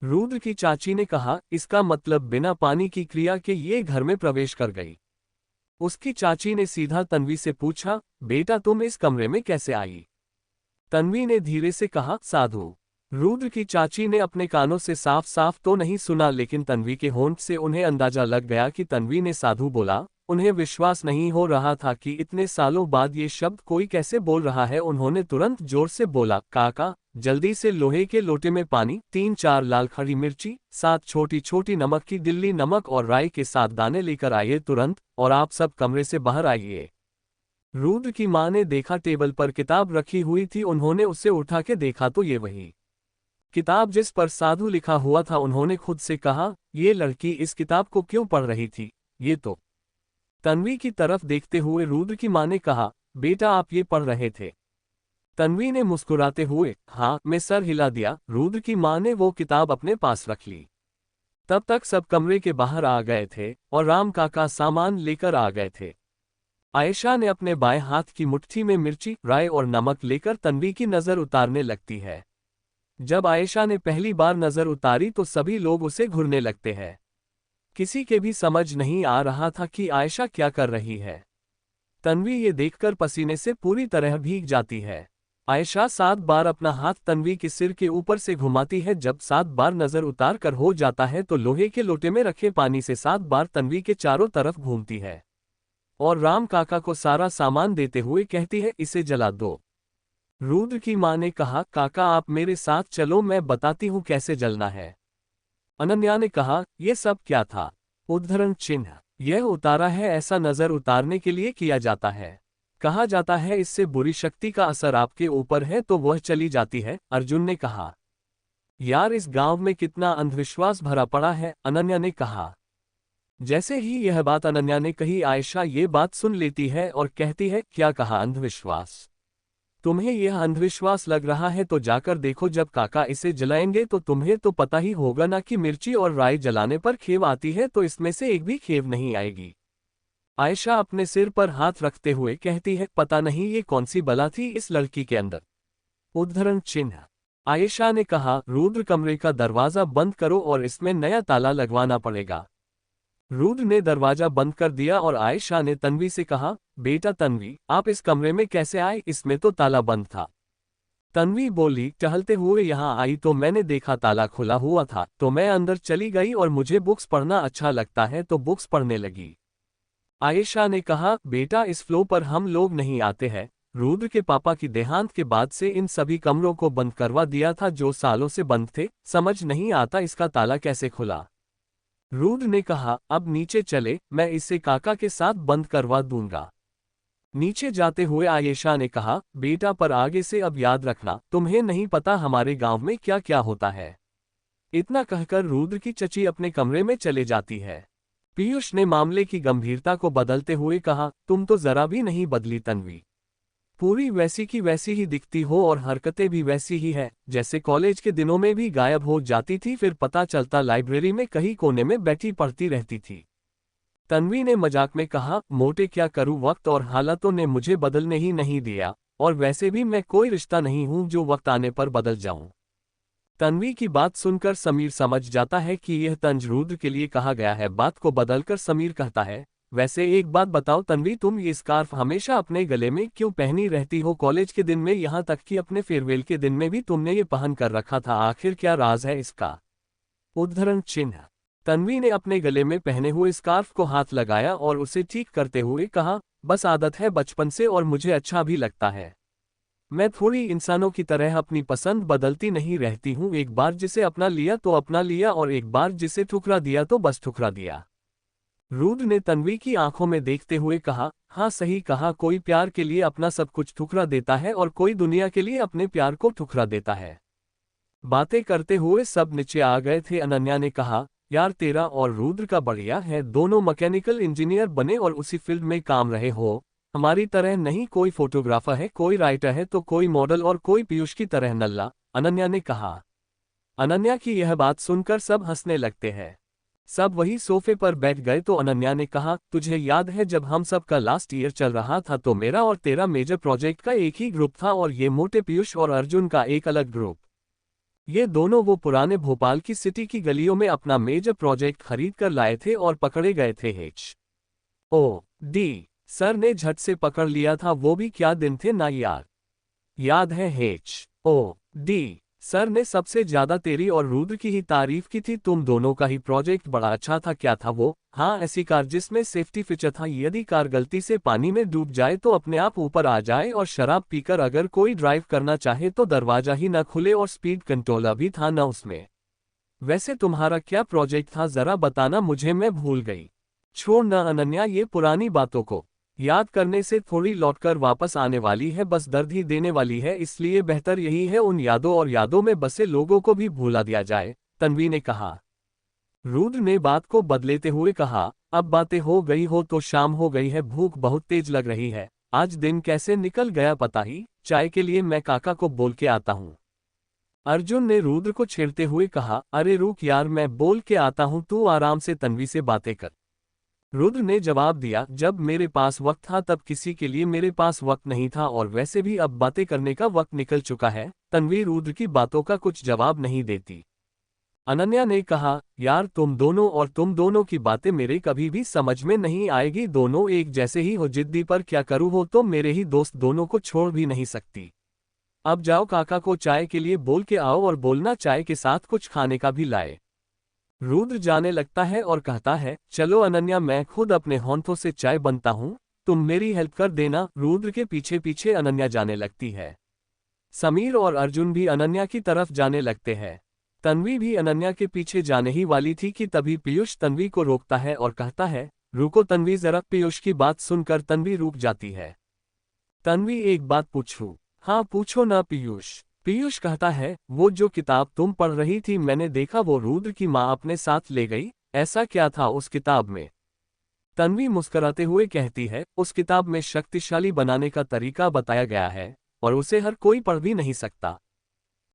रुद्र की चाची ने कहा, इसका मतलब बिना पानी की क्रिया के ये घर में प्रवेश कर गई। उसकी चाची ने सीधा तन्वी से पूछा, बेटा तुम इस कमरे में कैसे आई? तन्वी ने धीरे से कहा, साधु। रुद्र की चाची ने अपने कानों से साफ साफ तो नहीं सुना, लेकिन तन्वी के होंठ से उन्हें अंदाजा लग गया कि तन्वी ने साधु बोला। उन्हें विश्वास नहीं हो रहा था कि इतने सालों बाद ये शब्द कोई कैसे बोल रहा है। उन्होंने तुरंत जोर से बोला, काका, जल्दी से लोहे के लोटे में पानी, 3-4 लाल खड़ी मिर्ची, 7 छोटी छोटी नमक की दिल्ली, नमक और राई के 7 दाने लेकर आइए तुरंत, और आप सब कमरे से बाहर आइए। रुद्र की माँ ने देखा टेबल पर किताब रखी हुई थी। उन्होंने उसे उठा के देखा तो ये वही किताब जिस पर साधु लिखा हुआ था। उन्होंने खुद से कहा, ये लड़की इस किताब को क्यों पढ़ रही थी? ये तो। तन्वी की तरफ देखते हुए रुद्र की माँ ने कहा, बेटा आप ये पढ़ रहे थे? तन्वी ने मुस्कुराते हुए हाँ मैं सर हिला दिया। रुद्र की माँ ने वो किताब अपने पास रख ली। तब तक सब कमरे के बाहर आ गए थे और राम काका सामान लेकर आ गए थे। आयशा ने अपने बाएं हाथ की मुट्ठी में मिर्ची, राई और नमक लेकर तन्वी की नजर उतारने लगती है। जब आयशा ने पहली बार नजर उतारी तो सभी लोग उसे घूरने लगते हैं। किसी के भी समझ नहीं आ रहा था कि आयशा क्या कर रही है। तन्वी ये देखकर पसीने से पूरी तरह भीग जाती है। आयशा 7 बार अपना हाथ तन्वी के सिर के ऊपर से घुमाती है। जब 7 बार नजर उतार कर हो जाता है तो लोहे के लोटे में रखे पानी से 7 बार तन्वी के चारों तरफ घूमती है और राम काका को सारा सामान देते हुए कहती है, इसे जला दो। रुद्र की माँ ने कहा, काका आप मेरे साथ चलो, मैं बताती हूँ कैसे जलना है। अनन्या ने कहा, यह सब क्या था? उद्धरण चिन्ह। यह उतारा है, ऐसा नजर उतारने के लिए किया जाता है। कहा जाता है इससे बुरी शक्ति का असर आपके ऊपर है तो वह चली जाती है। अर्जुन ने कहा, यार इस गांव में कितना अंधविश्वास भरा पड़ा है, अनन्या ने कहा। जैसे ही यह बात अनन्या ने कही, आयशा ये बात सुन लेती है और कहती है, क्या कहा अंधविश्वास? तुम्हें यह अंधविश्वास लग रहा है तो जाकर देखो, जब काका इसे जलाएंगे तो तुम्हें तो पता ही होगा ना कि मिर्ची और राई जलाने पर खेव आती है, तो इसमें से एक भी खेव नहीं आएगी। आयशा अपने सिर पर हाथ रखते हुए कहती है, पता नहीं ये कौन सी बला थी इस लड़की के अंदर। उद्धरण चिन्ह। आयशा ने कहा, रुद्र कमरे का दरवाजा बंद करो और इसमें नया ताला लगवाना पड़ेगा। रुद्र ने दरवाजा बंद कर दिया और आयशा ने तन्वी से कहा, बेटा तन्वी, आप इस कमरे में कैसे आए? इसमें तो ताला बंद था। तन्वी बोली, टहलते हुए यहाँ आई तो मैंने देखा ताला खुला हुआ था, तो मैं अंदर चली गई और मुझे बुक्स पढ़ना अच्छा लगता है तो बुक्स पढ़ने लगी। आयशा ने कहा, बेटा इस फ्लो पर हम लोग नहीं आते हैं। रुद्र के पापा की देहांत के बाद से इन सभी कमरों को बंद करवा दिया था जो सालों से बंद थे, समझ नहीं आता इसका ताला कैसे खुला। रुद्र ने कहा, अब नीचे चले, मैं इसे काका के साथ बंद करवा दूंगा। नीचे जाते हुए आयशा ने कहा, बेटा पर आगे से अब याद रखना, तुम्हें नहीं पता हमारे गांव में क्या क्या होता है। इतना कहकर रुद्र की चची अपने कमरे में चले जाती है। पीयूष ने मामले की गंभीरता को बदलते हुए कहा, तुम तो जरा भी नहीं बदली तन्वी, पूरी वैसी की वैसी ही दिखती हो और हरकतें भी वैसी ही है जैसे कॉलेज के दिनों में भी गायब हो जाती थी, फिर पता चलता लाइब्रेरी में कहीं कोने में बैठी पढ़ती रहती थी। तन्वी ने मजाक में कहा, मोटे क्या करूं, वक्त और हालातों ने मुझे बदलने ही नहीं दिया, और वैसे भी मैं कोई रिश्ता नहीं हूं जो वक्त आने पर बदल जाऊं। तन्वी की बात सुनकर समीर समझ जाता है कि यह तंज रुद्र के लिए कहा गया है। बात को बदलकर समीर कहता है, वैसे एक बात बताओ तन्वी, तुम ये स्कार्फ हमेशा अपने गले में क्यों पहनी रहती हो? कॉलेज के दिन में यहाँ तक कि अपने फेयरवेल के दिन में भी तुमने ये पहन कर रखा था, आखिर क्या राज है इसका? उद्धरण चिन्ह। तन्वी ने अपने गले में पहने हुए स्कार्फ को हाथ लगाया और उसे ठीक करते हुए कहा, बस आदत है बचपन से और मुझे अच्छा भी लगता है। मैं थोड़ी इंसानों की तरह अपनी पसंद बदलती नहीं रहती हूँ, एक बार जिसे अपना लिया तो अपना लिया और एक बार जिसे ठुकरा दिया तो बस ठुकरा दिया। रुद्र ने तन्वी की आंखों में देखते हुए कहा, हाँ सही कहा, कोई प्यार के लिए अपना सब कुछ ठुकरा देता है और कोई दुनिया के लिए अपने प्यार को ठुकरा देता है। बातें करते हुए सब नीचे आ गए थे। अनन्या ने कहा, यार तेरा और रुद्र का बढ़िया है, दोनों मैकेनिकल इंजीनियर बने और उसी फील्ड में काम रहे हो, हमारी तरह नहीं, कोई फोटोग्राफर है, कोई राइटर है तो कोई मॉडल और कोई पीयूष की तरह नल्ला, अनन्या ने कहा। अनन्या की यह बात सुनकर सब हंसने लगते हैं। सब वही सोफे पर बैठ गए तो अनन्या ने कहा, तुझे याद है जब हम सब का लास्ट ईयर चल रहा था तो मेरा और तेरा मेजर प्रोजेक्ट का एक ही ग्रुप था और ये मोटे पीयूष और अर्जुन का एक अलग ग्रुप। ये दोनों वो पुराने भोपाल की सिटी की गलियों में अपना मेजर प्रोजेक्ट खरीद कर लाए थे और पकड़े गए थे। HOD सर ने झट से पकड़ लिया था, वो भी क्या दिन थे ना यार। याद है HOD सर ने सबसे ज्यादा तेरी और रुद्र की ही तारीफ की थी। तुम दोनों का ही प्रोजेक्ट बड़ा अच्छा था। क्या था वो? हाँ, ऐसी कार जिसमें सेफ्टी फीचर था। यदि कार गलती से पानी में डूब जाए तो अपने आप ऊपर आ जाए, और शराब पीकर अगर कोई ड्राइव करना चाहे तो दरवाजा ही न खुले, और स्पीड कंट्रोलर भी था न उसमें। वैसे तुम्हारा क्या प्रोजेक्ट था, जरा बताना मुझे, मैं भूल गई। छोड़ न अनन्या, ये पुरानी बातों को याद करने से थोड़ी लौटकर वापस आने वाली है, बस दर्द ही देने वाली है। इसलिए बेहतर यही है उन यादों और यादों में बसे लोगों को भी भुला दिया जाए, तन्वी ने कहा। रुद्र ने बात को बदलेते हुए कहा, अब बातें हो गई हो तो शाम हो गई है, भूख बहुत तेज लग रही है। आज दिन कैसे निकल गया पता ही। चाय के लिए मैं काका को बोल के आता हूँ। अर्जुन ने रुद्र को छेड़ते हुए कहा, अरे रुक यार, मैं बोल के आता हूँ, तू आराम से तन्वी से बातें कर। रुद्र ने जवाब दिया, जब मेरे पास वक्त था तब किसी के लिए मेरे पास वक्त नहीं था, और वैसे भी अब बातें करने का वक्त निकल चुका है। तन्वी रुद्र की बातों का कुछ जवाब नहीं देती। अनन्या ने कहा, यार तुम दोनों और तुम दोनों की बातें मेरे कभी भी समझ में नहीं आएगी। दोनों एक जैसे ही हो जिद्दी, पर क्या करूँ, हो तो मेरे ही दोस्त, दोनों को छोड़ भी नहीं सकती। अब जाओ काका को चाय के लिए बोल के आओ, और बोलना चाय के साथ कुछ खाने का भी लाए। रुद्र जाने लगता है और कहता है, चलो अनन्या, मैं खुद अपने हाथों से चाय बनता हूँ, तुम मेरी हेल्प कर देना। रुद्र के पीछे पीछे अनन्या जाने लगती है। समीर और अर्जुन भी अनन्या की तरफ जाने लगते हैं। तन्वी भी अनन्या के पीछे जाने ही वाली थी कि तभी पीयूष तन्वी को रोकता है और कहता है, रुको तन्वी जरा। पीयूष की बात सुनकर तन्वी रुक जाती है। तन्वी, एक बात पूछूं? हाँ पूछो ना पीयूष। पीयूष कहता है, वो जो किताब तुम पढ़ रही थी, मैंने देखा वो रुद्र की माँ अपने साथ ले गई, ऐसा क्या था उस किताब में? तन्वी मुस्कुराते हुए कहती है, उस किताब में शक्तिशाली बनाने का तरीका बताया गया है, और उसे हर कोई पढ़ भी नहीं सकता।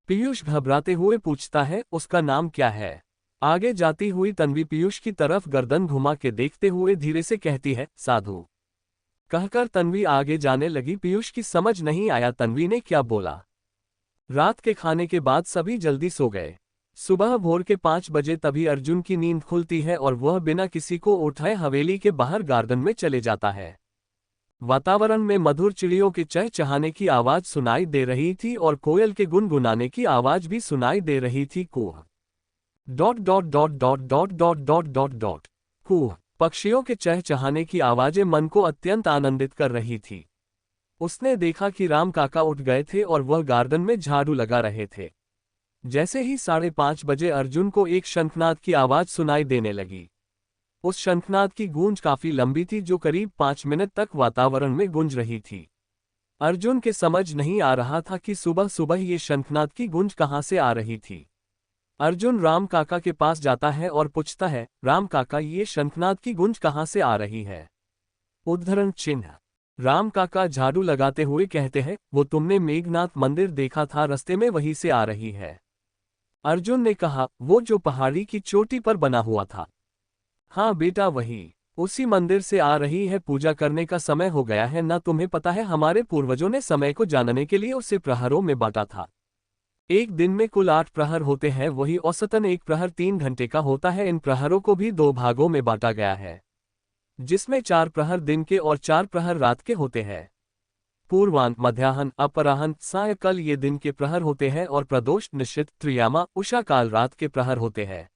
पीयूष घबराते हुए पूछता है, उसका नाम क्या है? आगे जाती हुई तन्वी पीयूष की तरफ गर्दन घुमा के देखते हुए धीरे से कहती है, साधु। कहकर तन्वी आगे जाने लगी। पीयूष की समझ नहीं आया तन्वी ने क्या बोला। रात के खाने के बाद सभी जल्दी सो गए। सुबह भोर के 5 बजे तभी अर्जुन की नींद खुलती है और वह बिना किसी को उठाए हवेली के बाहर गार्डन में चले जाता है। वातावरण में मधुर चिड़ियों के चहचहाने की आवाज सुनाई दे रही थी और कोयल के गुनगुनाने की आवाज भी सुनाई दे रही थी। कुह dot dot dot dot dot dot dot dot dot कुह। पक्षियों के चहचहाने की आवाजें मन को अत्यंत आनंदित कर रही थी। उसने देखा कि राम काका उठ गए थे और वह गार्डन में झाड़ू लगा रहे थे। जैसे ही 5:30 बजे अर्जुन को एक शंखनाद की आवाज सुनाई देने लगी। उस शंखनाद की गूंज काफी लंबी थी, जो करीब 5 मिनट तक वातावरण में गूंज रही थी। अर्जुन के समझ नहीं आ रहा था कि सुबह सुबह ये शंखनाद की गूंज कहाँ से आ रही थी। अर्जुन राम काका के पास जाता है और पूछता है, राम काका, ये शंखनाद की गूंज कहाँ से आ रही है? उद्धरण चिन्ह। राम काका झाड़ू लगाते हुए कहते हैं, वो तुमने मेघनाथ मंदिर देखा था, रास्ते में वहीं से आ रही है। अर्जुन ने कहा, वो जो पहाड़ी की चोटी पर बना हुआ था? हाँ बेटा वही, उसी मंदिर से आ रही है। पूजा करने का समय हो गया है ना, तुम्हें पता है हमारे पूर्वजों ने समय को जानने के लिए उसे प्रहरों में बांटा था। एक दिन में कुल 8 प्रहर होते हैं, वही औसतन एक प्रहर 3 घंटे का होता है। इन प्रहरों को भी 2 भागों में बांटा गया है, जिसमें 4 प्रहर दिन के और 4 प्रहर रात के होते हैं। पूर्वाह्न, मध्याह्न, अपराह्न, सायंकाल ये दिन के प्रहर होते हैं, और प्रदोष, निशित, त्रियामा, उषा काल रात के प्रहर होते हैं।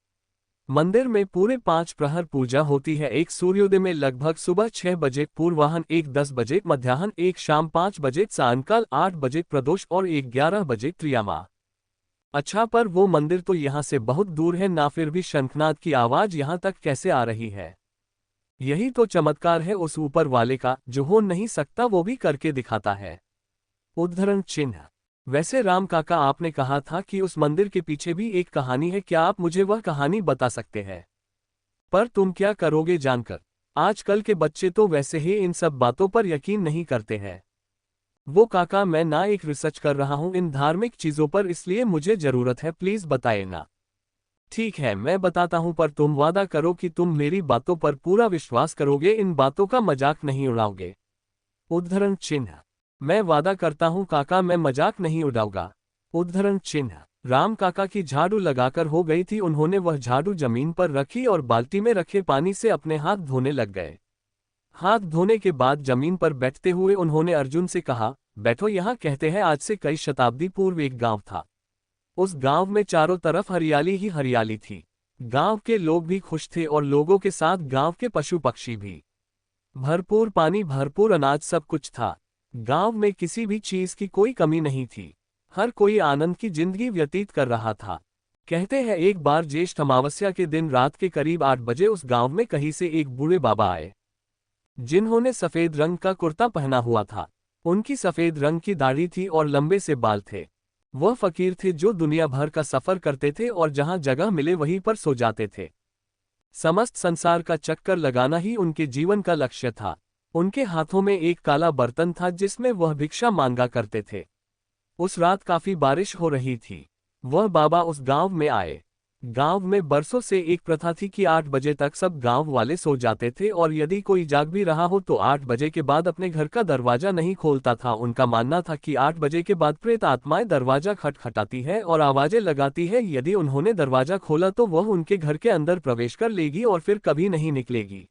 मंदिर में पूरे 5 प्रहर पूजा होती है। एक सूर्योदय में लगभग सुबह 6 बजे, पूर्वाह्न 1 10 बजे, मध्याह्न 1 शाम 5 बजे, सायंकाल 8 बजे प्रदोष और 1 11 बजे त्रियामा। अच्छा, पर वो मंदिर तो यहाँ से बहुत दूर है ना, फिर भी शंखनाद की आवाज यहाँ तक कैसे आ रही है? यही तो चमत्कार है उस ऊपर वाले का, जो हो नहीं सकता वो भी करके दिखाता है। उद्धरण चिन्ह। वैसे राम काका, आपने कहा था कि उस मंदिर के पीछे भी एक कहानी है, क्या आप मुझे वह कहानी बता सकते हैं? पर तुम क्या करोगे जानकर? आजकल के बच्चे तो वैसे ही इन सब बातों पर यकीन नहीं करते हैं। वो काका, मैं ना एक रिसर्च कर रहा हूँ इन धार्मिक चीजों पर, इसलिए मुझे जरूरत है, प्लीज बताइए ना। ठीक है, मैं बताता हूं, पर तुम वादा करो कि तुम मेरी बातों पर पूरा विश्वास करोगे, इन बातों का मजाक नहीं उड़ाओगे। उद्धरण चिन्ह। मैं वादा करता हूं काका, मैं मजाक नहीं उड़ाऊंगा। उद्धरण चिन्ह। राम काका की झाड़ू लगाकर हो गई थी, उन्होंने वह झाड़ू जमीन पर रखी और बाल्टी में रखे पानी से अपने हाथ धोने लग गए। हाथ धोने के बाद जमीन पर बैठते हुए उन्होंने अर्जुन से कहा, बैठो यहाँ। कहते हैं आज से कई शताब्दी पूर्व एक गांव था। उस गांव में चारों तरफ हरियाली ही हरियाली थी। गांव के लोग भी खुश थे और लोगों के साथ गांव के पशु पक्षी भी। भरपूर पानी, भरपूर अनाज, सब कुछ था। गांव में किसी भी चीज की कोई कमी नहीं थी। हर कोई आनंद की जिंदगी व्यतीत कर रहा था। कहते हैं एक बार ज्येष्ठ अमावस्या के दिन रात के करीब 8 बजे उस गांव में कहीं से एक बूढ़े बाबा आए, जिन्होंने सफेद रंग का कुर्ता पहना हुआ था। उनकी सफेद रंग की दाढ़ी थी और लंबे से बाल थे। वह फकीर थे जो दुनिया भर का सफर करते थे और जहां जगह मिले वहीं पर सो जाते थे। समस्त संसार का चक्कर लगाना ही उनके जीवन का लक्ष्य था। उनके हाथों में एक काला बर्तन था जिसमें वह भिक्षा मांगा करते थे। उस रात काफी बारिश हो रही थी। वह बाबा उस गांव में आए। गांव में बरसों से एक प्रथा थी कि 8 बजे तक सब गांव वाले सो जाते थे और यदि कोई जाग भी रहा हो तो 8 बजे के बाद अपने घर का दरवाजा नहीं खोलता था। उनका मानना था कि 8 बजे के बाद प्रेत आत्माएं दरवाजा खटखटाती है और आवाजें लगाती है। यदि उन्होंने दरवाजा खोला तो वह उनके घर के अंदर प्रवेश कर लेगी और फिर कभी नहीं निकलेगी।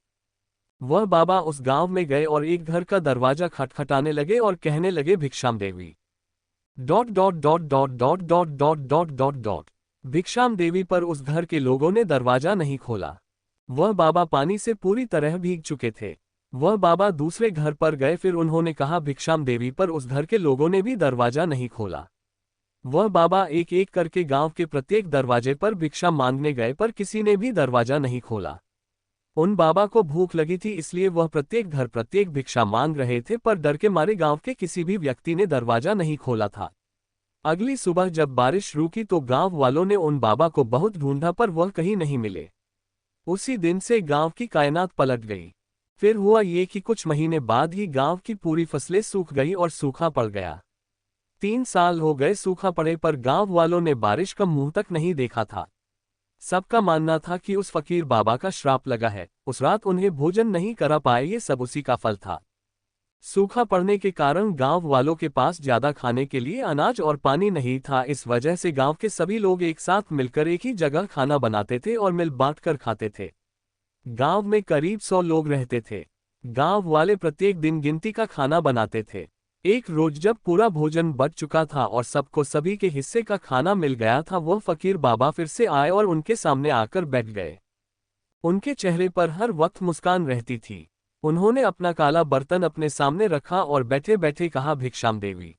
वह बाबा उस गांव में गए और एक घर का दरवाजा खटखटाने लगे और कहने लगे, भिक्षाम देवी dot dot dot dot dot dot dot dot dot dot. भिक्षाम देवी पर उस घर के लोगों ने दरवाजा नहीं खोला। वह बाबा पानी से पूरी तरह भीग चुके थे। वह बाबा दूसरे घर पर गए, फिर उन्होंने कहा भिक्षाम देवी पर उस घर के लोगों ने भी दरवाजा नहीं खोला। वह बाबा एक एक करके गांव के प्रत्येक दरवाजे पर भिक्षा मांगने गए पर किसी ने भी दरवाजा नहीं खोला। उन बाबा को भूख लगी थी इसलिए वह प्रत्येक घर प्रत्येक भिक्षा मांग रहे थे, पर डर के मारे गांव के किसी भी व्यक्ति ने दरवाजा नहीं खोला था। अगली सुबह जब बारिश रुकी तो गांव वालों ने उन बाबा को बहुत ढूंढा पर वह कहीं नहीं मिले। उसी दिन से गांव की कायनात पलट गई। फिर हुआ ये कि कुछ महीने बाद ही गांव की पूरी फसलें सूख गई और सूखा पड़ गया। 3 साल हो गए सूखा पड़े पर गांव वालों ने बारिश का मुंह तक नहीं देखा था। सबका मानना था कि उस फकीर बाबा का श्राप लगा है। उस रात उन्हें भोजन नहीं करा पाए, ये सब उसी का फल था। सूखा पड़ने के कारण गांव वालों के पास ज्यादा खाने के लिए अनाज और पानी नहीं था। इस वजह से गांव के सभी लोग एक साथ मिलकर एक ही जगह खाना बनाते थे और मिल बांटकर खाते थे। गांव में करीब 100 लोग रहते थे। गांव वाले प्रत्येक दिन गिनती का खाना बनाते थे। एक रोज जब पूरा भोजन बच चुका था और सबको सभी के हिस्से का खाना मिल गया था, वह फकीर बाबा फिर से आए और उनके सामने आकर बैठ गए। उनके चेहरे पर हर वक्त मुस्कान रहती थी। उन्होंने अपना काला बर्तन अपने सामने रखा और बैठे बैठे कहा, भिक्षाम देवी।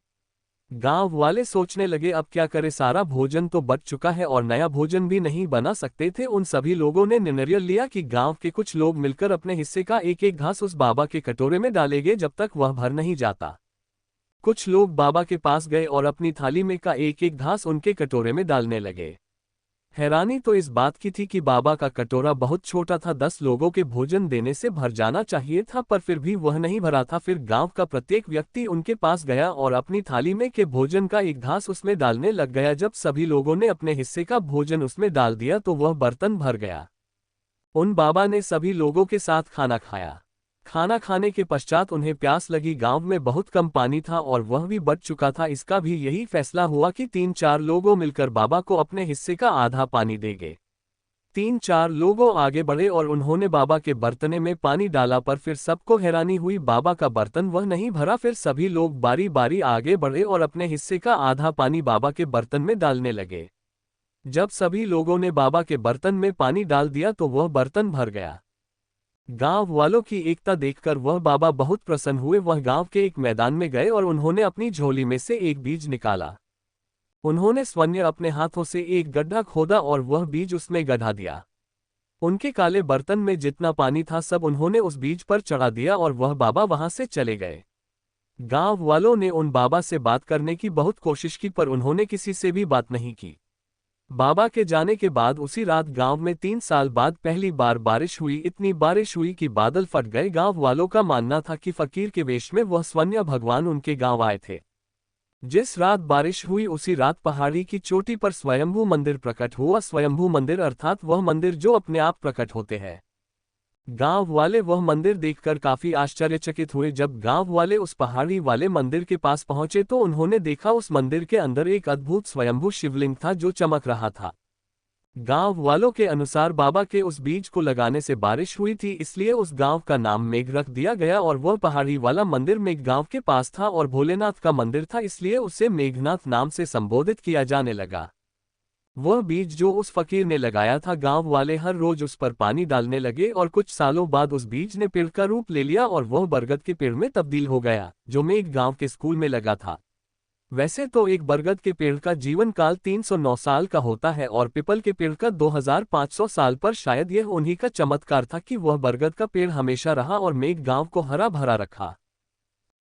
गांव वाले सोचने लगे अब क्या करे, सारा भोजन तो बच चुका है और नया भोजन भी नहीं बना सकते थे। उन सभी लोगों ने निर्णय लिया कि गांव के कुछ लोग मिलकर अपने हिस्से का एक एक घास उस बाबा के कटोरे में डालेंगे जब तक वह भर नहीं जाता। कुछ लोग बाबा के पास गए और अपनी थाली में का एक एक घास उनके कटोरे में डालने लगे। हैरानी तो इस बात की थी कि बाबा का कटोरा बहुत छोटा था, 10 लोगों के भोजन देने से भर जाना चाहिए था, पर फिर भी वह नहीं भरा था। फिर गांव का प्रत्येक व्यक्ति उनके पास गया और अपनी थाली में के भोजन का एक घास उसमें डालने लग गया। जब सभी लोगों ने अपने हिस्से का भोजन उसमें डाल दिया तो वह बर्तन भर गया। उन बाबा ने सभी लोगों के साथ खाना खाया। खाना खाने के पश्चात उन्हें प्यास लगी। गांव में बहुत कम पानी था और वह भी बच चुका था। इसका भी यही फैसला हुआ कि 3-4 लोगों मिलकर बाबा को अपने हिस्से का आधा पानी देंगे। 3-4 लोगों आगे बढ़े और उन्होंने बाबा के बर्तने में पानी डाला, पर फिर सबको हैरानी हुई, बाबा का बर्तन वह नहीं भरा। फिर सभी लोग बारी बारी आगे बढ़े और अपने हिस्से का आधा पानी बाबा के बर्तन में डालने लगे। जब सभी लोगों ने बाबा के बर्तन में पानी डाल दिया तो वह बर्तन भर गया। गांव वालों की एकता देखकर वह बाबा बहुत प्रसन्न हुए। वह गांव के एक मैदान में गए और उन्होंने अपनी झोली में से एक बीज निकाला। उन्होंने स्वयं अपने हाथों से एक गड्ढा खोदा और वह बीज उसमें गढ़ा दिया। उनके काले बर्तन में जितना पानी था सब उन्होंने उस बीज पर चढ़ा दिया और वह बाबा वहां से चले गए। गांव वालों ने उन बाबा से बात करने की बहुत कोशिश की पर उन्होंने किसी से भी बात नहीं की। बाबा के जाने के बाद उसी रात गांव में 3 साल बाद पहली बार बारिश हुई। इतनी बारिश हुई कि बादल फट गए। गांव वालों का मानना था कि फकीर के वेश में वह स्वयं भगवान उनके गांव आए थे। जिस रात बारिश हुई उसी रात पहाड़ी की चोटी पर स्वयंभू मंदिर प्रकट हुआ। स्वयंभू मंदिर अर्थात वह मंदिर जो अपने आप प्रकट होते हैं। गांव वाले वह मंदिर देखकर काफी आश्चर्यचकित हुए। जब गांव वाले उस पहाड़ी वाले मंदिर के पास पहुंचे तो उन्होंने देखा उस मंदिर के अंदर एक अद्भुत स्वयंभू शिवलिंग था जो चमक रहा था। गांव वालों के अनुसार बाबा के उस बीज को लगाने से बारिश हुई थी, इसलिए उस गांव का नाम मेघ रख दिया गया और वह पहाड़ी वाला मंदिर मेघ गांव के पास था और भोलेनाथ का मंदिर था, इसलिए उसे मेघनाथ नाम से संबोधित किया जाने लगा। वह बीज जो उस फकीर ने लगाया था, गांव वाले हर रोज उस पर पानी डालने लगे और कुछ सालों बाद उस बीज ने पेड़ का रूप ले लिया और वह बरगद के पेड़ में तब्दील हो गया, जो मैं एक गांव के स्कूल में लगा था। वैसे तो एक बरगद के पेड़ का जीवन काल 309 साल का होता है और पीपल के पेड़ का 2500 साल, पर शायद यह उन्हीं का चमत्कार था कि वह बरगद का पेड़ हमेशा रहा और मेघ गांव को हरा भरा रखा।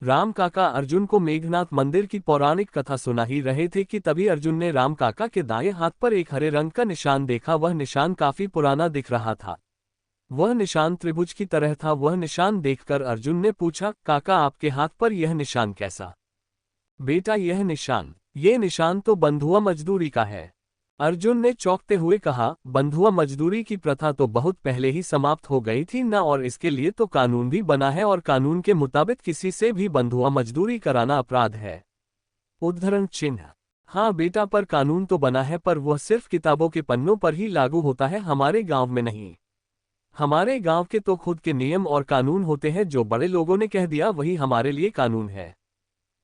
राम काका अर्जुन को मेघनाथ मंदिर की पौराणिक कथा सुना ही रहे थे कि तभी अर्जुन ने राम काका के दाएं हाथ पर एक हरे रंग का निशान देखा। वह निशान काफी पुराना दिख रहा था। वह निशान त्रिभुज की तरह था। वह निशान देखकर अर्जुन ने पूछा, काका आपके हाथ पर यह निशान कैसा? बेटा ये निशान तो बंधुआ मजदूरी का है। अर्जुन ने चौंकते हुए कहा, बंधुआ मजदूरी की प्रथा तो बहुत पहले ही समाप्त हो गई थी ना, और इसके लिए तो कानून भी बना है और कानून के मुताबिक किसी से भी बंधुआ मजदूरी कराना अपराध है। उद्धरण चिन्ह। हाँ बेटा, पर कानून तो बना है, पर वह सिर्फ किताबों के पन्नों पर ही लागू होता है, हमारे गांव में नहीं। हमारे गांव के तो खुद के नियम और कानून होते हैं, जो बड़े लोगों ने कह दिया वही हमारे लिए कानून है।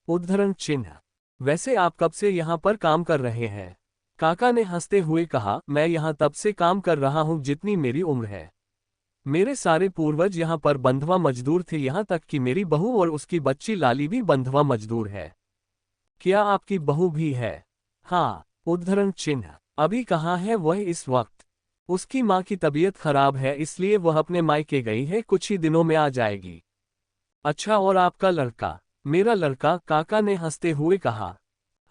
उद्धरण चिन्ह। वैसे आप कब से यहाँ पर काम कर रहे हैं? काका ने हंसते हुए कहा, मैं यहाँ तब से काम कर रहा हूँ जितनी मेरी उम्र है। मेरे सारे पूर्वज यहाँ पर बंधुआ मजदूर थे, यहाँ तक कि मेरी बहू और उसकी बच्ची लाली भी बंधुआ मजदूर है। क्या आपकी बहू भी है? हाँ। उद्धरण चिन्ह। अभी कहाँ है वह इस वक्त? उसकी माँ की तबीयत खराब है, इसलिए वह अपने मायके गई है, कुछ ही दिनों में आ जाएगी। अच्छा, और आपका लड़का? मेरा लड़का? काका ने हंसते हुए कहा।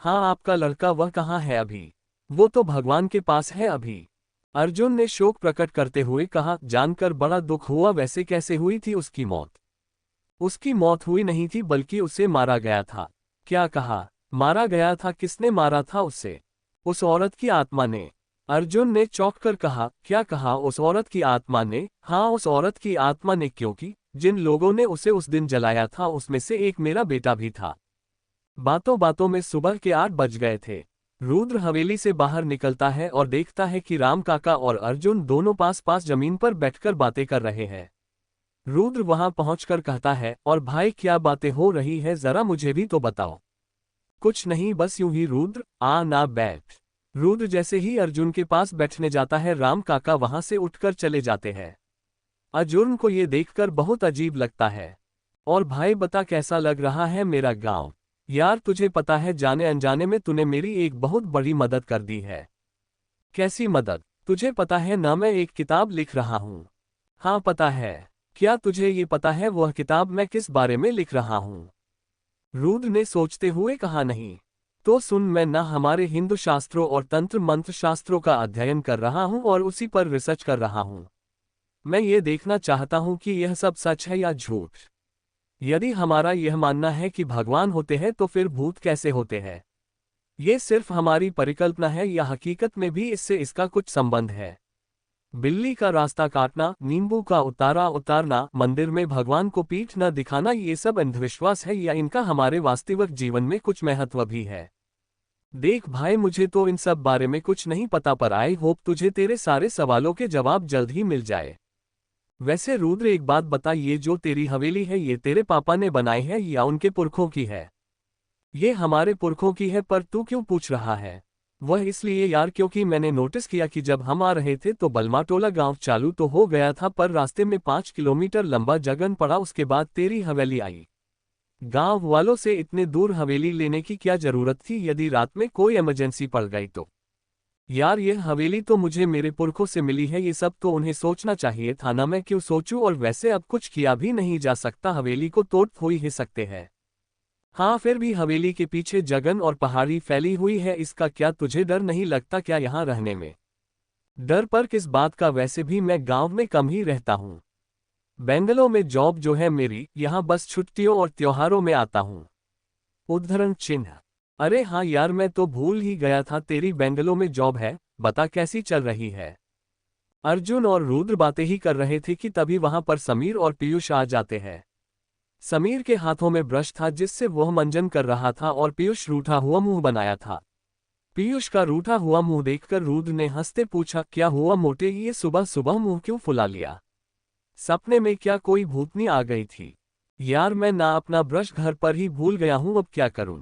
हाँ, आपका लड़का वह कहाँ है अभी? वो तो भगवान के पास है अभी। अर्जुन ने शोक प्रकट करते हुए कहा, जानकर बड़ा दुख हुआ। वैसे कैसे हुई थी उसकी मौत? उसकी मौत हुई नहीं थी, बल्कि उसे मारा गया था। क्या कहा? मारा गया था? किसने मारा था उसे? उस औरत की आत्मा ने। अर्जुन ने चौंककर कहा, क्या कहा? उस औरत की आत्मा ने? हाँ, उस औरत की आत्मा ने, क्योंकि जिन लोगों ने उसे उस दिन जलाया था उसमें से एक मेरा बेटा भी था। बातों बातों में सुबह के 8 बज गए थे। रुद्र हवेली से बाहर निकलता है और देखता है कि राम काका और अर्जुन दोनों पास पास जमीन पर बैठकर बातें कर रहे हैं। रुद्र वहां पहुंचकर कहता है, और भाई क्या बातें हो रही है, जरा मुझे भी तो बताओ। कुछ नहीं, बस यूं ही। रुद्र, आ ना बैठ। रुद्र जैसे ही अर्जुन के पास बैठने जाता है, राम काका वहां से उठकर चले जाते हैं। अर्जुन को ये देखकर बहुत अजीब लगता है। और भाई बता, कैसा लग रहा है मेरा गांव? यार तुझे पता है, जाने अनजाने में तूने मेरी एक बहुत बड़ी मदद कर दी है। कैसी मदद? तुझे पता है ना, मैं एक किताब लिख रहा हूँ। हाँ पता है। क्या तुझे ये पता है वह किताब मैं किस बारे में लिख रहा हूँ? रुद्र ने सोचते हुए कहा, नहीं। तो सुन, मैं ना हमारे हिंदू शास्त्रों और तंत्र मंत्र शास्त्रों का अध्ययन कर रहा हूँ और उसी पर रिसर्च कर रहा हूँ। मैं ये देखना चाहता हूँ कि यह सब सच है या झूठ। यदि हमारा यह मानना है कि भगवान होते हैं, तो फिर भूत कैसे होते हैं? ये सिर्फ हमारी परिकल्पना है या हकीकत में भी इससे इसका कुछ संबंध है? बिल्ली का रास्ता काटना, नींबू का उतारा उतारना, मंदिर में भगवान को पीठ न दिखाना, ये सब अंधविश्वास है या इनका हमारे वास्तविक जीवन में कुछ महत्व भी है? देख भाई, मुझे तो इन सब बारे में कुछ नहीं पता, पर आई होप तुझे तेरे सारे सवालों के जवाब जल्द ही मिल जाए। वैसे रुद्र, एक बात बता, ये जो तेरी हवेली है ये तेरे पापा ने बनाई है या उनके पुरखों की है? ये हमारे पुरखों की है, पर तू क्यों पूछ रहा है? वह इसलिए यार, क्योंकि मैंने नोटिस किया कि जब हम आ रहे थे तो बलमाटोला गांव चालू तो हो गया था, पर रास्ते में 5 किलोमीटर लंबा जगन पड़ा, उसके बाद तेरी हवेली आई। गांव वालों से इतने दूर हवेली लेने की क्या जरूरत थी, यदि रात में कोई इमरजेंसी पड़ गई तो? यार यह हवेली तो मुझे मेरे पुरखों से मिली है, ये सब तो उन्हें सोचना चाहिए था ना, मैं क्यों सोचूं? और वैसे अब कुछ किया भी नहीं जा सकता, हवेली को तोड़ फोड़ ही सकते हैं। हाँ, फिर भी हवेली के पीछे जगन और पहाड़ी फैली हुई है, इसका क्या तुझे डर नहीं लगता क्या यहाँ रहने में? डर पर किस बात का? वैसे भी मैं गांव में कम ही रहता हूँ। बेंगलोर में जॉब जो है मेरी, यहाँ बस छुट्टियों और त्योहारों में आता हूँ। उद्धरण चिन्ह। अरे हाँ यार, मैं तो भूल ही गया था, तेरी बेंगलोर में जॉब है, बता कैसी चल रही है? अर्जुन और रुद्र बातें ही कर रहे थे कि तभी वहां पर समीर और पीयूष आ जाते हैं। समीर के हाथों में ब्रश था जिससे वह मंजन कर रहा था और पीयूष रूठा हुआ मुंह बनाया था। पीयूष का रूठा हुआ मुंह देखकर रुद्र ने हंसते पूछा, क्या हुआ मोटे, ये सुबह सुबह मुंह क्यों फुला लिया? सपने में क्या कोई भूतनी आ गई थी? यार मैं ना अपना ब्रश घर पर ही भूल गया हूं, अब क्या करूं?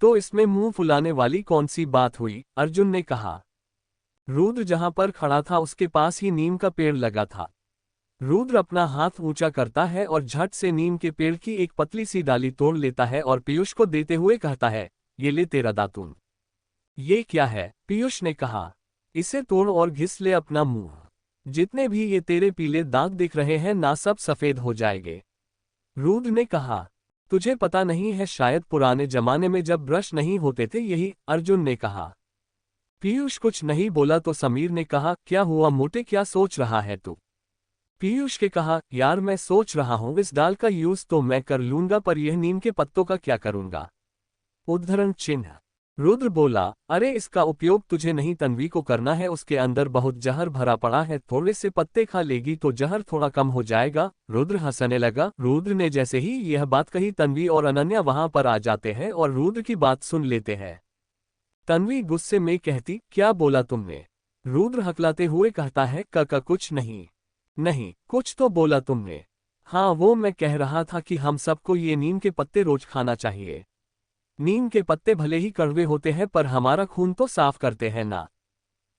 तो इसमें मुंह फुलाने वाली कौन सी बात हुई? अर्जुन ने कहा। रुद्र जहां पर खड़ा था उसके पास ही नीम का पेड़ लगा था। रुद्र अपना हाथ ऊंचा करता है और झट से नीम के पेड़ की एक पतली सी डाली तोड़ लेता है और पीयूष को देते हुए कहता है, ये ले तेरा दातून। ये क्या है? पीयूष ने कहा। इसे तोड़ और घिस ले अपना मुंह। जितने भी ये तेरे पीले दांत दिख रहे हैं ना सब सफेद हो जाएंगे। रुद्र ने कहा। तुझे पता नहीं है शायद पुराने जमाने में जब ब्रश नहीं होते थे यही, अर्जुन ने कहा। पीयूष कुछ नहीं बोला तो समीर ने कहा, क्या हुआ मोटे, क्या सोच रहा है तू? पीयूष के कहा, यार मैं सोच रहा हूं इस डाल का यूज तो मैं कर लूंगा पर यह नीम के पत्तों का क्या करूंगा? उद्धरण चिन्ह। रुद्र बोला, अरे इसका उपयोग तुझे नहीं तन्वी को करना है, उसके अंदर बहुत जहर भरा पड़ा है, थोड़े से पत्ते खा लेगी तो जहर थोड़ा कम हो जाएगा। रुद्र हंसने लगा। रुद्र ने जैसे ही यह बात कही तन्वी और अनन्या वहां पर आ जाते हैं और रुद्र की बात सुन लेते हैं। तन्वी गुस्से में कहती, क्या बोला तुमने? रुद्र हकलाते हुए कहता है, का कुछ नहीं। नहीं, कुछ तो बोला तुमने। हाँ वो मैं कह रहा था कि हम सबको ये नीम के पत्ते रोज खाना चाहिए। नीम के पत्ते भले ही कड़वे होते हैं पर हमारा खून तो साफ करते हैं ना।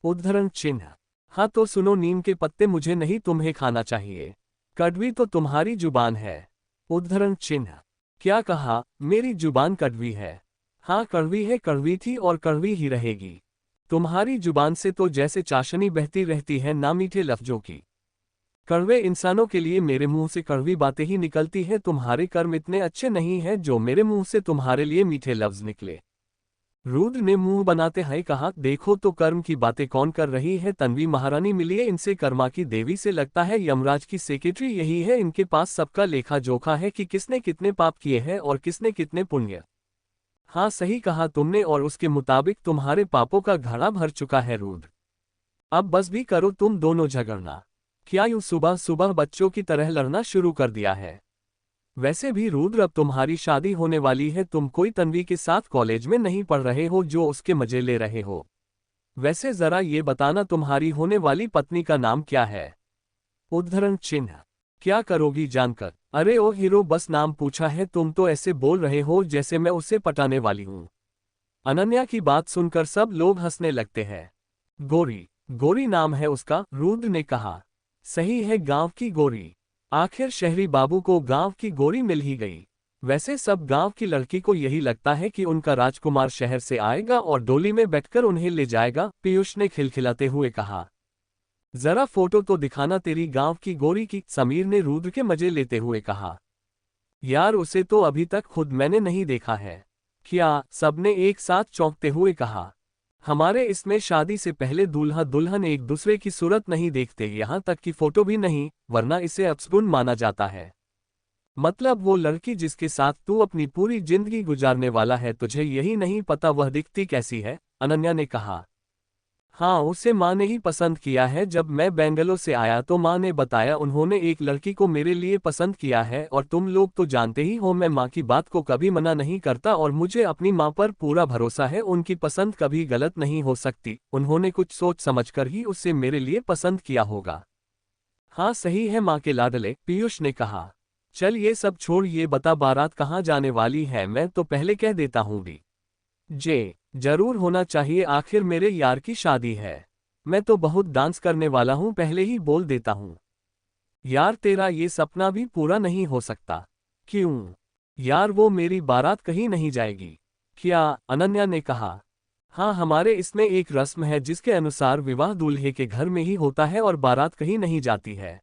उद्धरण चिन्ह। हाँ तो सुनो, नीम के पत्ते मुझे नहीं तुम्हें खाना चाहिए। कड़वी तो तुम्हारी जुबान है। उद्धरण चिन्ह। क्या कहा? मेरी जुबान कड़वी है? हाँ कड़वी है, कड़वी थी और कड़वी ही रहेगी। तुम्हारी जुबान से तो जैसे चाशनी बहती रहती है ना मीठे लफ्जों की। कड़वे इंसानों के लिए मेरे मुंह से कड़वी बातें ही निकलती है। तुम्हारे कर्म इतने अच्छे नहीं हैं जो मेरे मुंह से तुम्हारे लिए मीठे लफ्ज निकले। रुद्र ने मुंह बनाते हुए कहा, देखो तो कर्म की बातें कौन कर रही है? तन्वी महारानी मिली है इनसे, कर्मा की देवी से, लगता है यमराज की सेक्रेटरी यही है। इनके पास सबका लेखा जोखा है कि किसने कितने पाप किए हैं और किसने कितने पुण्य। हाँ सही कहा तुमने, और उसके मुताबिक तुम्हारे पापों का घड़ा भर चुका है रुद्र। अब बस भी करो तुम दोनों झगड़ना। क्या यूं सुबह सुबह बच्चों की तरह लड़ना शुरू कर दिया है? वैसे भी रुद्र अब तुम्हारी शादी होने वाली है, तुम कोई तन्वी के साथ कॉलेज में नहीं पढ़ रहे हो जो उसके मजे ले रहे हो। वैसे जरा ये बताना तुम्हारी होने वाली पत्नी का नाम क्या है? उद्धरण चिन्ह। क्या करोगी जानकर? अरे ओ हीरो, बस नाम पूछा है, तुम तो ऐसे बोल रहे हो जैसे मैं उसे पटाने वाली हूं। अनन्या की बात सुनकर सब लोग हंसने लगते हैं। गोरी। गोरी नाम है उसका, रुद्र ने कहा। सही है, गांव की गोरी। आखिर शहरी बाबू को गांव की गोरी मिल ही गई। वैसे सब गांव की लड़की को यही लगता है कि उनका राजकुमार शहर से आएगा और डोली में बैठकर उन्हें ले जाएगा, पीयूष ने खिलखिलाते हुए कहा। जरा फोटो तो दिखाना तेरी गांव की गोरी की, समीर ने रुद्र के मजे लेते हुए कहा। यार उसे तो अभी तक खुद मैंने नहीं देखा है। क्या? सबने एक साथ चौंकते हुए कहा। हमारे इसमें शादी से पहले दूल्हा दुल्हन एक दूसरे की सूरत नहीं देखते, यहाँ तक कि फोटो भी नहीं, वरना इसे अपशगुन माना जाता है। मतलब वो लड़की जिसके साथ तू अपनी पूरी जिंदगी गुजारने वाला है, तुझे यही नहीं पता वह दिखती कैसी है? अनन्या ने कहा। हाँ उसे माँ ने ही पसंद किया है। जब मैं बेंगलोर से आया तो माँ ने बताया उन्होंने एक लड़की को मेरे लिए पसंद किया है, और तुम लोग तो जानते ही हो मैं माँ की बात को कभी मना नहीं करता और मुझे अपनी माँ पर पूरा भरोसा है, उनकी पसंद कभी गलत नहीं हो सकती। उन्होंने कुछ सोच समझकर ही उसे मेरे लिए पसंद किया होगा। हाँ सही है माँ के लाडले, पीयूष ने कहा। चल ये सब छोड़, ये बता बारात कहाँ जाने वाली है? मैं तो पहले कह देता हूँ भी जे जरूर होना चाहिए, आखिर मेरे यार की शादी है। मैं तो बहुत डांस करने वाला हूं, पहले ही बोल देता हूं। यार तेरा ये सपना भी पूरा नहीं हो सकता। क्यों? यार वो मेरी बारात कहीं नहीं जाएगी। क्या? अनन्या ने कहा। हाँ हमारे इसमें एक रस्म है जिसके अनुसार विवाह दूल्हे के घर में ही होता है और बारात कहीं नहीं जाती है।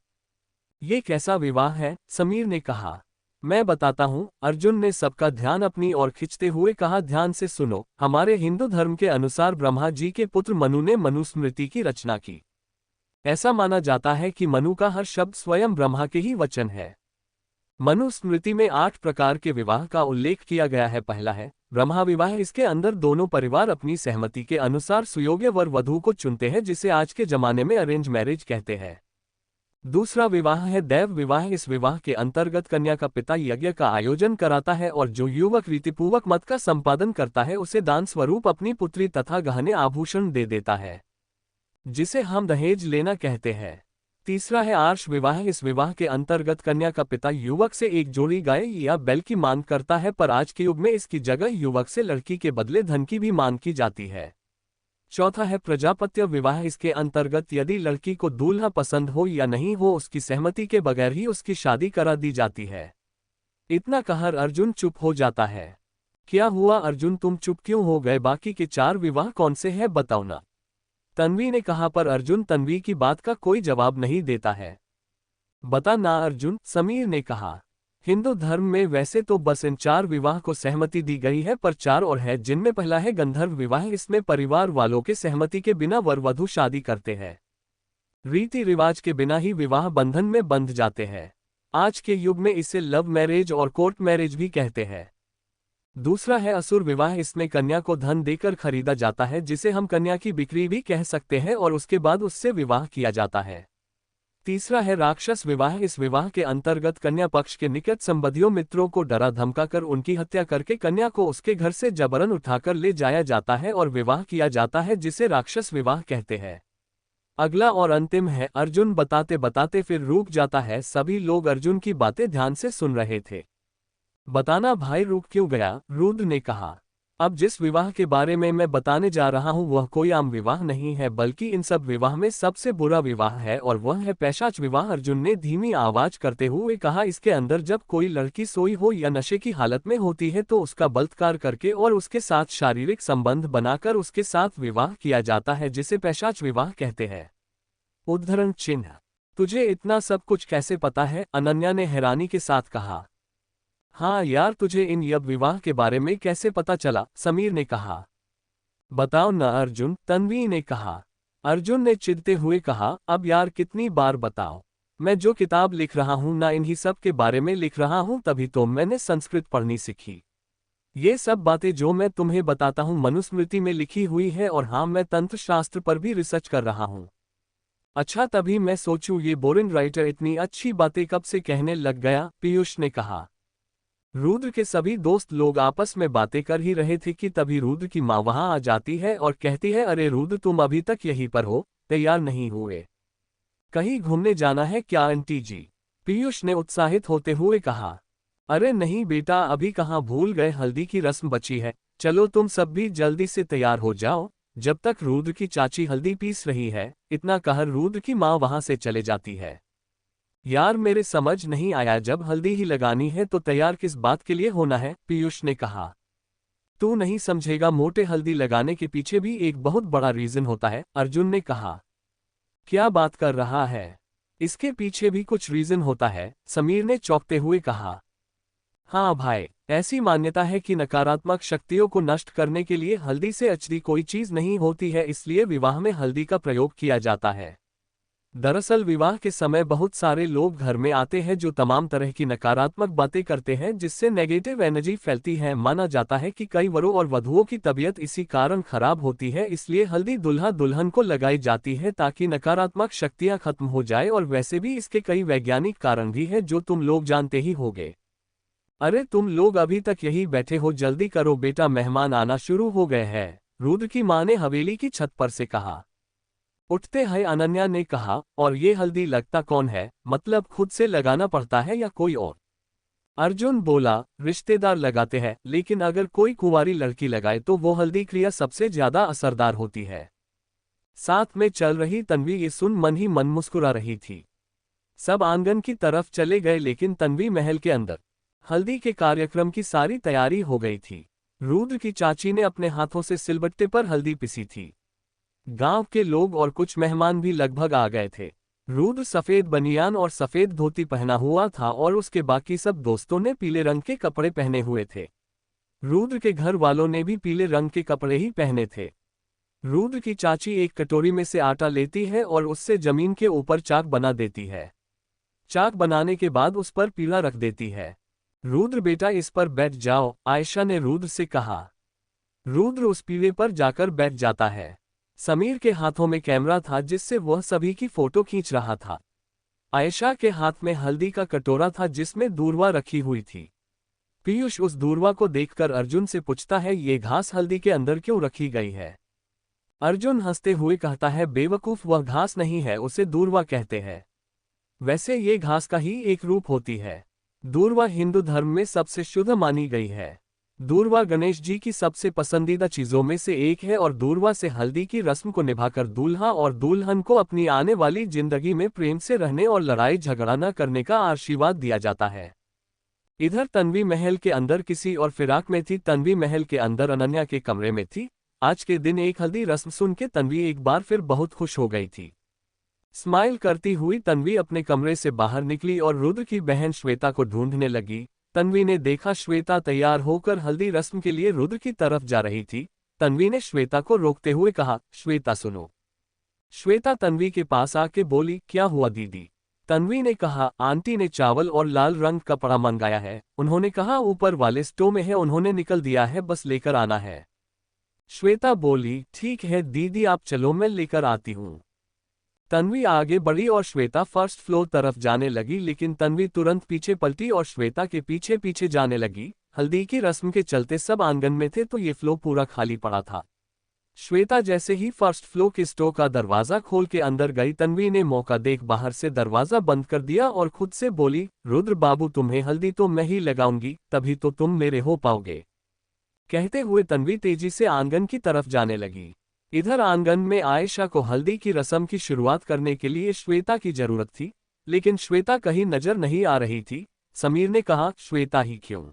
ये कैसा विवाह है? समीर ने कहा। मैं बताता हूँ, अर्जुन ने सबका ध्यान अपनी ओर खींचते हुए कहा। ध्यान से सुनो, हमारे हिंदू धर्म के अनुसार ब्रह्मा जी के पुत्र मनु ने मनुस्मृति की रचना की। ऐसा माना जाता है कि मनु का हर शब्द स्वयं ब्रह्मा के ही वचन है। मनुस्मृति में 8 प्रकार के विवाह का उल्लेख किया गया है। पहला है ब्रह्मा विवाह, इसके अंदर दोनों परिवार अपनी सहमति के अनुसार सुयोग्य वर वधू को चुनते हैं, जिसे आज के जमाने में अरेंज मैरिज कहते हैं। दूसरा विवाह है दैव विवाह। इस विवाह के अंतर्गत कन्या का पिता यज्ञ का आयोजन कराता है और जो युवक रीतिपूर्वक मत का संपादन करता है उसे दान स्वरूप अपनी पुत्री तथा गहने आभूषण दे देता है, जिसे हम दहेज लेना कहते हैं। तीसरा है आर्ष विवाह। इस विवाह के अंतर्गत कन्या का पिता युवक से एक जोड़ी गाय या बैल की मांग करता है, पर आज के युग में इसकी जगह युवक से लड़की के बदले धन की भी मांग की जाती है। चौथा है प्रजापत्य विवाह। इसके अंतर्गत यदि लड़की को दूल्हा पसंद हो या नहीं हो, उसकी सहमति के बगैर ही उसकी शादी करा दी जाती है। इतना कहकर अर्जुन चुप हो जाता है। क्या हुआ अर्जुन, तुम चुप क्यों हो गए? बाकी के 4 विवाह कौन से हैं बताओ ना, तन्वी ने कहा। पर अर्जुन तन्वी की बात का कोई जवाब नहीं देता है। बता ना अर्जुन, समीर ने कहा। हिंदू धर्म में वैसे तो बस इन 4 विवाह को सहमति दी गई है, पर 4 और है, जिनमें पहला है गंधर्व विवाह। इसमें परिवार वालों के सहमति के बिना वर वधू शादी करते हैं। रीति रिवाज के बिना ही विवाह बंधन में बंध जाते हैं। आज के युग में इसे लव मैरिज और कोर्ट मैरिज भी कहते हैं। दूसरा है असुर विवाह। इसमें कन्या को धन देकर खरीदा जाता है, जिसे हम कन्या की बिक्री भी कह सकते हैं, और उसके बाद उससे विवाह किया जाता है। तीसरा है राक्षस विवाह। इस विवाह के अंतर्गत कन्या पक्ष के निकट संबंधियों मित्रों को डरा धमकाकर उनकी हत्या करके कन्या को उसके घर से जबरन उठाकर ले जाया जाता है और विवाह किया जाता है, जिसे राक्षस विवाह कहते हैं। अगला और अंतिम है, अर्जुन बताते बताते फिर रुक जाता है। सभी लोग अर्जुन की बातें ध्यान से सुन रहे थे। बताना भाई, रुक क्यों गया? रुद्र ने कहा। अब जिस विवाह के बारे में मैं बताने जा रहा हूं वह कोई आम विवाह नहीं है, बल्कि इन सब विवाह में सबसे बुरा विवाह है, और वह है पैशाच विवाह। अर्जुन ने धीमी आवाज करते हुए कहा। इसके अंदर जब कोई लड़की सोई हो या नशे की हालत में होती है तो उसका बलात्कार करके और उसके साथ शारीरिक संबंध बनाकर उसके साथ विवाह किया जाता है, जिसे पैशाच विवाह कहते हैं। उद्धरण चिन्ह। तुझे इतना सब कुछ कैसे पता है? अनन्या ने हैरानी के साथ कहा। हाँ यार, तुझे इन यब विवाह के बारे में कैसे पता चला? समीर ने कहा। बताओ न अर्जुन, तन्वी ने कहा। अर्जुन ने चिढ़ते हुए कहा। अब यार कितनी बार बताओ, मैं जो किताब लिख रहा हूं ना इन्हीं सब के बारे में लिख रहा हूं, तभी तो मैंने संस्कृत पढ़नी सीखी। ये सब बातें जो मैं तुम्हें बताता हूं मनुस्मृति में लिखी हुई है, और हाँ, मैं तंत्र शास्त्र पर भी रिसर्च कर रहा हूं। अच्छा, तभी मैं सोचूं ये बोरिंग राइटर इतनी अच्छी बातें कब से कहने लग गया? पीयूष ने कहा। रुद्र के सभी दोस्त लोग आपस में बातें कर ही रहे थे कि तभी रुद्र की माँ वहां आ जाती है और कहती है, अरे रुद्र, तुम अभी तक यहीं पर हो, तैयार नहीं हुए? कहीं घूमने जाना है क्या आंटी जी? पीयूष ने उत्साहित होते हुए कहा। अरे नहीं बेटा, अभी कहाँ, भूल गए, हल्दी की रस्म बची है। चलो तुम सब भी जल्दी से तैयार हो जाओ, जब तक रुद्र की चाची हल्दी पीस रही है। इतना कहकर रुद्र की माँ वहां से चले जाती है। यार मेरे समझ नहीं आया, जब हल्दी ही लगानी है तो तैयार किस बात के लिए होना है? पीयूष ने कहा। तू नहीं समझेगा, मोटे हल्दी लगाने के पीछे भी एक बहुत बड़ा रीजन होता है, अर्जुन ने कहा। क्या बात कर रहा है? इसके पीछे भी कुछ रीजन होता है, समीर ने चौंकते हुए कहा। हाँ भाई, ऐसी मान्यता है कि नकारात्मक शक्तियों को नष्ट करने के लिए हल्दी से अच्छी कोई चीज नहीं होती है, इसलिए विवाह में हल्दी का प्रयोग किया जाता है। दरअसल विवाह के समय बहुत सारे लोग घर में आते हैं जो तमाम तरह की नकारात्मक बातें करते हैं, जिससे नेगेटिव एनर्जी फैलती है। माना जाता है कि कई वरों और वधुओं की तबीयत इसी कारण खराब होती है, इसलिए हल्दी दुल्हा दुल्हन को लगाई जाती है ताकि नकारात्मक शक्तियां खत्म हो जाए। और वैसे भी इसके कई वैज्ञानिक कारण भी हैं जो तुम लोग जानते ही होंगे। अरे तुम लोग अभी तक यही बैठे हो, जल्दी करो बेटा, मेहमान आना शुरू हो गए हैं, रुद्र की माँ ने हवेली की छत पर से कहा। उठते ही अनन्या ने कहा। और ये हल्दी लगता कौन है? मतलब खुद से लगाना पड़ता है या कोई और? अर्जुन बोला, रिश्तेदार लगाते हैं, लेकिन अगर कोई कुंवारी लड़की लगाए तो वो हल्दी क्रिया सबसे ज्यादा असरदार होती है। साथ में चल रही तन्वी ये सुन मन ही मन मुस्कुरा रही थी। सब आंगन की तरफ चले गए, लेकिन तन्वी महल के अंदर। हल्दी के कार्यक्रम की सारी तैयारी हो गई थी। रुद्र की चाची ने अपने हाथों से सिलबट्टे पर हल्दी पिसी थी। गांव के लोग और कुछ मेहमान भी लगभग आ गए थे। रुद्र सफेद बनियान और सफेद धोती पहना हुआ था और उसके बाकी सब दोस्तों ने पीले रंग के कपड़े पहने हुए थे। रुद्र के घर वालों ने भी पीले रंग के कपड़े ही पहने थे। रुद्र की चाची एक कटोरी में से आटा लेती है और उससे जमीन के ऊपर चाक बना देती है। चाक बनाने के बाद उस पर पीला रख देती है। रुद्र बेटा, इस पर बैठ जाओ, आयशा ने रुद्र से कहा। रुद्र उस पीले पर जाकर बैठ जाता है। समीर के हाथों में कैमरा था जिससे वह सभी की फोटो खींच रहा था। आयशा के हाथ में हल्दी का कटोरा था जिसमें दूर्वा रखी हुई थी। पीयूष उस दूर्वा को देखकर अर्जुन से पूछता है, ये घास हल्दी के अंदर क्यों रखी गई है? अर्जुन हंसते हुए कहता है, बेवकूफ, वह घास नहीं है, उसे दूर्वा कहते हैं। वैसे ये घास का ही एक रूप होती है। दूर्वा हिंदू धर्म में सबसे शुद्ध मानी गई है। दूर्वा गणेश जी की सबसे पसंदीदा चीजों में से एक है और दूर्वा से हल्दी की रस्म को निभाकर दूल्हा और दुल्हन को अपनी आने वाली जिंदगी में प्रेम से रहने और लड़ाई झगड़ा न करने का आशीर्वाद दिया जाता है। इधर तन्वी महल के अंदर किसी और फिराक में थी। तन्वी महल के अंदर अनन्या के कमरे में थी। आज के दिन एक हल्दी रस्म सुन के तन्वी एक बार फिर बहुत खुश हो गई थी। स्माइल करती हुई तन्वी अपने कमरे से बाहर निकली और रुद्र की बहन श्वेता को ढूंढने लगी। तन्वी ने देखा श्वेता तैयार होकर हल्दी रस्म के लिए रुद्र की तरफ जा रही थी। तन्वी ने श्वेता को रोकते हुए कहा, श्वेता सुनो। श्वेता तन्वी के पास आके बोली, क्या हुआ दीदी? तन्वी ने कहा, आंटी ने चावल और लाल रंग का कपड़ा मंगाया है। उन्होंने कहा ऊपर वाले स्टोव में है, उन्होंने निकल दिया है, बस लेकर आना है। श्वेता बोली, ठीक है दीदी आप चलो मैं लेकर आती हूँ। तन्वी आगे बढ़ी और श्वेता फर्स्ट फ्लोर तरफ जाने लगी, लेकिन तन्वी तुरंत पीछे पलटी और श्वेता के पीछे पीछे जाने लगी। हल्दी की रस्म के चलते सब आंगन में थे तो ये फ्लोर पूरा खाली पड़ा था। श्वेता जैसे ही फर्स्ट फ्लोर के स्टोर का दरवाजा खोल के अंदर गई, तन्वी ने मौका देख बाहर से दरवाजा बंद कर दिया और खुद से बोली, रुद्र बाबू तुम्हें हल्दी तो मैं ही लगाऊंगी, तभी तो तुम मेरे हो पाओगे। कहते हुए तन्वी तेजी से आंगन की तरफ जाने लगी। इधर आंगन में आयशा को हल्दी की रस्म की शुरुआत करने के लिए श्वेता की जरूरत थी, लेकिन श्वेता कहीं नजर नहीं आ रही थी। समीर ने कहा, श्वेता ही क्यों?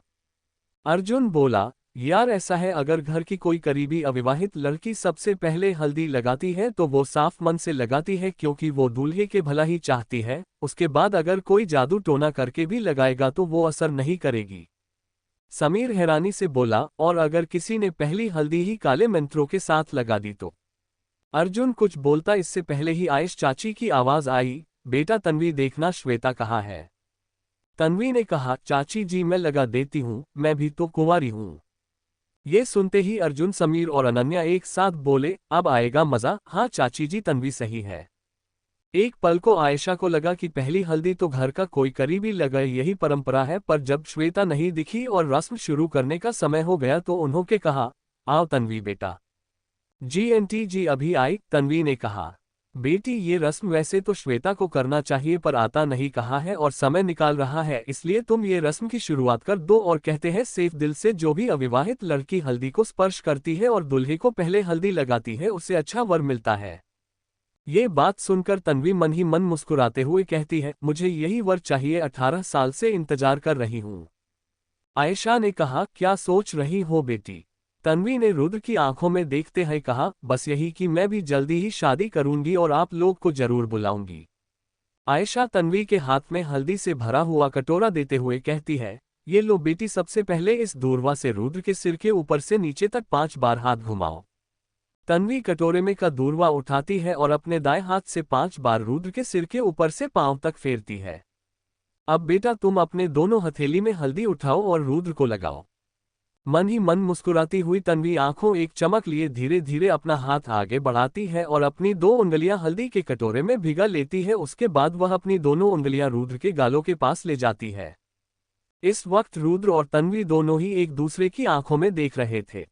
अर्जुन बोला, यार ऐसा है अगर घर की कोई करीबी अविवाहित लड़की सबसे पहले हल्दी लगाती है तो वो साफ मन से लगाती है क्योंकि वो दूल्हे के भला ही चाहती है। उसके बाद अगर कोई जादू टोना करके भी लगाएगा तो वो असर नहीं करेगी। समीर हैरानी से बोला, और अगर किसी ने पहली हल्दी ही काले मंत्रों के साथ लगा दी तो? अर्जुन कुछ बोलता इससे पहले ही आयश चाची की आवाज आई, बेटा तन्वी देखना श्वेता कहाँ है। तन्वी ने कहा, चाची जी मैं लगा देती हूँ, मैं भी तो कुंवारी हूँ। ये सुनते ही अर्जुन, समीर और अनन्या एक साथ बोले, अब आएगा मजा। हाँ चाची जी तन्वी सही है। एक पल को आयशा को लगा कि पहली हल्दी तो घर का कोई करीबी लगाए, यही परंपरा है, पर जब श्वेता नहीं दिखी और रस्म शुरू करने का समय हो गया तो उन्होंने कहा, आओ तन्वी बेटा। जी जी अभी आई। तन्वी ने कहा, बेटी ये रस्म वैसे तो श्वेता को करना चाहिए पर आता नहीं कहा है और समय निकाल रहा है, इसलिए तुम ये रस्म की शुरुआत कर दो। और कहते हैं सेफ दिल से जो भी अविवाहित लड़की हल्दी को स्पर्श करती है और दूल्हे को पहले हल्दी लगाती है उसे अच्छा वर मिलता है। ये बात सुनकर तन्वी मन ही मन मुस्कुराते हुए कहती है, मुझे यही वर चाहिए, 18 साल से इंतजार कर रही हूँ। आयशा ने कहा, क्या सोच रही हो बेटी? तन्वी ने रुद्र की आंखों में देखते हुए कहा, बस यही कि मैं भी जल्दी ही शादी करूंगी और आप लोग को जरूर बुलाऊंगी। आयशा तन्वी के हाथ में हल्दी से भरा हुआ कटोरा देते हुए कहती है, ये लो बेटी, सबसे पहले इस दूर्वा से रुद्र के सिर के ऊपर से नीचे तक 5 बार हाथ घुमाओ। तन्वी कटोरे में का दूर्वा उठाती है और अपने दाएं हाथ से 5 बार रुद्र के सिर के ऊपर से पांव तक फेरती है। अब बेटा तुम अपने दोनों हथेली में हल्दी उठाओ और रुद्र को लगाओ। मन ही मन मुस्कुराती हुई तन्वी आंखों एक चमक लिए धीरे धीरे अपना हाथ आगे बढ़ाती है और अपनी 2 उंगलियां हल्दी के कटोरे में भिगा लेती है। उसके बाद वह अपनी दोनों उंगलियां रुद्र के गालों के पास ले जाती है। इस वक्त रुद्र और तन्वी दोनों ही एक दूसरे की आंखों में देख रहे थे।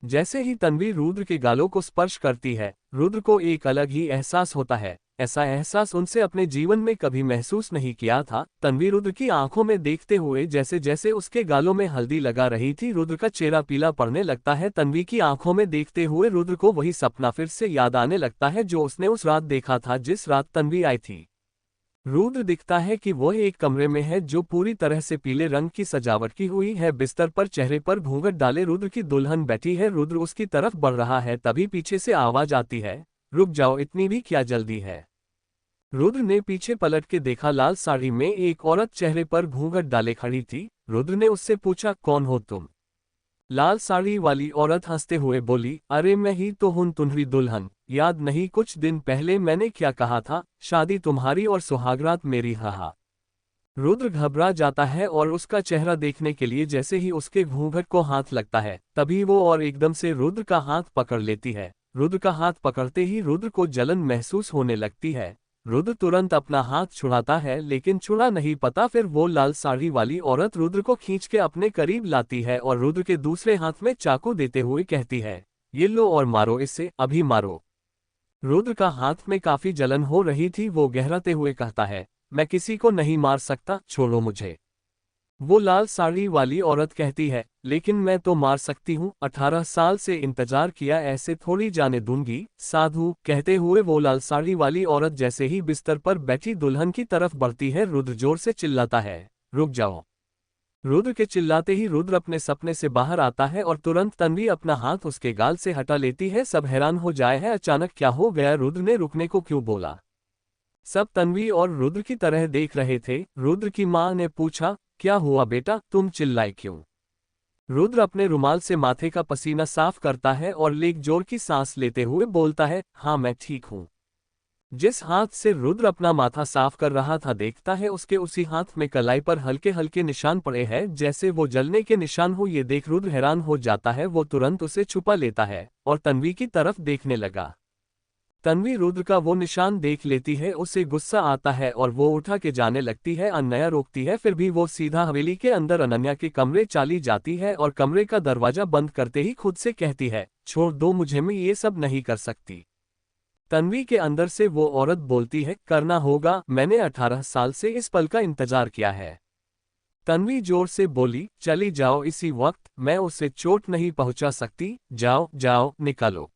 जैसे ही तन्वी रुद्र के गालों को स्पर्श करती है, रुद्र को एक अलग ही एहसास होता है। ऐसा एहसास उनसे अपने जीवन में कभी महसूस नहीं किया था। तन्वी रुद्र की आंखों में देखते हुए जैसे जैसे उसके गालों में हल्दी लगा रही थी, रुद्र का चेहरा पीला पड़ने लगता है। तन्वी की आंखों में देखते हुए रुद्र को वही सपना फिर से याद आने लगता है जो उसने उस रात देखा था जिस रात तन्वी आई थी। रुद्र दिखता है कि वह एक कमरे में है जो पूरी तरह से पीले रंग की सजावट की हुई है। बिस्तर पर चेहरे पर घूंघट डाले रुद्र की दुल्हन बैठी है। रुद्र उसकी तरफ बढ़ रहा है, तभी पीछे से आवाज आती है, रुक जाओ, इतनी भी क्या जल्दी है? रुद्र ने पीछे पलट के देखा, लाल साड़ी में एक औरत चेहरे पर घूंघट डाले खड़ी थी। रुद्र ने उससे पूछा, कौन हो तुम? लाल साड़ी वाली औरत हंसते हुए बोली, अरे मैं ही तो हूं तुम्हारी दुल्हन, याद नहीं कुछ दिन पहले मैंने क्या कहा था, शादी तुम्हारी और सुहागरात मेरी। हा। रुद्र घबरा जाता है और उसका चेहरा देखने के लिए जैसे ही उसके घूंघट को हाथ लगता है तभी वो और एकदम से रुद्र का हाथ पकड़ लेती है। रुद्र का हाथ पकड़ते ही रुद्र को जलन महसूस होने लगती है। रुद्र तुरंत अपना हाथ छुड़ाता है लेकिन छुड़ा नहीं पाता। फिर वो लाल साड़ी वाली औरत रुद्र को खींच के अपने करीब लाती है और रुद्र के दूसरे हाथ में चाकू देते हुए कहती है, ये लो और मारो इसे, अभी मारो। रुद्र का हाथ में काफी जलन हो रही थी। वो गहराते हुए कहता है, मैं किसी को नहीं मार सकता, छोड़ो मुझे। वो लाल साड़ी वाली औरत कहती है, लेकिन मैं तो मार सकती हूँ, 18 साल से इंतजार किया, ऐसे थोड़ी जाने दूंगी। साधु, कहते हुए वो लाल साड़ी वाली औरत जैसे ही बिस्तर पर बैठी दुल्हन की तरफ बढ़ती है, रुद्र जोर से चिल्लाता है, रुक जाओ। रुद्र के चिल्लाते ही रुद्र अपने सपने से बाहर आता है और तुरंत तन्वी अपना हाथ उसके गाल से हटा लेती है। सब हैरान हो जाए है, अचानक क्या हो गया, रुद्र ने रुकने को क्यों बोला। सब तन्वी और रुद्र की तरह देख रहे थे। रुद्र की मां ने पूछा, क्या हुआ बेटा, तुम चिल्लाए क्यों। रुद्र अपने रुमाल से माथे का पसीना साफ करता है और लेक जोर की सांस लेते हुए बोलता है, हाँ मैं ठीक हूँ। जिस हाथ से रुद्र अपना माथा साफ कर रहा था देखता है उसके उसी हाथ में कलाई पर हल्के हल्के निशान पड़े हैं, जैसे वो जलने के निशान हो। ये देख रुद्र हैरान हो जाता है। वो तुरंत उसे छुपा लेता है और तन्वी की तरफ देखने लगा। तन्वी रुद्र का वो निशान देख लेती है, उसे गुस्सा आता है और वो उठा के जाने लगती है। अनन्या रोकती है, फिर भी वो सीधा हवेली के अंदर अनन्या के कमरे चली जाती है और कमरे का दरवाजा बंद करते ही खुद से कहती है, छोड़ दो मुझे, मैं ये सब नहीं कर सकती। तन्वी के अंदर से वो औरत बोलती है, करना होगा, मैंने 18 साल से इस पल का इंतजार किया है। तन्वी जोर से बोली, चली जाओ इसी वक्त, मैं उसे चोट नहीं पहुंचा सकती, जाओ जाओ निकालो।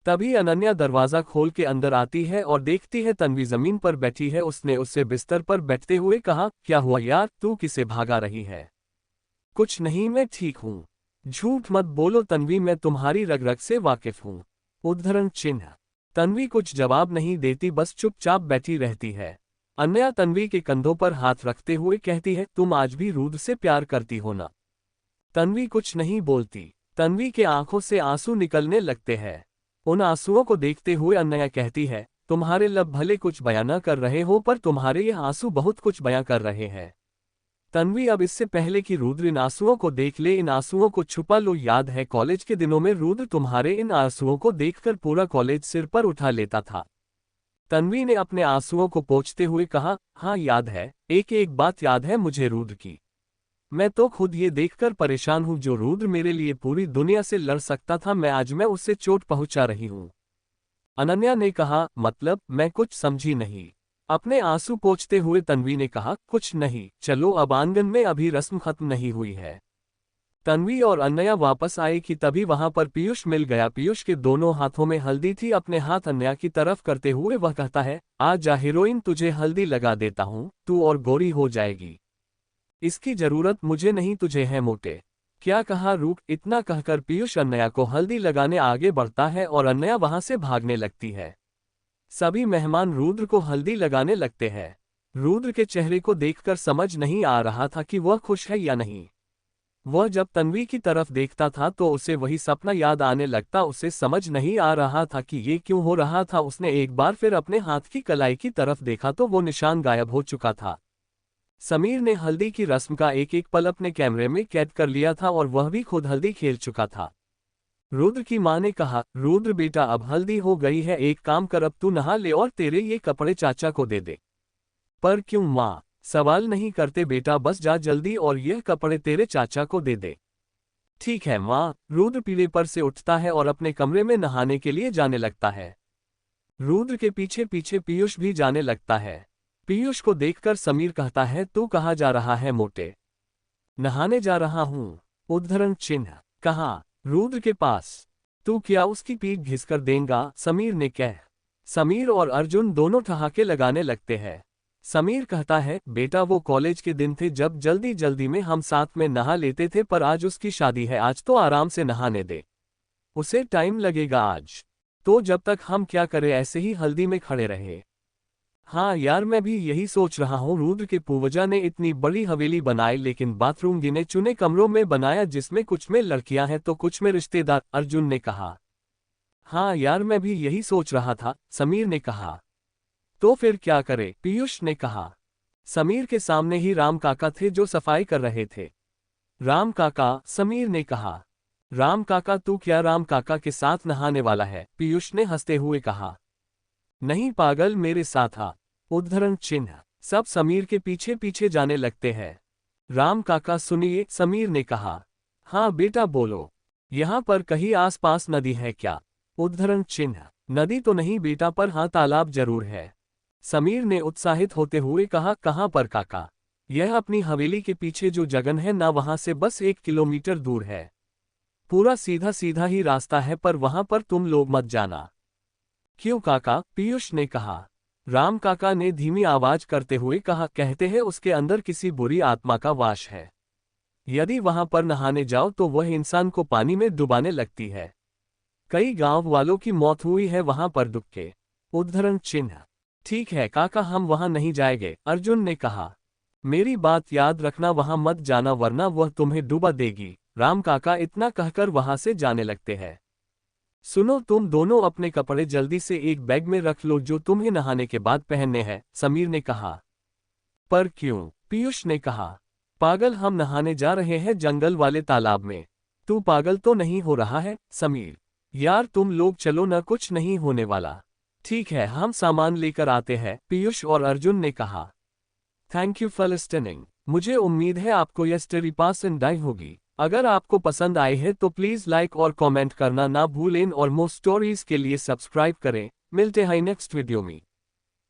तभी अनन्या दरवाजा खोल के अंदर आती है और देखती है तन्वी जमीन पर बैठी है। उसने उससे बिस्तर पर बैठते हुए कहा, क्या हुआ यार, तू किसे भागा रही है। कुछ नहीं, मैं ठीक हूँ। झूठ मत बोलो तन्वी, मैं तुम्हारी रग रग से वाकिफ हूँ। उद्धरण चिन्ह। तन्वी कुछ जवाब नहीं देती, बस चुपचाप बैठी रहती है। अनन्या तन्वी के कंधों पर हाथ रखते हुए कहती है, तुम आज भी रुद्र से प्यार करती हो ना। तन्वी कुछ नहीं बोलती। तन्वी के आंखों से आंसू निकलने लगते हैं। उन आंसुओं को देखते हुए अनन्या कहती है, तुम्हारे लब भले कुछ बयां न कर रहे हो, पर तुम्हारे ये आंसू बहुत कुछ बयां कर रहे हैं। तन्वी, अब इससे पहले कि रुद्र इन आंसुओं को देख ले, इन आंसुओं को छुपा लो। याद है कॉलेज के दिनों में रुद्र तुम्हारे इन आंसुओं को देखकर पूरा कॉलेज सिर पर उठा लेता था। तन्वी ने अपने आंसुओं को पोंछते हुए कहा, हाँ याद है, एक एक बात याद है मुझे रुद्र की। मैं तो खुद ये देखकर परेशान हूं, जो रुद्र मेरे लिए पूरी दुनिया से लड़ सकता था, मैं उससे चोट पहुंचा रही हूं। अनन्या ने कहा, मतलब, मैं कुछ समझी नहीं। अपने आंसू पोंछते हुए तन्वी ने कहा, कुछ नहीं, चलो अब आंगन में, अभी रस्म खत्म नहीं हुई है। तन्वी और अनन्या वापस आए कि तभी वहां पर पीयूष मिल गया। पीयूष के दोनों हाथों में हल्दी थी। अपने हाथ अनन्या की तरफ करते हुए वह कहता है, आ जा हीरोइन, तुझे हल्दी लगा देता हूं, तू और गोरी हो जाएगी। इसकी जरूरत मुझे नहीं, तुझे है मोटे। क्या कहा, रुक। इतना कहकर पीयूष अनन्या को हल्दी लगाने आगे बढ़ता है और अनन्या वहां से भागने लगती है। सभी मेहमान रुद्र को हल्दी लगाने लगते हैं। रुद्र के चेहरे को देखकर समझ नहीं आ रहा था कि वह खुश है या नहीं। वह जब तन्वी की तरफ देखता था तो उसे वही सपना याद आने लगता। उसे समझ नहीं आ रहा था कि ये क्यों हो रहा था। उसने एक बार फिर अपने हाथ की कलाई की तरफ देखा तो वो निशान गायब हो चुका था। समीर ने हल्दी की रस्म का एक एक पल अपने कैमरे में कैद कर लिया था और वह भी खुद हल्दी खेल चुका था। रुद्र की मां ने कहा, रुद्र बेटा, अब हल्दी हो गई है, एक काम कर, अब तू नहा ले और तेरे ये कपड़े चाचा को दे दे। पर क्यों मां, सवाल नहीं करते बेटा, बस जा जल्दी और यह कपड़े तेरे चाचा को दे दे। ठीक है मां। रुद्र पीढ़े पर से उठता है और अपने कमरे में नहाने के लिए जाने लगता है। रुद्र के पीछे पीछे पीयूष भी जाने लगता है। पीयूष को देखकर समीर कहता है, तू कहाँ जा रहा है मोटे। नहाने जा रहा हूँ। उद्धरण चिन्ह। कहाँ। रुद्र के पास। तू क्या उसकी पीठ घिसकर देगा, समीर ने कह। समीर और अर्जुन दोनों ठहाके लगाने लगते हैं। समीर कहता है, बेटा वो कॉलेज के दिन थे जब जल्दी जल्दी में हम साथ में नहा लेते थे, पर आज उसकी शादी है, आज तो आराम से नहाने दे, उसे टाइम लगेगा आज। तो जब तक हम क्या करें, ऐसे ही हल्दी में खड़े रहे। हाँ यार, मैं भी यही सोच रहा हूँ। रुद्र के पूर्वजा ने इतनी बड़ी हवेली बनाई, लेकिन बाथरूम गिने चुने कमरों में बनाया, जिसमें कुछ में लड़कियां हैं तो कुछ में रिश्तेदार, अर्जुन ने कहा। हाँ यार, मैं भी यही सोच रहा था, समीर ने कहा। तो फिर क्या करे, पीयूष ने कहा। समीर के सामने ही राम काका थे जो सफाई कर रहे थे। राम काका, समीर ने कहा। राम काका, तू क्या राम काका के साथ नहाने वाला है, पीयूष ने हंसते हुए कहा। नहीं पागल, मेरे साथ आ। उद्धरण चिन्ह। सब समीर के पीछे पीछे जाने लगते हैं। राम काका सुनिए, समीर ने कहा। हाँ बेटा बोलो। यहाँ पर कहीं आसपास नदी है क्या। उद्धरण चिन्ह। नदी तो नहीं बेटा, पर हाँ तालाब जरूर है। समीर ने उत्साहित होते हुए कहा, कहाँ पर काका। यह अपनी हवेली के पीछे जो जगन है ना, वहां से बस 1 किलोमीटर दूर है। पूरा सीधा सीधा ही रास्ता है, पर वहां पर तुम लोग मत जाना। क्यों काका? पीयूष ने कहा। राम काका ने धीमी आवाज करते हुए कहा, कहते हैं उसके अंदर किसी बुरी आत्मा का वास है। यदि वहां पर नहाने जाओ तो वह इंसान को पानी में डुबाने लगती है। कई गांव वालों की मौत हुई है वहां पर, दुख के उद्धरण चिन्ह। ठीक है काका, हम वहां नहीं जाएंगे, अर्जुन ने कहा। मेरी बात याद रखना, वहां मत जाना वरना वह तुम्हें डुबा देगी। राम काका इतना कहकर वहां से जाने लगते हैं। सुनो, तुम दोनों अपने कपड़े जल्दी से एक बैग में रख लो जो तुम्हें नहाने के बाद पहनने हैं, समीर ने कहा। पर क्यों? पीयूष ने कहा। पागल, हम नहाने जा रहे हैं जंगल वाले तालाब में। तू पागल तो नहीं हो रहा है समीर? यार तुम लोग चलो ना, कुछ नहीं होने वाला। ठीक है, हम सामान लेकर आते हैं, पीयूष और अर्जुन ने कहा। Thank you for listening. मुझे उम्मीद है आपको यह स्टोरी पसंद आई होगी। अगर आपको पसंद आई है तो प्लीज लाइक और कमेंट करना ना भूलें और मोर स्टोरीज के लिए सब्सक्राइब करें। मिलते हैं नेक्स्ट वीडियो में।